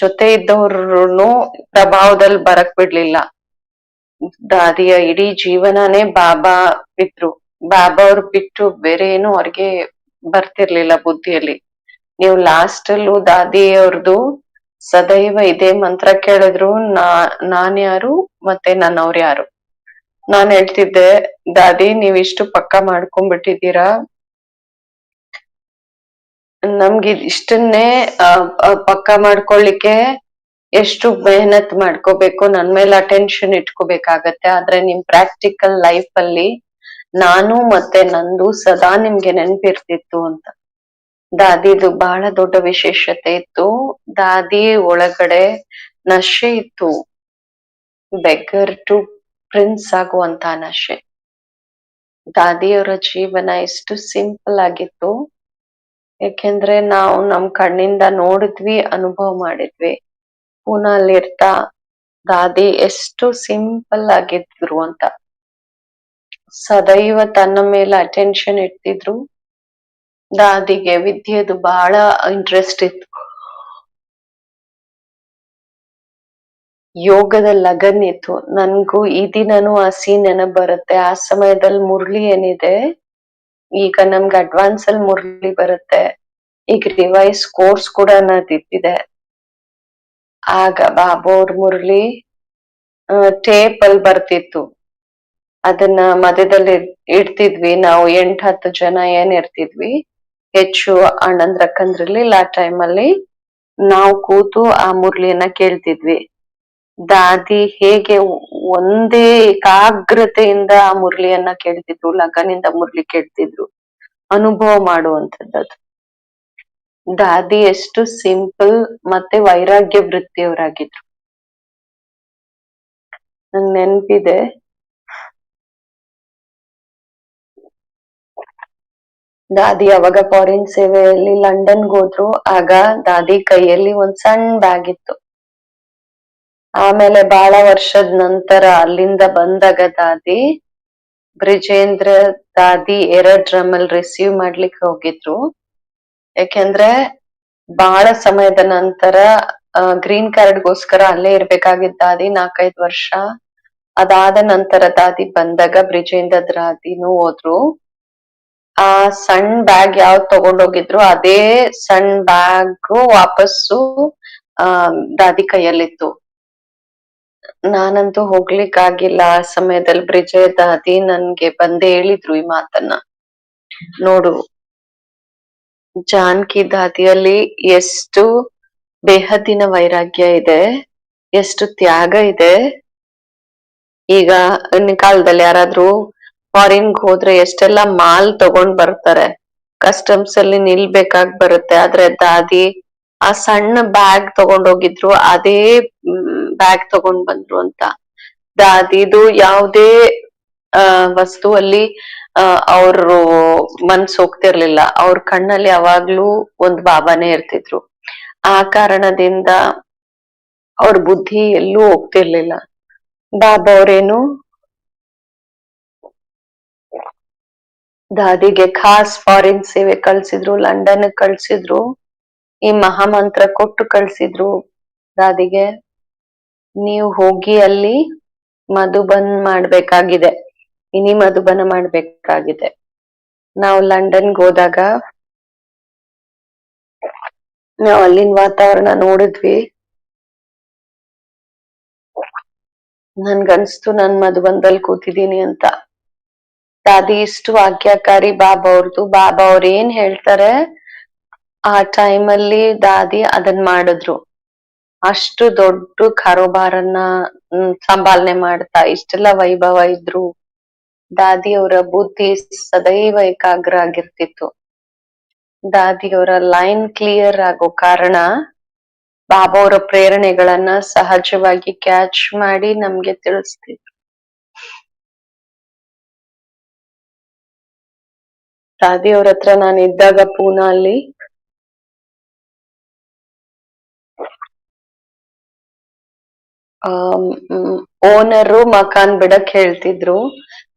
ಜೊತೆ ಇದ್ದವ್ರುನು ಪ್ರಭಾವದಲ್ಲಿ ಬರಕ್ ಬಿಡ್ಲಿಲ್ಲ. ದಾದಿಯ ಇಡೀ ಜೀವನನೇ ಬಾಬಾ ಬಿಟ್ರು. ಬಾಬಾ ಅವ್ರು ಬಿಟ್ಟು ಬೇರೆ ಏನು ಅವ್ರಿಗೆ ಬರ್ತಿರ್ಲಿಲ್ಲ ಬುದ್ಧಿಯಲ್ಲಿ. ನೀವು ಲಾಸ್ಟ್ ಅಲ್ಲೂ ದಾದಿ ಅವ್ರದ್ದು ಸದೈವ ಇದೇ ಮಂತ್ರ ಕೇಳಿದ್ರು, ನಾನ್ ಯಾರು ಮತ್ತೆ ನನ್ನವ್ರು ಯಾರು. ನಾನ್ ಹೇಳ್ತಿದ್ದೆ, ದಾದಿ ನೀವ್ ಇಷ್ಟು ಪಕ್ಕ ಮಾಡ್ಕೊಂಡ್ಬಿಟ್ಟಿದ್ದೀರಾ, ನಮ್ಗೆ ಇಷ್ಟನ್ನೇ ಪಕ್ಕ ಮಾಡ್ಕೊಳ್ಳಿಕ್ಕೆ ಎಷ್ಟು ಮೆಹನತ್ ಮಾಡ್ಕೋಬೇಕು, ನನ್ ಮೇಲೆ ಅಟೆನ್ಷನ್ ಇಟ್ಕೋಬೇಕಾಗತ್ತೆ. ಆದ್ರೆ ನಿಮ್ ಪ್ರಾಕ್ಟಿಕಲ್ ಲೈಫ್ ಅಲ್ಲಿ ನಾನು ಮತ್ತೆ ನಂದು ಸದಾ ನಿಮ್ಗೆ ನೆನ್ಪಿರ್ತಿತ್ತು ಅಂತ. ದಾದಿದು ಬಹಳ ದೊಡ್ಡ ವಿಶೇಷತೆ ಇತ್ತು. ದಾದಿ ಒಳಗಡೆ ನಶೆ ಇತ್ತು, ಬೆಗ್ಗರ್ ಟು ಪ್ರಿನ್ಸ್ ಆಗುವಂತ ನಶೆ. ದಾದಿಯವರ ಜೀವನ ಎಷ್ಟು ಸಿಂಪಲ್ ಆಗಿತ್ತು, ಯಾಕೆಂದ್ರೆ ನಾವು ನಮ್ ಕಣ್ಣಿಂದ ನೋಡಿದ್ವಿ, ಅನುಭವ ಮಾಡಿದ್ವಿ. ಪೂನಾಲ್ ಇರ್ತಾ ದಾದಿ ಎಷ್ಟು ಸಿಂಪಲ್ ಆಗಿದ್ರು ಅಂತ. ಸದೈವ ತನ್ನ ಮೇಲೆ ಅಟೆನ್ಷನ್ ಇಡ್ತಿದ್ರು. ದಾದಿಗೆ ವಿದ್ಯೆದು ಬಹಳ ಇಂಟ್ರೆಸ್ಟ್ ಇತ್ತು. ಯೋಗದ ಲಗನ್ ಇತ್ತು. ನನ್ಗೂ ಈ ದಿನನೂ ಆ ಸೀನ್ ನೆನಪ್ ಬರುತ್ತೆ. ಆ ಸಮಯದಲ್ಲಿ ಮುರಳಿ ಏನಿದೆ, ಈಗ ನಮ್ಗೆ ಅಡ್ವಾನ್ಸ್ ಅಲ್ಲಿ ಮುರಳಿ ಬರುತ್ತೆ, ಈಗ ರಿವೈಸ್ ಕೋರ್ಸ್ ಕೂಡ ನಡೀತಿದೆ. ಆಗ ಬಾಬು ಅವ್ರ ಮುರಳಿ ಟೇಪ್ ಅಲ್ಲಿ ಬರ್ತಿತ್ತು. ಅದನ್ನ ಮಧ್ಯದಲ್ಲಿ ಇಡ್ತಿದ್ವಿ ನಾವು, 8-10 ಜನ ಏನ್ ಇರ್ತಿದ್ವಿ, ಹೆಚ್ಚು ಅಣ್ಣಂದ್ರಕ್ಕಂದ್ರಿರ್ಲಿಲ್ಲ ಆ ಟೈಮಲ್ಲಿ. ನಾವು ಕೂತು ಆ ಮುರಳಿಯನ್ನ ಕೇಳ್ತಿದ್ವಿ. ದಾದಿ ಹೇಗೆ ಒಂದೇ ಏಕಾಗ್ರತೆಯಿಂದ ಆ ಮುರಳಿಯನ್ನ ಕೇಳ್ತಿದ್ರು, ಲಗನಿಂದ ಮುರಳಿ ಕೇಳ್ತಿದ್ರು, ಅನುಭವ ಮಾಡುವಂಥದ್ದು. ದಾದಿ ಎಷ್ಟು ಸಿಂಪಲ್ ಮತ್ತೆ ವೈರಾಗ್ಯ ವೃತ್ತಿಯವರಾಗಿದ್ರು. ನಂಗ್ ನೆನ್ಪಿದೆ, ದಾದಿ ಅವಾಗ ಫಾರಿನ್ ಸೇವೆಯಲ್ಲಿ ಲಂಡನ್ಗೆ ಹೋದ್ರು. ಆಗ ದಾದಿ ಕೈಯಲ್ಲಿ ಒಂದ್ ಸಣ್ಣ ಬ್ಯಾಗ್ ಇತ್ತು. ಆಮೇಲೆ ಬಹಳ ವರ್ಷದ ನಂತರ ಅಲ್ಲಿಂದ ಬಂದಾಗ ದಾದಿ ಬ್ರಿಜೇಂದ್ರ ದಾದಿ ಏರೋಡ್ರಮ್ ರಿಸೀವ್ ಮಾಡ್ಲಿಕ್ಕೆ ಹೋಗಿದ್ರು. ಯಾಕೆಂದ್ರೆ ಬಹಳ ಸಮಯದ ನಂತರ ಗ್ರೀನ್ ಕಾರ್ಡ್ಗೋಸ್ಕರ ಅಲ್ಲೇ ಇರ್ಬೇಕಾಗಿದ್ದ ದಾದಿ 4-5 ವರ್ಷ. ಅದಾದ ನಂತರ ದಾದಿ ಬಂದಾಗ ಬ್ರಿಜೇಂದ್ರ ದಾದಿನೂ ಹೋದ್ರು. ಆ ಸಣ್ಣ ಬ್ಯಾಗ್ ಯಾವ್ದ್ ತಗೊಂಡೋಗಿದ್ರು ಅದೇ ಸಣ್ಣ ಬ್ಯಾಗ್ ವಾಪಸ್ಸು ದಾದಿ ಕೈಯಲ್ಲಿತ್ತು. ನಾನಂತೂ ಹೋಗ್ಲಿಕ್ಕಾಗಿಲ್ಲ. ಆ ಸಮಯದಲ್ಲಿ ಬ್ರಿಜಯ ದಾದಿ ನನ್ಗೆ ಬಂದೇ ಹೇಳಿದ್ರು ಈ ಮಾತನ್ನ. ನೋಡು, ಜಾನಕಿ ದಾದಿಯಲ್ಲಿ ಎಷ್ಟು ಬೇಹದ್ದಿನ ವೈರಾಗ್ಯ ಇದೆ, ಎಷ್ಟು ತ್ಯಾಗ ಇದೆ. ಈಗ ಕಾಲದಲ್ಲಿ ಯಾರಾದ್ರೂ ಫಾರಿನ್ಗ್ ಹೋದ್ರೆ ಎಷ್ಟೆಲ್ಲಾ ಮಾಲ್ ತಗೊಂಡ್ ಬರ್ತಾರೆ, ಕಸ್ಟಮ್ಸ್ ಅಲ್ಲಿ ನಿಲ್ಬೇಕಾಗ್ ಬರುತ್ತೆ. ಆದ್ರೆ ದಾದಿ ಆ ಸಣ್ಣ ಬ್ಯಾಗ್ ತಗೊಂಡೋಗಿದ್ರು, ಅದೇ ಬ್ಯಾಗ್ ತಗೊಂಡ್ ಬಂದ್ರು ಅಂತ. ದಾದಿದು ಯಾವ್ದೇ ವಸ್ತುವಲ್ಲಿ ಅವ್ರು ಮನ್ಸ್ ಹೋಗ್ತಿರ್ಲಿಲ್ಲ. ಅವ್ರ ಕಣ್ಣಲ್ಲಿ ಯಾವಾಗ್ಲೂ ಒಂದ್ ಬಾಬಾನೇ ಇರ್ತಿದ್ರು. ಆ ಕಾರಣದಿಂದ ಅವ್ರ ಬುದ್ಧಿ ಎಲ್ಲೂ ಹೋಗ್ತಿರ್ಲಿಲ್ಲ. ಬಾಬಾ ಅವ್ರೇನು ದಾದಿಗೆ ಖಾಸ್ ಫಾರಿನ್ ಸೇವೆ ಕಳ್ಸಿದ್ರು, ಲಂಡನ್ ಕಳ್ಸಿದ್ರು, ಈ ಮಹಾಮಂತ್ರ ಕೊಟ್ಟು ಕಳ್ಸಿದ್ರು ದಾದಿಗೆ. ನೀವು ಹೋಗಿ ಅಲ್ಲಿ ಮಧುಬನ್ ಮಾಡ್ಬೇಕಾಗಿದೆ, ಇನಿ ಮಧುಬನ ಮಾಡ್ಬೇಕಾಗಿದೆ. ನಾವು ಲಂಡನ್ಗೆ ಹೋದಾಗ ನಾವ್ ಅಲ್ಲಿನ ವಾತಾವರಣ ನೋಡಿದ್ವಿ. ನನ್ಗನ್ಸ್ತು ನಾನ್ ಮಧುಬನ್ದಲ್ಲಿ ಕೂತಿದೀನಿ ಅಂತ. ದಾದಿ ಇಷ್ಟು ಆಜ್ಞಾಕಾರಿ ಬಾಬಾ ಅವ್ರದ್ದು. ಬಾಬಾ ಅವ್ರ ಏನ್ ಹೇಳ್ತಾರೆ ಆ ಟೈಮಲ್ಲಿ ದಾದಿ ಅದನ್ ಮಾಡಿದ್ರು. ಅಷ್ಟು ದೊಡ್ಡ ಕಾರೋಬಾರನ್ನ ಸಂಭಾಲನೆ ಮಾಡ್ತಾ ಇಷ್ಟೆಲ್ಲ ವೈಭವ ಇದ್ರು ದಾದಿ ಅವರ ಬುದ್ಧಿ ಸದೈವ ಏಕಾಗ್ರ ಆಗಿರ್ತಿತ್ತು. ದಾದಿ ಅವರ ಲೈನ್ ಕ್ಲಿಯರ್ ಆಗೋ ಕಾರಣ ಬಾಬಾ ಅವರ ಪ್ರೇರಣೆಗಳನ್ನ ಸಹಜವಾಗಿ ಕ್ಯಾಚ್ ಮಾಡಿ ನಮ್ಗೆ ತಿಳಿಸ್ತಿದ್ರು. ದಾದಿ ಅವ್ರ ಹತ್ರ ನಾನು ಇದ್ದಾಗ ಪೂನಾಲ್ಲಿ ಓನರು ಮಕಾನ್ ಬಿಡಕ್ ಹೇಳ್ತಿದ್ರು,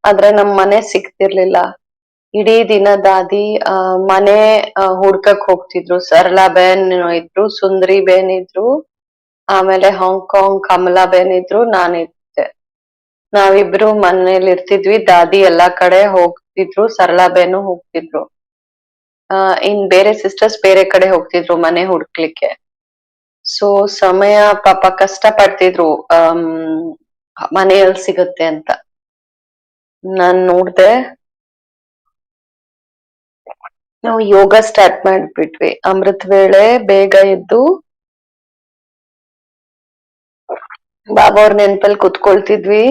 ಆದ್ರೆ ನಮ್ ಮನೆ ಸಿಗ್ತಿರ್ಲಿಲ್ಲ. ಇಡೀ ದಿನ ದಾದಿ ಮನೆ ಹುಡ್ಕಕ್ ಹೋಗ್ತಿದ್ರು. ಸರಳಾ ಬೇನ್ ಇದ್ರು, ಸುಂದರಿ ಬೇನ್ ಇದ್ರು, ಆಮೇಲೆ ಹಾಂಗ್ಕಾಂಗ್ ಕಮಲಾ ಬೇನ್ ಇದ್ರು, ನಾನಿದ್ದೆ. ನಾವಿಬ್ರು ಮನೇಲಿ ಇರ್ತಿದ್ವಿ. ದಾದಿ ಎಲ್ಲಾ ಕಡೆ ಹೋಗ್ತಿದ್ರು, ಸರಳಾ ಬೇನು ಹೋಗ್ತಿದ್ರು. ಇನ್ ಬೇರೆ ಸಿಸ್ಟರ್ಸ್ ಬೇರೆ ಕಡೆ ಹೋಗ್ತಿದ್ರು ಮನೆ ಹುಡ್ಕ್ಲಿಕ್ಕೆ. ಸೊ ಸಮಯ ಪಾಪ ಕಷ್ಟ ಪಡ್ತಿದ್ರು. ಮನೆ ಎಲ್ ಸಿಗುತ್ತೆ ಅಂತ. ನಾನ್ ನೋಡ್ದೆ, ನಾವು ಯೋಗ ಸ್ಟಾರ್ಟ್ ಮಾಡ್ಬಿಟ್ವಿ. ಅಮೃತ್ ವೇಳೆ ಬೇಗ ಎದ್ದು ಬಾಬಾ ಅವ್ರ ನೆನ್ಪಲ್ಲಿ ಕುತ್ಕೊಳ್ತಿದ್ವಿ.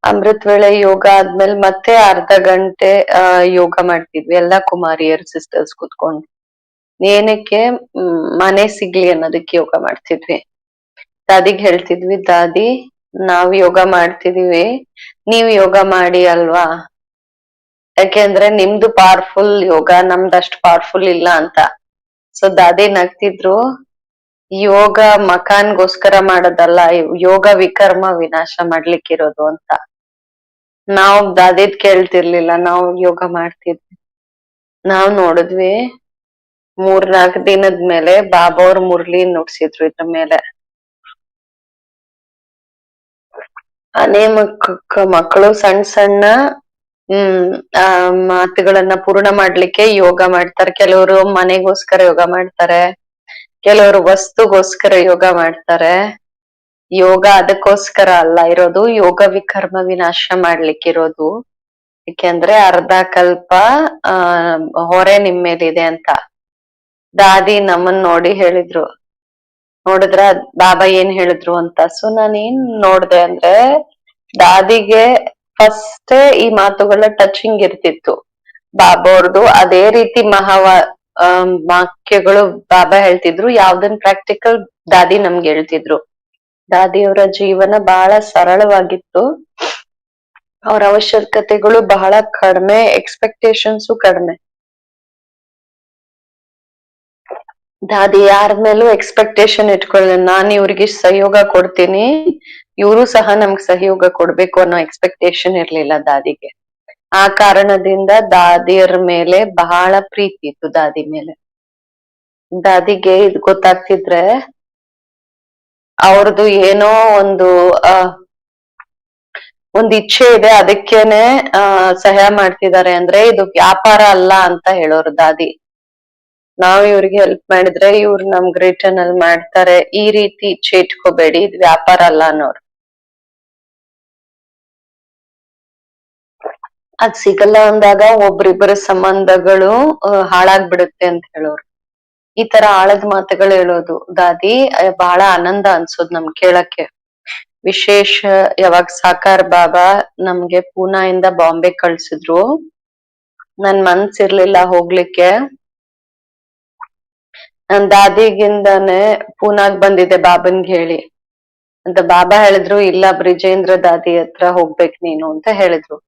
ಅಮೃತ್ ವೇಳೆ ಯೋಗ ಆದ್ಮೇಲೆ ಮತ್ತೆ ಅರ್ಧ ಗಂಟೆ ಯೋಗ ಮಾಡ್ತಿದ್ವಿ, ಎಲ್ಲಾ ಕುಮಾರಿಯರ್ ಸಿಸ್ಟರ್ಸ್ ಕುತ್ಕೊಂಡು. ಏನಕ್ಕೆ? ಮನೆ ಸಿಗ್ಲಿ ಅನ್ನೋದಕ್ಕೆ ಯೋಗ ಮಾಡ್ತಿದ್ವಿ. ದಾದಿಗ್ ಹೇಳ್ತಿದ್ವಿ, ದಾದಿ ನಾವ್ ಯೋಗ ಮಾಡ್ತಿದೀವಿ, ನೀವ್ ಯೋಗ ಮಾಡಿ ಅಲ್ವಾ, ಯಾಕೆಂದ್ರೆ ನಿಮ್ದು ಪವರ್ಫುಲ್ ಯೋಗ, ನಮ್ದು ಅಷ್ಟು ಪವರ್ಫುಲ್ ಇಲ್ಲ ಅಂತ. ಸೊ ದಾದಿ ನಗ್ತಿದ್ರು, ಯೋಗ ಮಕಾನ್ಗೋಸ್ಕರ ಮಾಡೋದಲ್ಲ, ಯೋಗ ವಿಕರ್ಮ ವಿನಾಶ ಮಾಡ್ಲಿಕ್ಕಿರೋದು ಅಂತ. ನಾವ್ ದಾದಿದ್ ಕೇಳ್ತಿರ್ಲಿಲ್ಲ, ನಾವು ಯೋಗ ಮಾಡ್ತಿದ್ವಿ. ನಾವ್ ನೋಡಿದ್ವಿ, 3-4 ದಿನದ ಮೇಲೆ ಬಾಬಾ ಅವ್ರ ಮುರ್ಳಿ ನುಡ್ಸಿದ್ರು ಇದ್ರ ಮೇಲೆ. ಅನೇ ಮಕ್ಕಳು ಸಣ್ಣ ಸಣ್ಣ ಆ ಮಾತುಗಳನ್ನ ಪೂರ್ಣ ಮಾಡ್ಲಿಕ್ಕೆ ಯೋಗ ಮಾಡ್ತಾರೆ. ಕೆಲವರು ಮನೆಗೋಸ್ಕರ ಯೋಗ ಮಾಡ್ತಾರೆ, ಕೆಲವರು ವಸ್ತುಗೋಸ್ಕರ ಯೋಗ ಮಾಡ್ತಾರೆ. ಯೋಗ ಅದಕ್ಕೋಸ್ಕರ ಅಲ್ಲ ಇರೋದು, ಯೋಗ ವಿಕರ್ಮ ವಿನಾಶ ಮಾಡ್ಲಿಕ್ಕಿರೋದು. ಯಾಕೆಂದ್ರೆ ಅರ್ಧ ಕಲ್ಪ ಹೊರೆ ನಿಮ್ ಮೇಲಿದೆ ಅಂತ. ದಾದಿ ನಮ್ಮನ್ ನೋಡಿ ಹೇಳಿದ್ರು, ನೋಡಿದ್ರ ಬಾಬಾ ಏನ್ ಹೇಳಿದ್ರು ಅಂತ. ಸೊ ನಾನ್ ಏನ್ ನೋಡ್ದೆ ಅಂದ್ರೆ, ದಾದಿಗೆ ಫಸ್ಟೇ ಈ ಮಾತುಗಳ ಟಚಿಂಗ್ ಇರ್ತಿತ್ತು. ಬಾಬಾ ಅವ್ರದ್ದು ಅದೇ ರೀತಿ ವಾಕ್ಯಗಳು ಬಾಬಾ ಹೇಳ್ತಿದ್ರು, ಯಾವ್ದನ್ ಪ್ರಾಕ್ಟಿಕಲ್ ದಾದಿ ನಮ್ಗೆ ಹೇಳ್ತಿದ್ರು. ದಾದಿಯವರ ಜೀವನ ಬಹಳ ಸರಳವಾಗಿತ್ತು. ಅವ್ರ ಅವಶ್ಯಕತೆಗಳು ಬಹಳ ಕಡಿಮೆ, ಎಕ್ಸ್ಪೆಕ್ಟೇಷನ್ಸು ಕಡಿಮೆ. ದಾದಿ ಯಾರ ಮೇಲೂ ಎಕ್ಸ್ಪೆಕ್ಟೇಷನ್ ಇಟ್ಕೊಳ್ಳ, ನಾನ್ ಇವ್ರಿಗೆ ಸಹಯೋಗ ಕೊಡ್ತೀನಿ, ಇವರು ಸಹ ನಮ್ಗ್ ಸಹಯೋಗ ಕೊಡ್ಬೇಕು ಅನ್ನೋ ಎಕ್ಸ್ಪೆಕ್ಟೇಷನ್ ಇರ್ಲಿಲ್ಲ ದಾದಿಗೆ. ಆ ಕಾರಣದಿಂದ ದಾದಿಯರ ಮೇಲೆ ಬಹಳ ಪ್ರೀತಿ ಇತ್ತು ದಾದಿ ಮೇಲೆ. ದಾದಿಗೆ ಇದ್ ಗೊತ್ತಾಗ್ತಿದ್ರೆ, ಅವ್ರದ್ದು ಏನೋ ಒಂದು ಒಂದ್ ಇಚ್ಛೆ ಇದೆ, ಅದಕ್ಕೇನೆ ಸಹಾಯ ಮಾಡ್ತಿದ್ದಾರೆ ಅಂದ್ರೆ ಇದು ವ್ಯಾಪಾರ ಅಲ್ಲ ಅಂತ ಹೇಳೋರು ದಾದಿ. ನಾವ್ ಇವ್ರಿಗೆ ಹೆಲ್ಪ್ ಮಾಡಿದ್ರೆ ಇವ್ರು ನಮ್ಗ್ ರಿಟರ್ನ್ ಅಲ್ಲಿ ಮಾಡ್ತಾರೆ, ಈ ರೀತಿ ಇಚ್ಛೆ ಇಟ್ಕೋಬೇಡಿ, ಇದು ವ್ಯಾಪಾರ ಅಲ್ಲ ಅನ್ನೋರು. ಅದ್ ಸಿಗಲ್ಲ ಅಂದಾಗ ಒಬ್ರಿಬ್ಬರ ಸಂಬಂಧಗಳು ಹಾಳಾಗ್ಬಿಡುತ್ತೆ ಅಂತ ಹೇಳೋರು. ಈ ತರ ಆಳದ ಮಾತುಗಳು ಹೇಳೋದು ದಾದಿ. ಬಹಳ ಆನಂದ ಅನ್ಸೋದ್ ನಮ್ಗ್ ಕೇಳಕ್ಕೆ. ವಿಶೇಷ ಯಾವಾಗ ಸಾಕಾರ ಬಾಬಾ ನಮ್ಗೆ ಪೂನಾ ಇಂದ ಬಾಂಬೆ ಕಳ್ಸಿದ್ರು, ನನ್ ಮನ್ಸಿರ್ಲಿಲ್ಲ ಹೋಗ್ಲಿಕ್ಕೆ. ನಾನ್ ದಾದಿಗಿಂದಾನೆ ಪೂನಾಗ್ ಬಂದಿದ್ದೆ ಬಾಬನ್ಗೆ ಹೇಳಿ ಅಂತ. ಬಾಬಾ ಹೇಳಿದ್ರು, ಇಲ್ಲ ಬ್ರಿಜೇಂದ್ರ ದಾದಿ ಹತ್ರ ಹೋಗ್ಬೇಕ್ ನೀನು ಅಂತ ಹೇಳಿದ್ರು.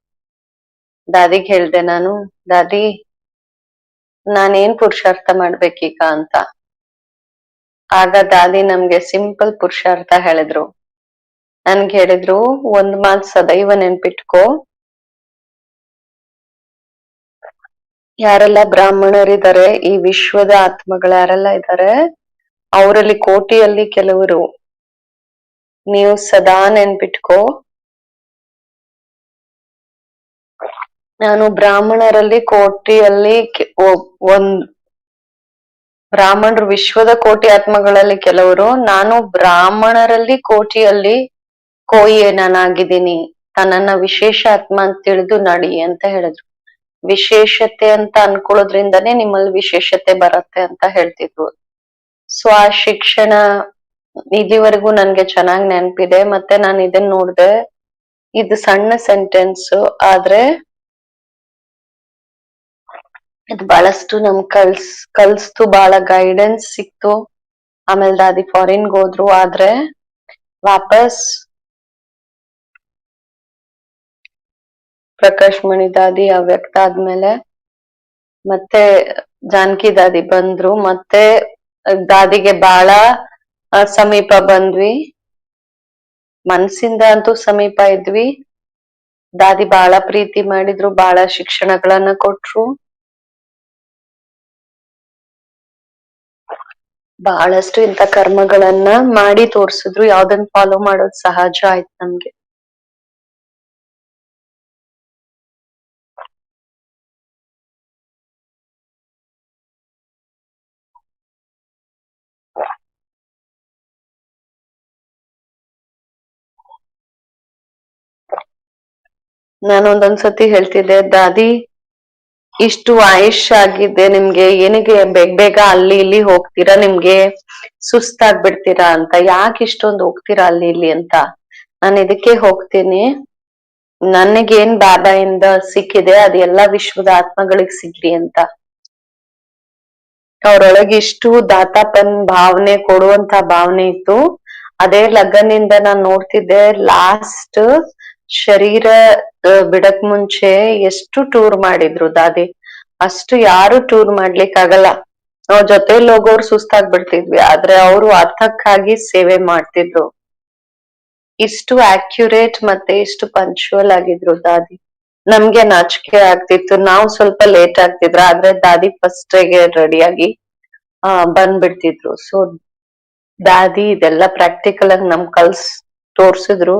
ದಾದಿಗ್ ಹೇಳ್ದೆ ನಾನು, ದಾದಿ ನಾನೇನ್ ಪುರುಷಾರ್ಥ ಮಾಡ್ಬೇಕೀಗ ಅಂತ. ಆಗ ದಾದಿ ನಮ್ಗೆ ಸಿಂಪಲ್ ಪುರುಷಾರ್ಥ ಹೇಳಿದ್ರು. ನನ್ಗೆ ಹೇಳಿದ್ರು, ಒಂದ್ ಮಾತ್ ಸದೈವ ನೆನ್ಪಿಟ್ಕೋ, ಯಾರೆಲ್ಲ ಬ್ರಾಹ್ಮಣರಿದ್ದಾರೆ, ಈ ವಿಶ್ವದ ಆತ್ಮಗಳು ಯಾರೆಲ್ಲ ಇದ್ದಾರೆ, ಅವರಲ್ಲಿ ಕೋಟಿಯಲ್ಲಿ ಕೆಲವರು, ನೀವು ಸದಾ ನೆನ್ಪಿಟ್ಕೋ, ನಾನು ಬ್ರಾಹ್ಮಣರಲ್ಲಿ ಕೋಟಿಯಲ್ಲಿ ಒಂದ್ ಬ್ರಾಹ್ಮಣರು ವಿಶ್ವದ ಕೋಟಿ ಆತ್ಮಗಳಲ್ಲಿ ಕೆಲವರು, ನಾನು ಬ್ರಾಹ್ಮಣರಲ್ಲಿ ಕೋಟಿಯಲ್ಲಿ ನಾನಾಗಿದ್ದೀನಿ, ತನ್ನನ್ನ ವಿಶೇಷ ಆತ್ಮ ಅಂತ ತಿಳಿದು ನಡಿ ಅಂತ ಹೇಳಿದ್ರು. ವಿಶೇಷತೆ ಅಂತ ಅನ್ಕೊಳ್ಳೋದ್ರಿಂದಾನೇ ನಿಮ್ಮಲ್ಲಿ ವಿಶೇಷತೆ ಬರತ್ತೆ ಅಂತ ಹೇಳ್ತಿದ್ರು. ಸೊ ಆ ಶಿಕ್ಷಣ ಇಲ್ಲಿವರೆಗೂ ನನ್ಗೆ ಚೆನ್ನಾಗ್ ನೆನ್ಪಿದೆ. ಮತ್ತೆ ನಾನು ಇದನ್ ನೋಡ್ದೆ, ಇದು ಸಣ್ಣ ಸೆಂಟೆನ್ಸ್ ಆದ್ರೆ ಇದು ಬಹಳಷ್ಟು ನಮ್ ಕಲ್ಸ್ತು, ಬಹಳ ಗೈಡೆನ್ಸ್ ಸಿಕ್ತು. ಆಮೇಲೆ ದಾದಿ ಫಾರಿನ್ಗೆ ಹೋದ್ರು, ಆದ್ರೆ ವಾಪಸ್ ಪ್ರಕಾಶ್ ಮಣಿ ದಾದಿ ಅವ್ಯಕ್ತ ಆದ್ಮೇಲೆ ಮತ್ತೆ ಜಾನಕಿ ದಾದಿ ಬಂದ್ರು. ಮತ್ತೆ ದಾದಿಗೆ ಬಹಳ ಸಮೀಪ ಬಂದ್ವಿ, ಮನ್ಸಿಂದ ಅಂತೂ ಸಮೀಪ ಇದ್ವಿ. ದಾದಿ ಬಹಳ ಪ್ರೀತಿ ಮಾಡಿದ್ರು, ಬಹಳ ಶಿಕ್ಷಣಗಳನ್ನ ಕೊಟ್ರು, ಬಹಳಷ್ಟು ಇಂಥ ಕರ್ಮಗಳನ್ನ ಮಾಡಿ ತೋರ್ಸಿದ್ರು. ಯಾವ್ದನ್ ಫಾಲೋ ಮಾಡೋದ್ ಸಹಜ ಆಯ್ತು ನಮ್ಗೆ. ನಾನು ಒಂದೊಂದ್ಸತಿ ಹೇಳ್ತಿದ್ದೆ, ದಾದಿ ಇಷ್ಟು ಆಯುಷ್ ಆಗಿದೆ ನಿಮ್ಗೆ, ಏನಕ್ಕೆ ಬೇಗ ಬೇಗ ಅಲ್ಲಿ ಇಲ್ಲಿ ಹೋಗ್ತೀರಾ, ನಿಮ್ಗೆ ಸುಸ್ತಾಗ್ಬಿಡ್ತೀರಾ ಅಂತ. ಯಾಕೆ ಇಷ್ಟೊಂದು ಹೋಗ್ತೀರಾ ಅಲ್ಲಿ ಇಲ್ಲಿ ಅಂತ. ನಾನು ಇದಕ್ಕೆ ಹೋಗ್ತೀನಿ, ನನಗೇನ್ ಬಾಬಾಯಿಂದ ಸಿಕ್ಕಿದೆ ಅದೆಲ್ಲಾ ವಿಶ್ವದ ಆತ್ಮಗಳಿಗೆ ಸಿಗ್ಲಿ ಅಂತ. ಅವ್ರೊಳಗೆ ಇಷ್ಟು ದಾತಾಪನ್ ಭಾವನೆ, ಕೊಡುವಂತ ಭಾವನೆ ಇತ್ತು. ಅದೇ ಲಗನಿಂದ ನಾನ್ ನೋಡ್ತಿದ್ದೆ, ಲಾಸ್ಟ್ ಶರೀರ ಬಿಡಕ್ ಮುಂಚೆ ಎಷ್ಟು ಟೂರ್ ಮಾಡಿದ್ರು ದಾದಿ. ಅಷ್ಟು ಯಾರು ಟೂರ್ ಮಾಡ್ಲಿಕ್ ಆಗಲ್ಲ. ನಾವ್ ಜೊತೆಲಿ ಹೋಗೋರು ಸುಸ್ತಾಗ್ಬಿಡ್ತಿದ್ವಿ, ಆದ್ರೆ ಅವರು ಅರ್ಥಕ್ಕಾಗಿ ಸೇವೆ ಮಾಡ್ತಿದ್ರು. ಇಷ್ಟು ಅಕ್ಯುರೇಟ್ ಮತ್ತೆ ಇಷ್ಟು ಪಂಕ್ಚುವಲ್ ಆಗಿದ್ರು ದಾದಿ. ನಮ್ಗೆ ನಾಚಿಕೆ ಆಗ್ತಿತ್ತು, ನಾವು ಸ್ವಲ್ಪ ಲೇಟ್ ಆಗ್ತಿದ್ರ, ಆದ್ರೆ ದಾದಿ ಫಸ್ಟ್ ಗೆ ರೆಡಿಯಾಗಿ ಬಂದ್ಬಿಡ್ತಿದ್ರು. ಸೊ ದಾದಿ ಇದೆಲ್ಲ ಪ್ರಾಕ್ಟಿಕಲ್ ಆಗಿ ನಮ್ ತೋರ್ಸಿದ್ರು.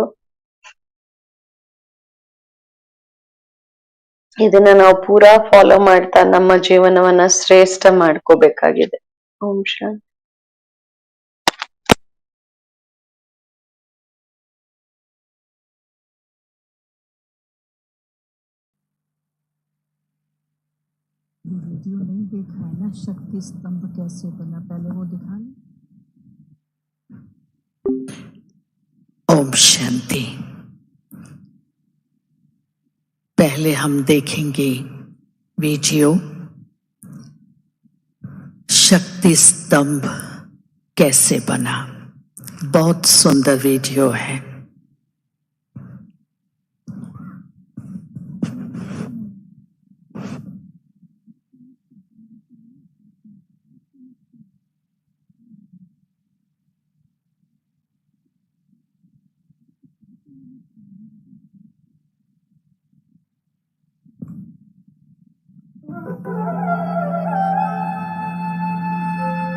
ಇದನ್ನ ನಾವು ಪೂರಾ ಫಾಲೋ ಮಾಡ್ತಾ ನಮ್ಮ ಜೀವನವನ್ನ ಶ್ರೇಷ್ಠ ಮಾಡ್ಕೋಬೇಕಾಗಿದೆ. ಓಂ ಶಾಂತಿ. वीडियो नहीं देखा है ना, शक्ति स्तंभ कैसे बना, पहले वो दिखा लें। ओम शांति। पहले हम देखेंगे वीडियो शक्ति स्तंभ कैसे बना। बहुत सुंदर वीडियो है।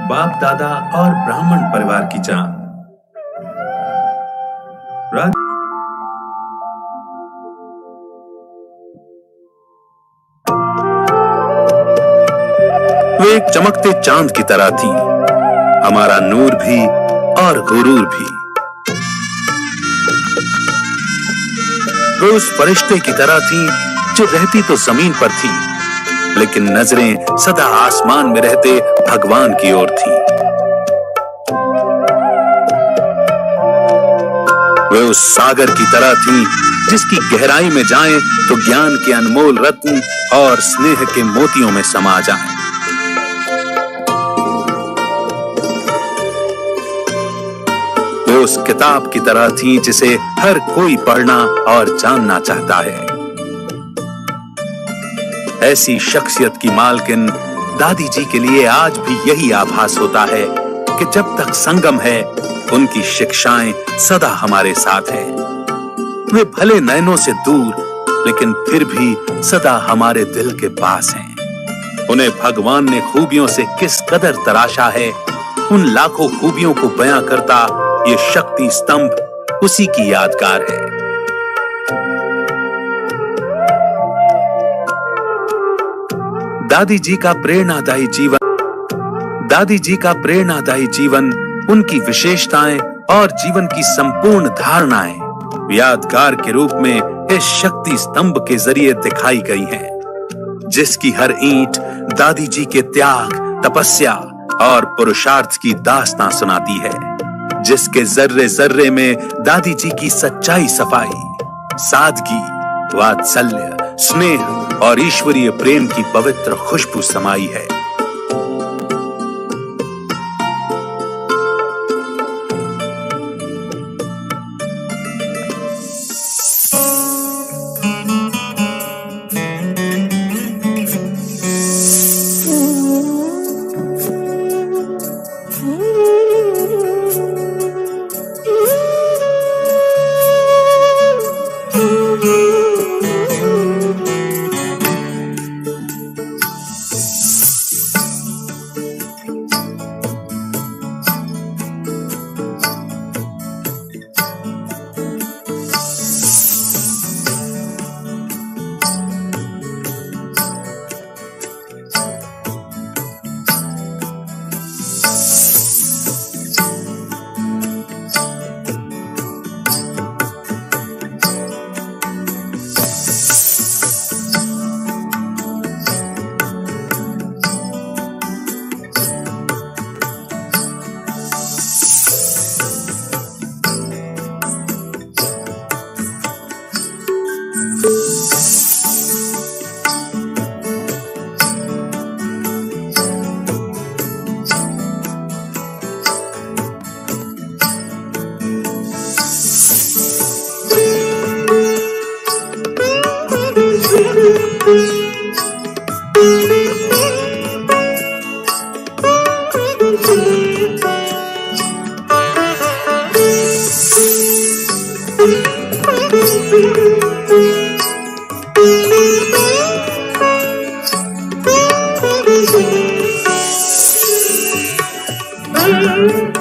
बाप दादा और ब्राह्मण परिवार की चांद। वे एक चमकते चांद की तरह थी, हमारा नूर भी और गुरूर भी। वे उस फरिश्ते की तरह थी जो रहती तो जमीन पर थी, लेकिन नजरें सदा आसमान में रहते भगवान की ओर थी। वे उस सागर की तरह थी जिसकी गहराई में जाएं तो ज्ञान के अनमोल रत्न और स्नेह के मोतियों में समा जाएं। वे उस किताब की तरह थी जिसे हर कोई पढ़ना और जानना चाहता है। ऐसी शख्सियत की मालकिन दादी जी के लिए आज भी यही आभास होता है कि जब तक संगम है उनकी शिक्षाएं सदा हमारे साथ है। वे भले नयनों से दूर लेकिन फिर भी सदा हमारे दिल के पास हैं। उन्हें भगवान ने खूबियों से किस कदर तराशा है, उन लाखों खूबियों को बयां करता ये शक्ति स्तंभ उसी की यादगार है। दादी जी का प्रेरणादायी जीवन, उनकी विशेषताएं और जीवन की संपूर्ण धारणाएं यादगार के रूप में इस शक्ति स्तंभ के जरिए दिखाई गई हैं, जिसकी हर ईंट दादी जी के त्याग, तपस्या और पुरुषार्थ की दास्तां सुनाती है, जिसके जर्रे जर्रे में दादी जी की सच्चाई, सफाई, सादगी, वात्सल्य, स्नेह और ईश्वरीय प्रेम की पवित्र खुशबू समाई है।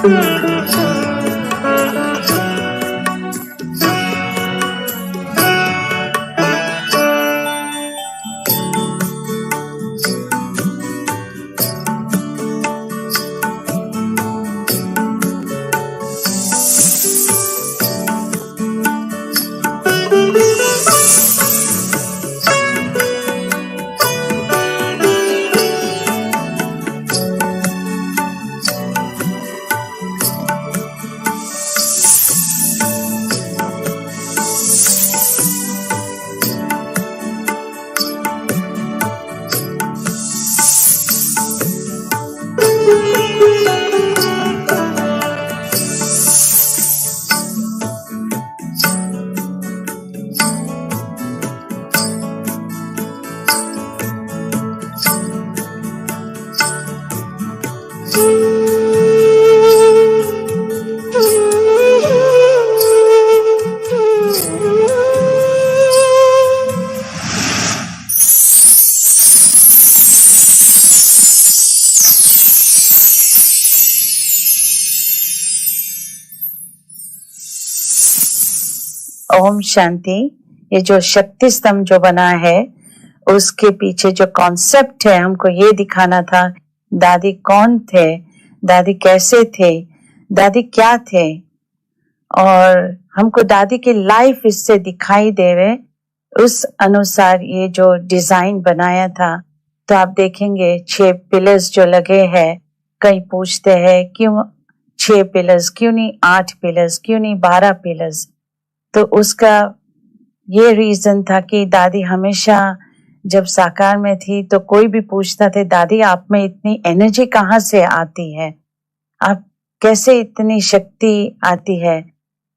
ओम शांति। ये जो शक्ति स्तंभ जो बना है उसके पीछे जो कॉन्सेप्ट है हमको ये दिखाना था, दादी कौन थे, दादी कैसे थे, दादी क्या थे, और हमको दादी की लाइफ इससे दिखाई देवे, उस अनुसार ये जो डिजाइन बनाया था। तो आप देखेंगे 6 पिलर्स जो लगे हैं। कई पूछते हैं क्यों 6 पिलर्स, क्यों नहीं 8 पिलर्स, क्यों नहीं 12 पिलर्स। तो उसका ये रीजन था कि दादी हमेशा जब साकार में थी तो कोई भी पूछता थे, दादी आप में इतनी एनर्जी कहाँ से आती है, आप कैसे इतनी शक्ति आती है।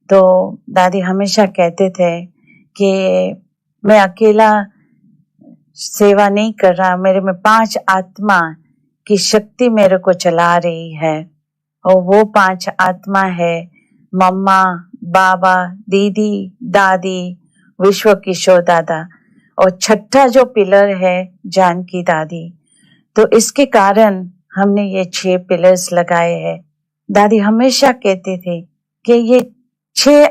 तो दादी हमेशा कहते थे कि मैं अकेला सेवा नहीं कर रहा, मेरे में 5 आत्मा की शक्ति मेरे को चला रही है। और वो 5 आत्मा है मम्मा, बाबा, दीदी, दादी, विश्व किशोर दादा, और छठा जो पिलर है जानकी दादी। तो इसके कारण हमने ये 6 पिलर्स लगाए हैं। दादी हमेशा कहती थी कि ये 6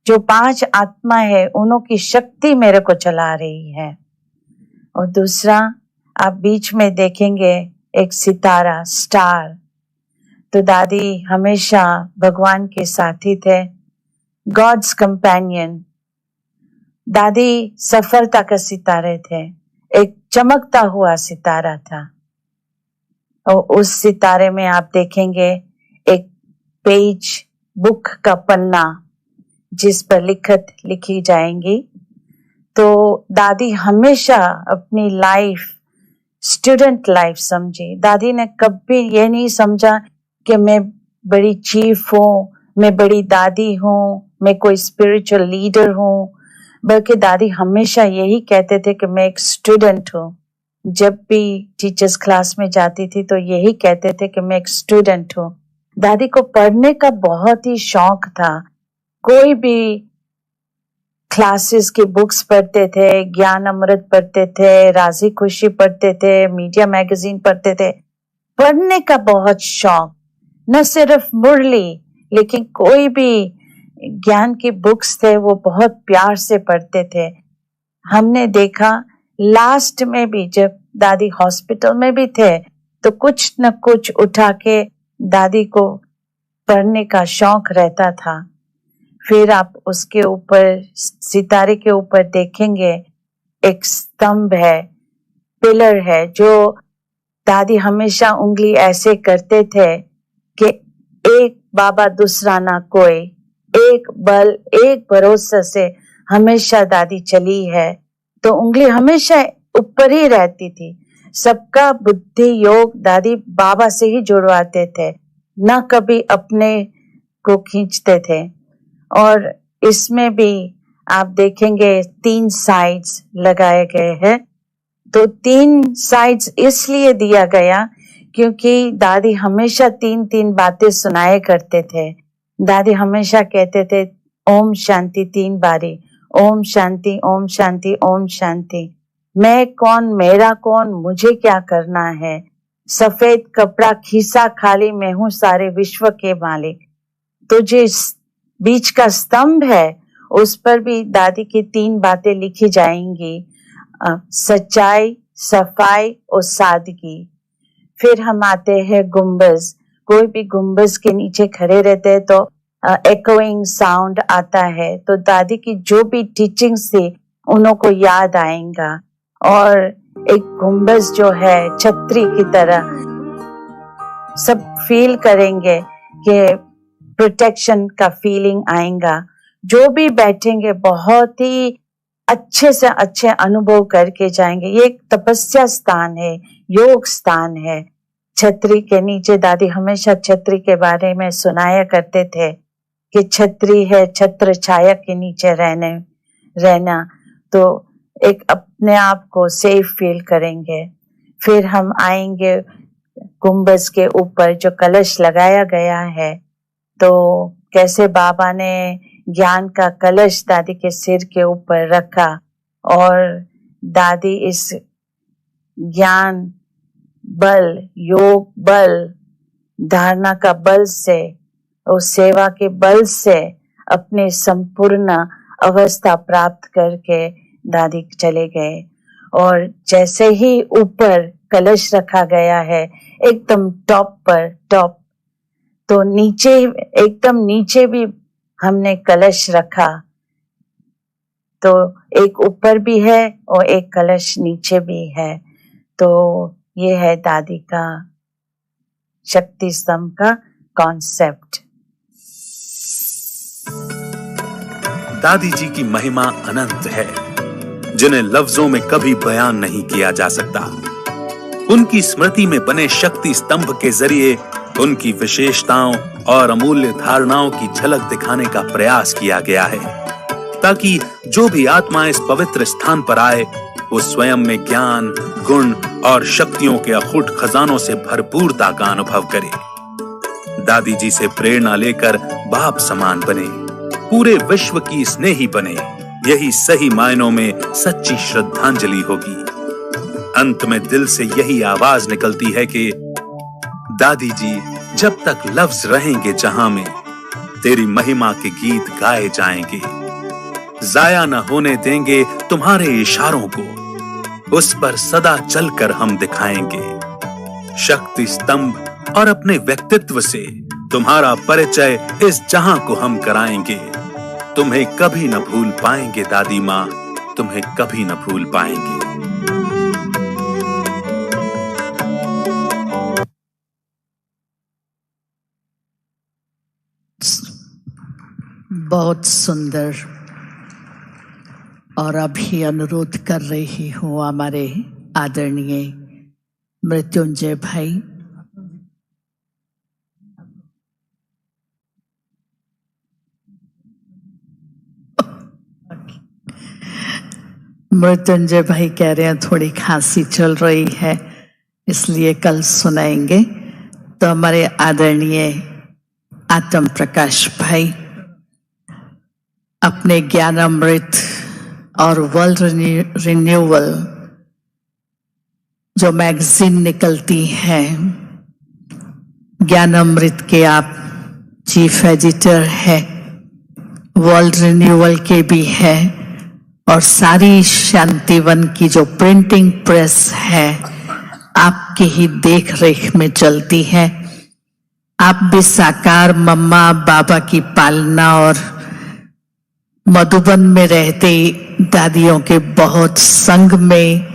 जो 5 आत्मा है उन्हों की शक्ति मेरे को चला रही है। और दूसरा आप बीच में देखेंगे एक सितारा, स्टार। तो दादी हमेशा भगवान के साथी थे, गॉड्स कंपेनियन। दादी सफलता का सितारे थे, एक चमकता हुआ सितारा था। और उस सितारे में आप देखेंगे एक पेज, बुक का पन्ना जिस पर लिखी जाएंगी। तो दादी हमेशा अपनी लाइफ स्टूडेंट लाइफ समझी। दादी ने कभी ये नहीं समझा कि मैं बड़ी चीफ हूँ, मैं बड़ी दादी हूँ, मैं कोई स्पिरिचुअल लीडर हूँ, बल्कि दादी हमेशा यही कहते थे कि मैं एक स्टूडेंट हूँ। जब भी टीचर्स क्लास में जाती थी तो यही कहते थे कि मैं एक स्टूडेंट हूँ। दादी को पढ़ने का बहुत ही शौक था। कोई भी क्लासेस की बुक्स पढ़ते थे, ज्ञान अमृत पढ़ते थे, राजी खुशी पढ़ते थे, मीडिया मैगजीन पढ़ते थे। पढ़ने का बहुत शौक, न सिर्फ मुरली लेकिन कोई भी ज्ञान की बुक्स थे वो बहुत प्यार से पढ़ते थे। हमने देखा लास्ट में भी जब दादी हॉस्पिटल में भी थे तो कुछ न कुछ उठा के दादी को पढ़ने का शौक रहता था। फिर आप उसके ऊपर सितारे के ऊपर देखेंगे एक स्तंभ है, पिलर है, जो दादी हमेशा उंगली ऐसे करते थे कि एक बाबा दूसरा ना कोई, एक बल एक भरोसा से हमेशा दादी चली है। तो उंगली हमेशा ऊपर ही रहती थी। सबका बुद्धि योग दादी बाबा से ही जुड़वाते थे, न कभी अपने को खींचते थे। और इसमें भी आप देखेंगे 3 साइड्स लगाए गए हैं। तो 3 साइड्स इसलिए दिया गया क्योंकि दादी हमेशा 3-3 बातें सुनाए करते थे। दादी हमेशा कहते थे ओम शांति 3 बारी, ओम शांति, ओम शांति, ओम शांति। मैं कौन, मेरा कौन, मुझे क्या करना है, सफेद कपड़ा खीसा खाली, मैं हूं सारे विश्व के मालिक। तो जो बीच का स्तंभ है उस पर भी दादी की 3 बातें लिखी जाएंगी, सच्चाई, सफाई और सादगी। फिर हम आते हैं गुंबज। कोई भी गुंबज के नीचे खड़े रहते हैं तो एकोइंग साउंड आता है, तो दादी की जो भी टीचिंग्स थी उन्हों को याद आएगा। और एक गुंबज जो है छतरी की तरह, सब फील करेंगे कि प्रोटेक्शन का फीलिंग आएगा। जो भी बैठेंगे बहुत ही अच्छे से अच्छे अनुभव करके जाएंगे। ये एक तपस्या स्थान है, योग स्थान है। छतरी के नीचे दादी हमेशा छतरी के बारे में सुनाया करते थे कि छतरी है छत्र छाया के नीचे रहना, तो एक अपने आप को सेफ फील करेंगे। फिर हम आएंगे गुंबज के ऊपर जो कलश लगाया गया है, तो कैसे बाबा ने ज्ञान का कलश दादी के सिर के ऊपर रखा और दादी इस ज्ञान बल, योग बल, धारणा का बल से और सेवा के बल से अपने संपूर्ण अवस्था प्राप्त करके दादी चले गए। और जैसे ही ऊपर कलश रखा गया है एकदम टॉप पर, तो नीचे, एकदम नीचे भी हमने कलश रखा, तो एक ऊपर भी है और एक कलश नीचे भी है। तो ये है दादी का शक्ति स्तंभ का कॉन्सेप्ट। दादी जी की महिमा अनंत है, जिन्हें लफ्जों में कभी बयान नहीं किया जा सकता। उनकी स्मृति में बने शक्ति स्तंभ के जरिए उनकी विशेषताओं और अमूल्य धारणाओं की झलक दिखाने का प्रयास किया गया है, ताकि जो भी आत्मा इस पवित्र स्थान पर आए वो स्वयं में ज्ञान, गुण और शक्तियों के अखुट खजानों से भरपूरता का अनुभव करे। दादी जी से प्रेरणा लेकर बाप समान बने, पूरे विश्व की स्नेही बने। यही सही मायनों में सच्ची श्रद्धांजलि होगी। अंत में दिल से यही आवाज निकलती है कि दादी जी, जब तक लफ्ज रहेंगे जहां में, तेरी महिमा के गीत गाए जाएंगे। जाया न होने देंगे तुम्हारे इशारों को, उस पर सदा चलकर हम दिखाएंगे। शक्ति स्तंभ और अपने व्यक्तित्व से तुम्हारा परिचय इस जहां को हम कराएंगे। तुम्हें कभी न भूल पाएंगे दादी माँ, तुम्हें कभी न भूल पाएंगे। बहुत सुंदर। और अभी अनुरोध कर रही हूँ हमारे आदरणीय मृत्युंजय भाई, मृत्युंजय भाई कह रहे हैं थोड़ी खांसी चल रही है इसलिए कल सुनाएंगे। तो हमारे आदरणीय आत्म प्रकाश भाई अपने ज्ञान अमृत और वर्ल्ड रिन्यूअल जो मैगजीन निकलती है, ज्ञान अमृत के आप चीफ एडिटर है, वर्ल्ड रिन्यूअल के भी है, और सारी शांतिवन की जो प्रिंटिंग प्रेस है आपकी ही देख रेख में चलती है। आप भी साकार मम्मा बाबा की पालना और मधुबन में रहते दादियों के बहुत संग में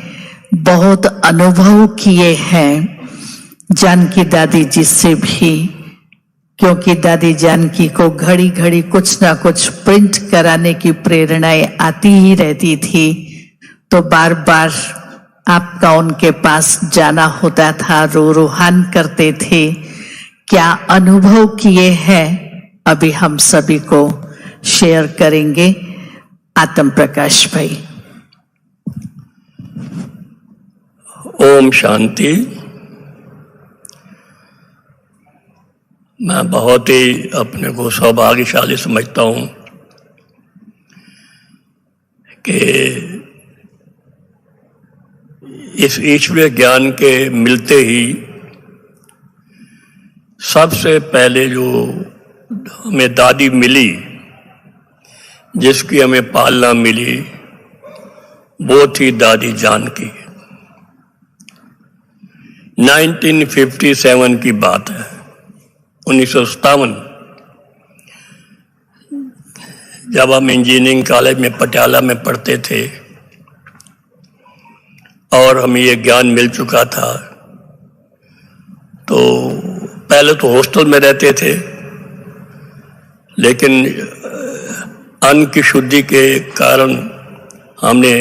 बहुत अनुभव किए हैं जानकी दादी जी से भी, क्योंकि दादी जानकी को घड़ी घड़ी कुछ ना कुछ प्रिंट कराने की प्रेरणाएं आती ही रहती थी। तो बार बार आपका उनके पास जाना होता था, रूहान करते थे। क्या अनुभव किए हैं अभी हम सभी को शेयर करेंगे आत्म प्रकाश भाई। ओम शांति। मैं बहुत ही अपने को सौभाग्यशाली समझता हूँ कि इस ईश्वरीय ज्ञान के मिलते ही सबसे पहले जो हमें दादी मिली, जिसकी हमें पालना मिली, वो थी दादी जानकी। 1957 की बात है, 1957, जब हम इंजीनियरिंग कॉलेज में पटियाला में पढ़ते थे और हमें ये ज्ञान मिल चुका था। तो पहले तो हॉस्टल में रहते थे, लेकिन अन्न की शुद्धि के कारण हमने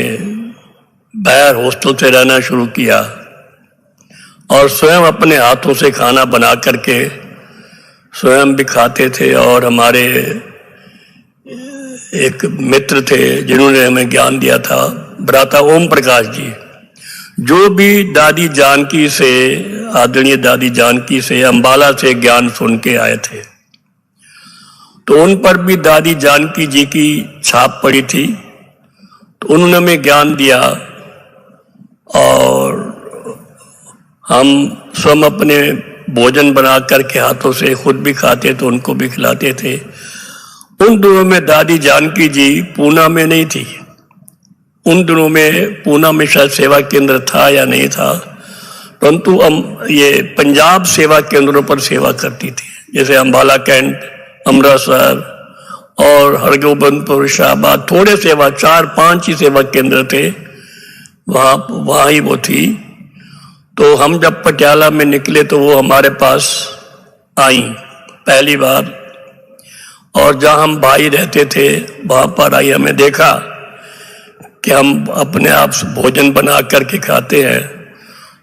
बाहर हॉस्टल से रहना शुरू किया और स्वयं अपने हाथों से खाना बना करके स्वयं भी खाते थे। और हमारे एक मित्र थे जिन्होंने हमें ज्ञान दिया था, भ्राता ओम प्रकाश जी, जो भी दादी जानकी से, आदरणीय दादी जानकी से अंबाला से ज्ञान सुन के आए थे। तो उन पर भी दादी जानकी जी की छाप पड़ी थी। तो उन्होंने हमें ज्ञान दिया और हम स्वयं अपने भोजन बना करके हाथों से खुद भी खाते तो उनको भी खिलाते थे। उन दिनों में दादी जानकी जी पूना में नहीं थी। उन दिनों में पूना में शायद सेवा केंद्र था या नहीं था, परंतु हम ये पंजाब सेवा केंद्रों पर सेवा करती थी, जैसे अंबाला कैंट, अमृतसर और हरगोबिंदपुर, शाहबाद, थोड़े सेवा 4-5 ही सेवा केंद्र थे, वहाँ ही वो थी। तो हम जब पटियाला में निकले तो वो हमारे पास आई पहली बार, और जहाँ हम भाई रहते थे वहाँ पर आई। हमें देखा कि हम अपने आप से भोजन बना करके खाते हैं।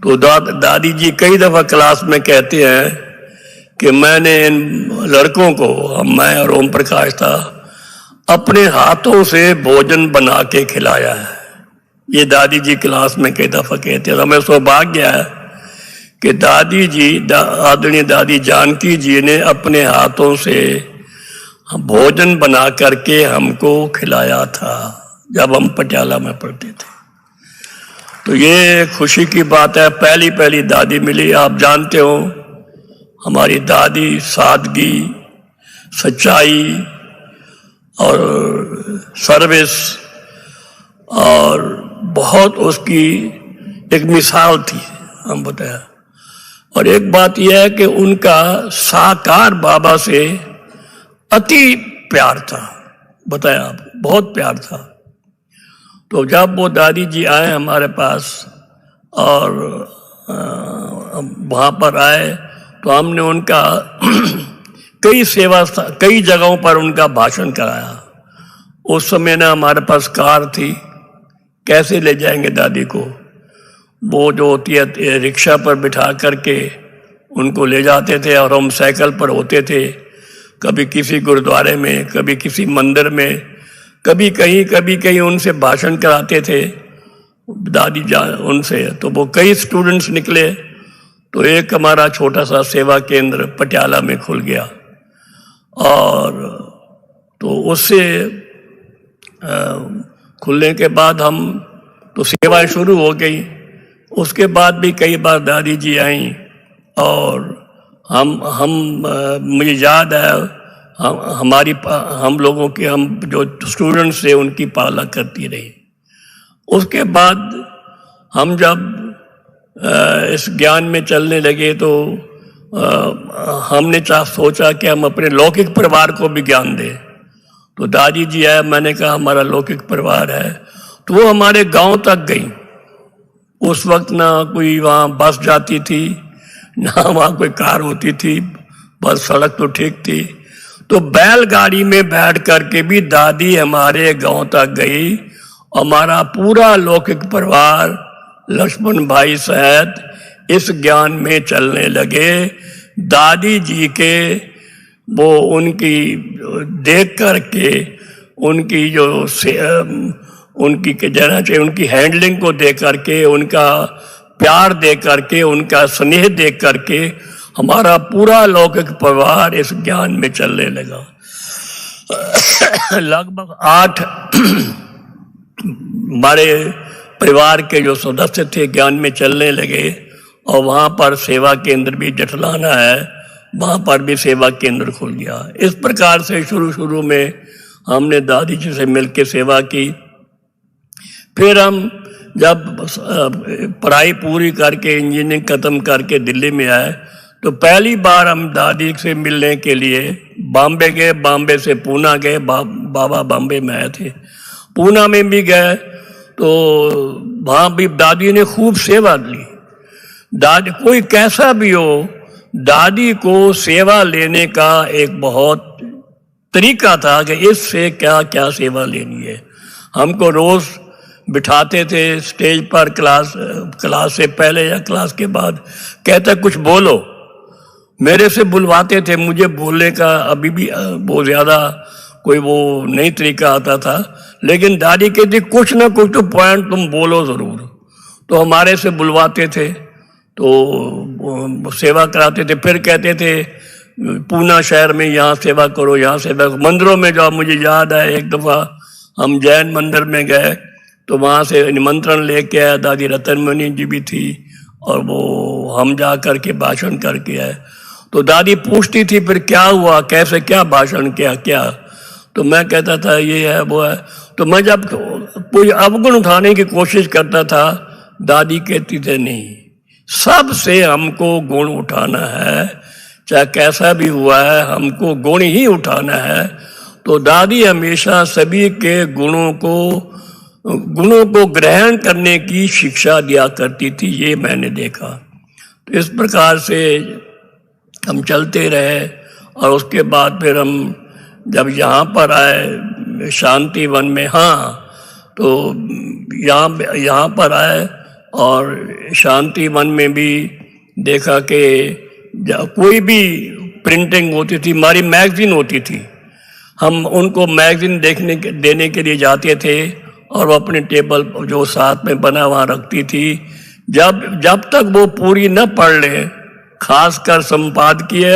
तो दादी जी कई दफ़ा क्लास में कहते हैं कि मैंने इन लड़कों को, मैं और ओम प्रकाश था, अपने हाथों से भोजन बना के खिलाया है। ये दादी जी क्लास में कई दफ़ा कहते हैं। हमें सौभाग्य है कि दादी जी, आदरणीय दादी जानकी जी ने अपने हाथों से भोजन बना करके हमको खिलाया था जब हम पटियाला में पढ़ते थे। तो ये खुशी की बात है। पहली पहली दादी मिली। आप जानते हो हमारी दादी सादगी, सच्चाई और सर्विस और बहुत उसकी एक मिसाल थी, हम बताया। और एक बात यह है कि उनका साकार बाबा से अति प्यार था, बताया आप, बहुत प्यार था। तो जब वो दादी जी आए हमारे पास और वहाँ पर आए तो हमने उनका कई जगहों पर उनका भाषण कराया। उस समय ना हमारे पास कार थी, कैसे ले जाएंगे दादी को। वो जो होती है रिक्शा पर बिठा करके उनको ले जाते थे और हम साइकिल पर होते थे, कभी किसी गुरुद्वारे में, कभी किसी मंदिर में, कभी कहीं उनसे भाषण कराते थे दादी जान उनसे। तो वो कई स्टूडेंट्स निकले, तो एक हमारा छोटा सा सेवा केंद्र पटियाला में खुल गया और तो उससे खुलने के बाद हम तो सेवाएं शुरू हो गई। उसके बाद भी कई बार दादी जी आई और मुझे याद है हम लोगों के, हम जो स्टूडेंट्स थे उनकी पालना करती रही। उसके बाद हम जब इस ज्ञान में चलने लगे तो हमने सोचा कि हम अपने लौकिक परिवार को भी ज्ञान दें। तो दादी जी आए, मैंने कहा हमारा लौकिक परिवार है, तो वो हमारे गांव तक गई। उस वक्त ना कोई वहाँ बस जाती थी, ना वहाँ कोई कार होती थी, बस सड़क तो ठीक थी। तो बैलगाड़ी में बैठ करके भी दादी हमारे गांव तक गई। हमारा पूरा लौकिक परिवार लक्ष्मण भाई सहित इस ज्ञान में चलने लगे। दादी जी के वो उनकी देख करके, उनकी जो उनकी कहना चाहिए, उनकी हैंडलिंग को देख करके, उनका प्यार देख करके, उनका स्नेह देख करके हमारा पूरा लौकिक परिवार इस ज्ञान में चलने लगा। लगभग 8 हमारे परिवार के जो सदस्य थे ज्ञान में चलने लगे और वहाँ पर सेवा केंद्र भी जठलाना है, वहाँ पर भी सेवा केंद्र खुल गया। इस प्रकार से शुरू में हमने दादी जी से मिलकर सेवा की। फिर हम जब पढ़ाई पूरी करके इंजीनियरिंग ख़त्म करके दिल्ली में आए तो पहली बार हम दादी से मिलने के लिए बॉम्बे गए। बॉम्बे से पूना गए, बाबा बॉम्बे में आए थे। पूना में भी गए तो वहाँ भी दादी ने खूब सेवा ली। दादी कोई कैसा भी हो, दादी को सेवा लेने का एक बहुत तरीका था कि इससे क्या क्या सेवा लेनी है। हमको रोज़ बिठाते थे स्टेज पर, क्लास से पहले या क्लास के बाद, कहते कुछ बोलो। मेरे से बुलवाते थे, मुझे बोलने का अभी भी बहुत ज़्यादा कोई वो नई तरीका आता था, लेकिन दादी कहती कुछ ना कुछ तो पॉइंट तुम बोलो ज़रूर। तो हमारे से बुलवाते थे तो सेवा कराते थे। फिर कहते थे पूना शहर में यहाँ सेवा करो, यहाँ सेवा करो, मंदिरों में जाओ। मुझे याद है एक दफ़ा हम जैन मंदिर में गए तो वहाँ से निमंत्रण लेके आया, दादी रतनमणि जी भी थी और वो हम जा कर के भाषण करके आए। तो दादी पूछती थी फिर क्या हुआ, कैसे, क्या भाषण किया, क्या। तो मैं कहता था ये है वो है। तो मैं जब कोई अवगुण उठाने की कोशिश करता था, दादी कहती थी नहीं, सबसे हमको गुण उठाना है, चाहे कैसा भी हुआ है हमको गुण ही उठाना है। तो दादी हमेशा सभी के गुणों को ग्रहण करने की शिक्षा दिया करती थी, ये मैंने देखा। तो इस प्रकार से हम चलते रहे और उसके बाद फिर हम जब यहाँ पर आए शांति वन में, हाँ तो यहाँ पर आए और शांति वन में भी देखा कि कोई भी प्रिंटिंग होती थी, हमारी मैगजीन होती थी, हम उनको मैगजीन देने के लिए जाते थे और वो अपने टेबल जो साथ में बना वहाँ रखती थी। जब तक वो पूरी न पढ़ ले, खासकर संपादकीय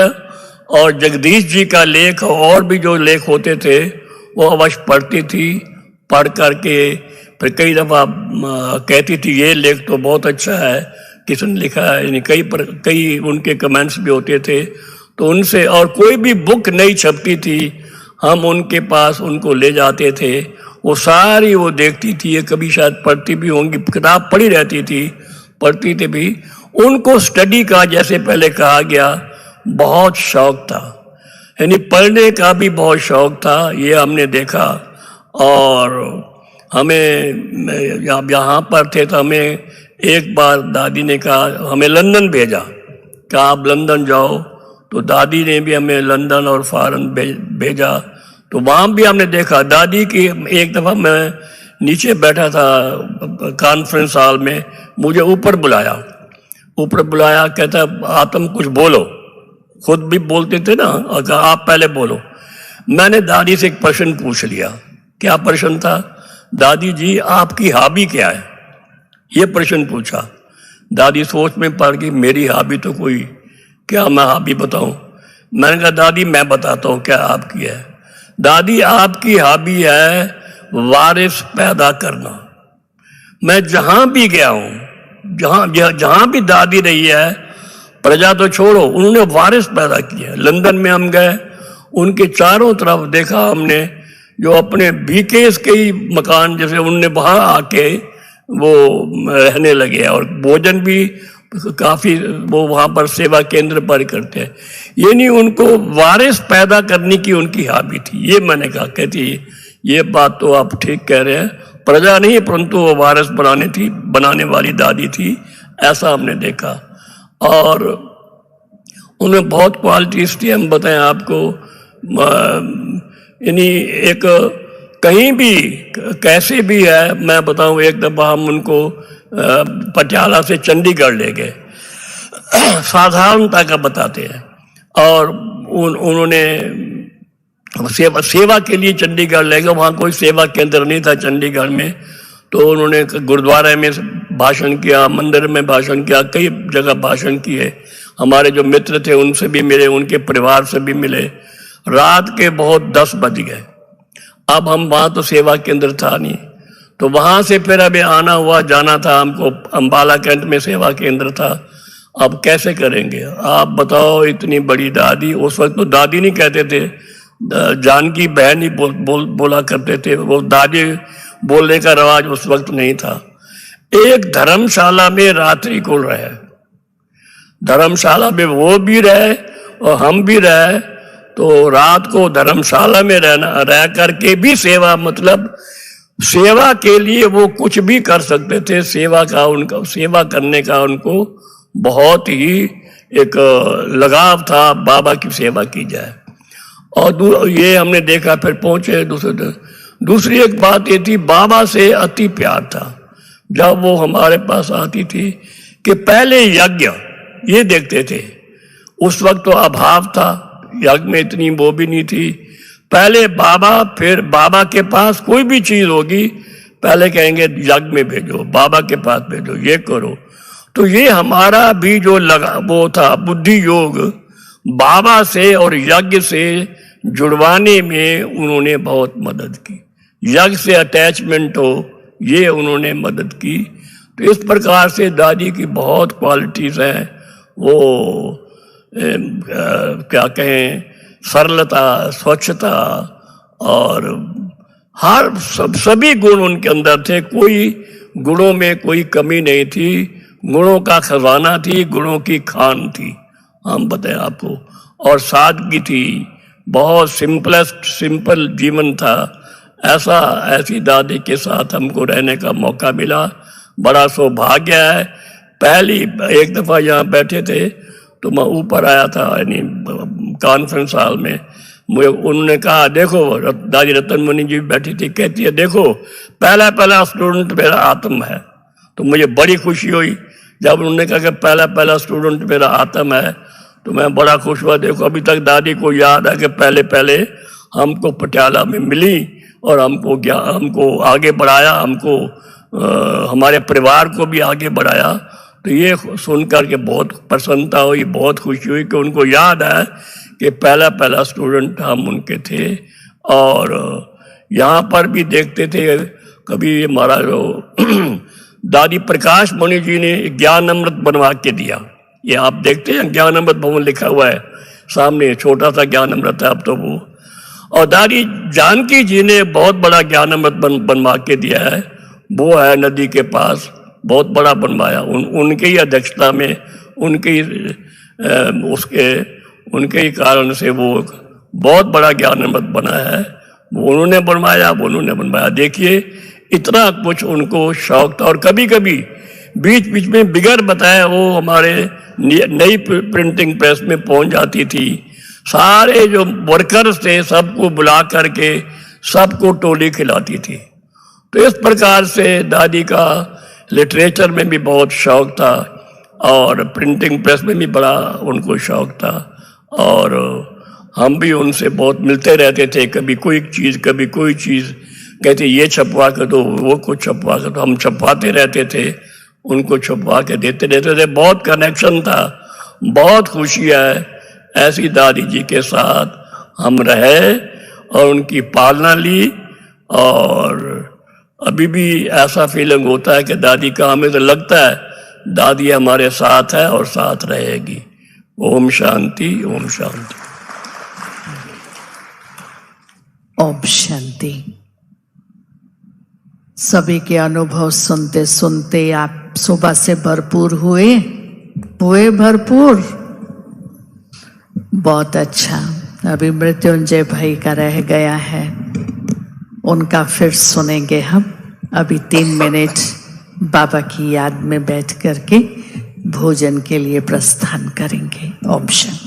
और जगदीश जी का लेख और भी जो लेख होते थे वो अवश्य पढ़ती थी। पढ़ करके फिर कई दफ़ा कहती थी ये लेख तो बहुत अच्छा है, किसने लिखा है, यानी कई उनके कमेंट्स भी होते थे। तो उनसे, और कोई भी बुक नई छपती थी हम उनके पास उनको ले जाते थे, वो सारी वो देखती थी, ये कभी शायद पढ़ती भी होंगी, किताब पढ़ी रहती थी, पढ़ती थी भी। उनको स्टडी का, जैसे पहले कहा गया, बहुत शौक था, यानी पढ़ने का भी बहुत शौक था, ये हमने देखा। और हमें यहाँ पर थे तो हमें एक बार दादी ने कहा, हमें लंदन भेजा, कहा आप लंदन जाओ। तो दादी ने भी हमें लंदन और फॉरेन भेजा। तो वहाँ भी हमने देखा दादी की। एक दफ़ा मैं नीचे बैठा था कॉन्फ्रेंस हॉल में, मुझे ऊपर बुलाया, कहता तुम कुछ बोलो, खुद भी बोलते थे ना, और कहा आप पहले बोलो। मैंने दादी से एक प्रश्न पूछ लिया। क्या प्रश्न था? दादी जी आपकी हॉबी क्या है, ये प्रश्न पूछा। दादी सोच में पड़ गई, मेरी हॉबी तो कोई, क्या मैं हॉबी बताऊं? मैंने कहा दादी मैं बताता हूँ क्या आपकी है। दादी आपकी हॉबी है वारिस पैदा करना। मैं जहां भी गया हूं, जहां भी दादी रही है, प्रजा तो छोड़ो, उन्होंने वारिस पैदा किया। लंदन में हम गए, उनके चारों तरफ देखा हमने, जो अपने बीकेस के ही मकान जैसे, उनने वहां आके वो रहने लगे और भोजन भी काफी वो वहां पर सेवा केंद्र पर करते हैं। ये नहीं, उनको वारिस पैदा करने की उनकी हॉबी थी। ये मैंने कहा, कहती ये बात तो आप ठीक कह रहे हैं, प्रजा नहीं परंतु वो वारिस बनाने वाली दादी थी, ऐसा हमने देखा। और उनमें बहुत क्वालिटीज थी, हम बताएं आपको, यानी एक कहीं भी कैसे भी है, मैं बताऊं, एक दफ़ा हम उनको पटियाला से चंडीगढ़ ले गए, साधारणता का बताते हैं, और उन्होंने सेवा के लिए चंडीगढ़ ले गए। वहाँ कोई सेवा केंद्र नहीं था चंडीगढ़ में, तो उन्होंने गुरुद्वारे में भाषण किया, मंदिर में भाषण किया, कई जगह भाषण किए। हमारे जो मित्र थे उनसे भी मिले, उनके परिवार से भी मिले। रात के बहुत 10 बज गए। अब हम वहाँ तो सेवा केंद्र था नहीं, तो वहाँ से फिर अभी आना हुआ, जाना था हमको। अम्बाला कैंट में सेवा केंद्र था, अब कैसे करेंगे आप बताओ। इतनी बड़ी दादी, उस वक्त तो दादी नहीं कहते थे, जानकी बहन ही बोला करते थे। वो दादी बोलने का रवाज उस वक्त नहीं था। एक धर्मशाला में रात्रि को रहे, धर्मशाला में वो भी रहे और हम भी रहे, तो रात को धर्मशाला में रह करके भी सेवा, मतलब सेवा के लिए वो कुछ भी कर सकते थे। सेवा करने का उनको बहुत ही एक लगाव था, बाबा की सेवा की जाए। और ये हमने देखा। फिर पहुंचे दूसरी एक बात ये थी, बाबा से अति प्यार था। जब वो हमारे पास आती थी कि पहले यज्ञ ये देखते थे, उस वक्त तो अभाव था, यज्ञ में इतनी वो भी नहीं थी। पहले बाबा, फिर बाबा के पास कोई भी चीज होगी पहले कहेंगे यज्ञ में भेजो, बाबा के पास भेजो, ये करो। तो ये हमारा भी जो लगा वो था बुद्धि योग, बाबा से और यज्ञ से जुड़वाने में उन्होंने बहुत मदद की। यज्ञ से अटैचमेंट हो, ये उन्होंने मदद की। तो इस प्रकार से दादी की बहुत क्वालिटीज हैं। वो क्या कहें, सरलता, स्वच्छता और हर सभी गुण उनके अंदर थे। कोई गुणों में कोई कमी नहीं थी। गुणों का खजाना थी, गुणों की खान थी, हम बताएं आपको। और सादगी थी, बहुत सिंपल जीवन था। ऐसी दादी के साथ हमको रहने का मौका मिला, बड़ा सौभाग्य है। पहली एक दफा यहाँ बैठे थे तो मैं ऊपर आया था, यानी कॉन्फ्रेंस हॉल में। मुझे उन्होंने कहा, देखो दादी रतन मुनि जी बैठी थी, कहती है देखो पहला स्टूडेंट मेरा आत्म है। तो मुझे बड़ी खुशी हुई जब उन्होंने कहा कि पहला स्टूडेंट मेरा आत्म है, तो मैं बड़ा खुश हुआ। देखो अभी तक दादी को याद है कि पहले हमको पटियाला में मिली और हमको आगे बढ़ाया, हमको हमारे परिवार को भी आगे बढ़ाया। तो ये सुनकर के बहुत प्रसन्नता हुई, बहुत खुशी हुई कि उनको याद है कि पहला स्टूडेंट हम उनके थे। और यहाँ पर भी देखते थे कभी हमारा जो दादी प्रकाश मणि जी ने ज्ञान अमृत बनवा के दिया। ये आप देखते हैं ज्ञान अमृत भवन लिखा हुआ है सामने, छोटा सा ज्ञान अमृत है अब तो वो। और दादी जानकी जी ने बहुत बड़ा ज्ञान अमृत बनवा के दिया है। वो है नदी के पास, बहुत बड़ा बनवाया। उनके ही अध्यक्षता में, उनके ही कारण से वो बहुत बड़ा ज्ञान अमृत बना है। वो उन्होंने बनवाया। देखिए इतना कुछ उनको शौक था। और कभी कभी बीच में बिगड़ बताया वो हमारे नई प्रिंटिंग प्रेस में पहुंच जाती थी। सारे जो वर्कर्स थे सबको बुला करके सबको टोली खिलाती थी। तो इस प्रकार से दादी का लिटरेचर में भी बहुत शौक था और प्रिंटिंग प्रेस में भी बड़ा उनको शौक था। और हम भी उनसे बहुत मिलते रहते थे। कभी कोई चीज़ कहते ये छपवा कर दो, वो कुछ छपवा कर दो, हम छपवाते रहते थे, उनको छपवा के देते रहते थे। बहुत कनेक्शन था, बहुत खुशी है। ऐसी दादी जी के साथ हम रहे और उनकी पालना ली। और अभी भी ऐसा फीलिंग होता है कि दादी का, हमें तो लगता है दादी हमारे साथ है और साथ रहेगी। ओम शांति, ओम शांति, ओम शांति। सभी के अनुभव सुनते सुनते आप सुबह से भरपूर हुए भरपूर। बहुत अच्छा। अभी मृत्युंजय भाई का रह गया है, उनका फिर सुनेंगे हम। अभी 3 मिनट बाबा की याद में बैठ करके भोजन के लिए प्रस्थान करेंगे। ओम शांति।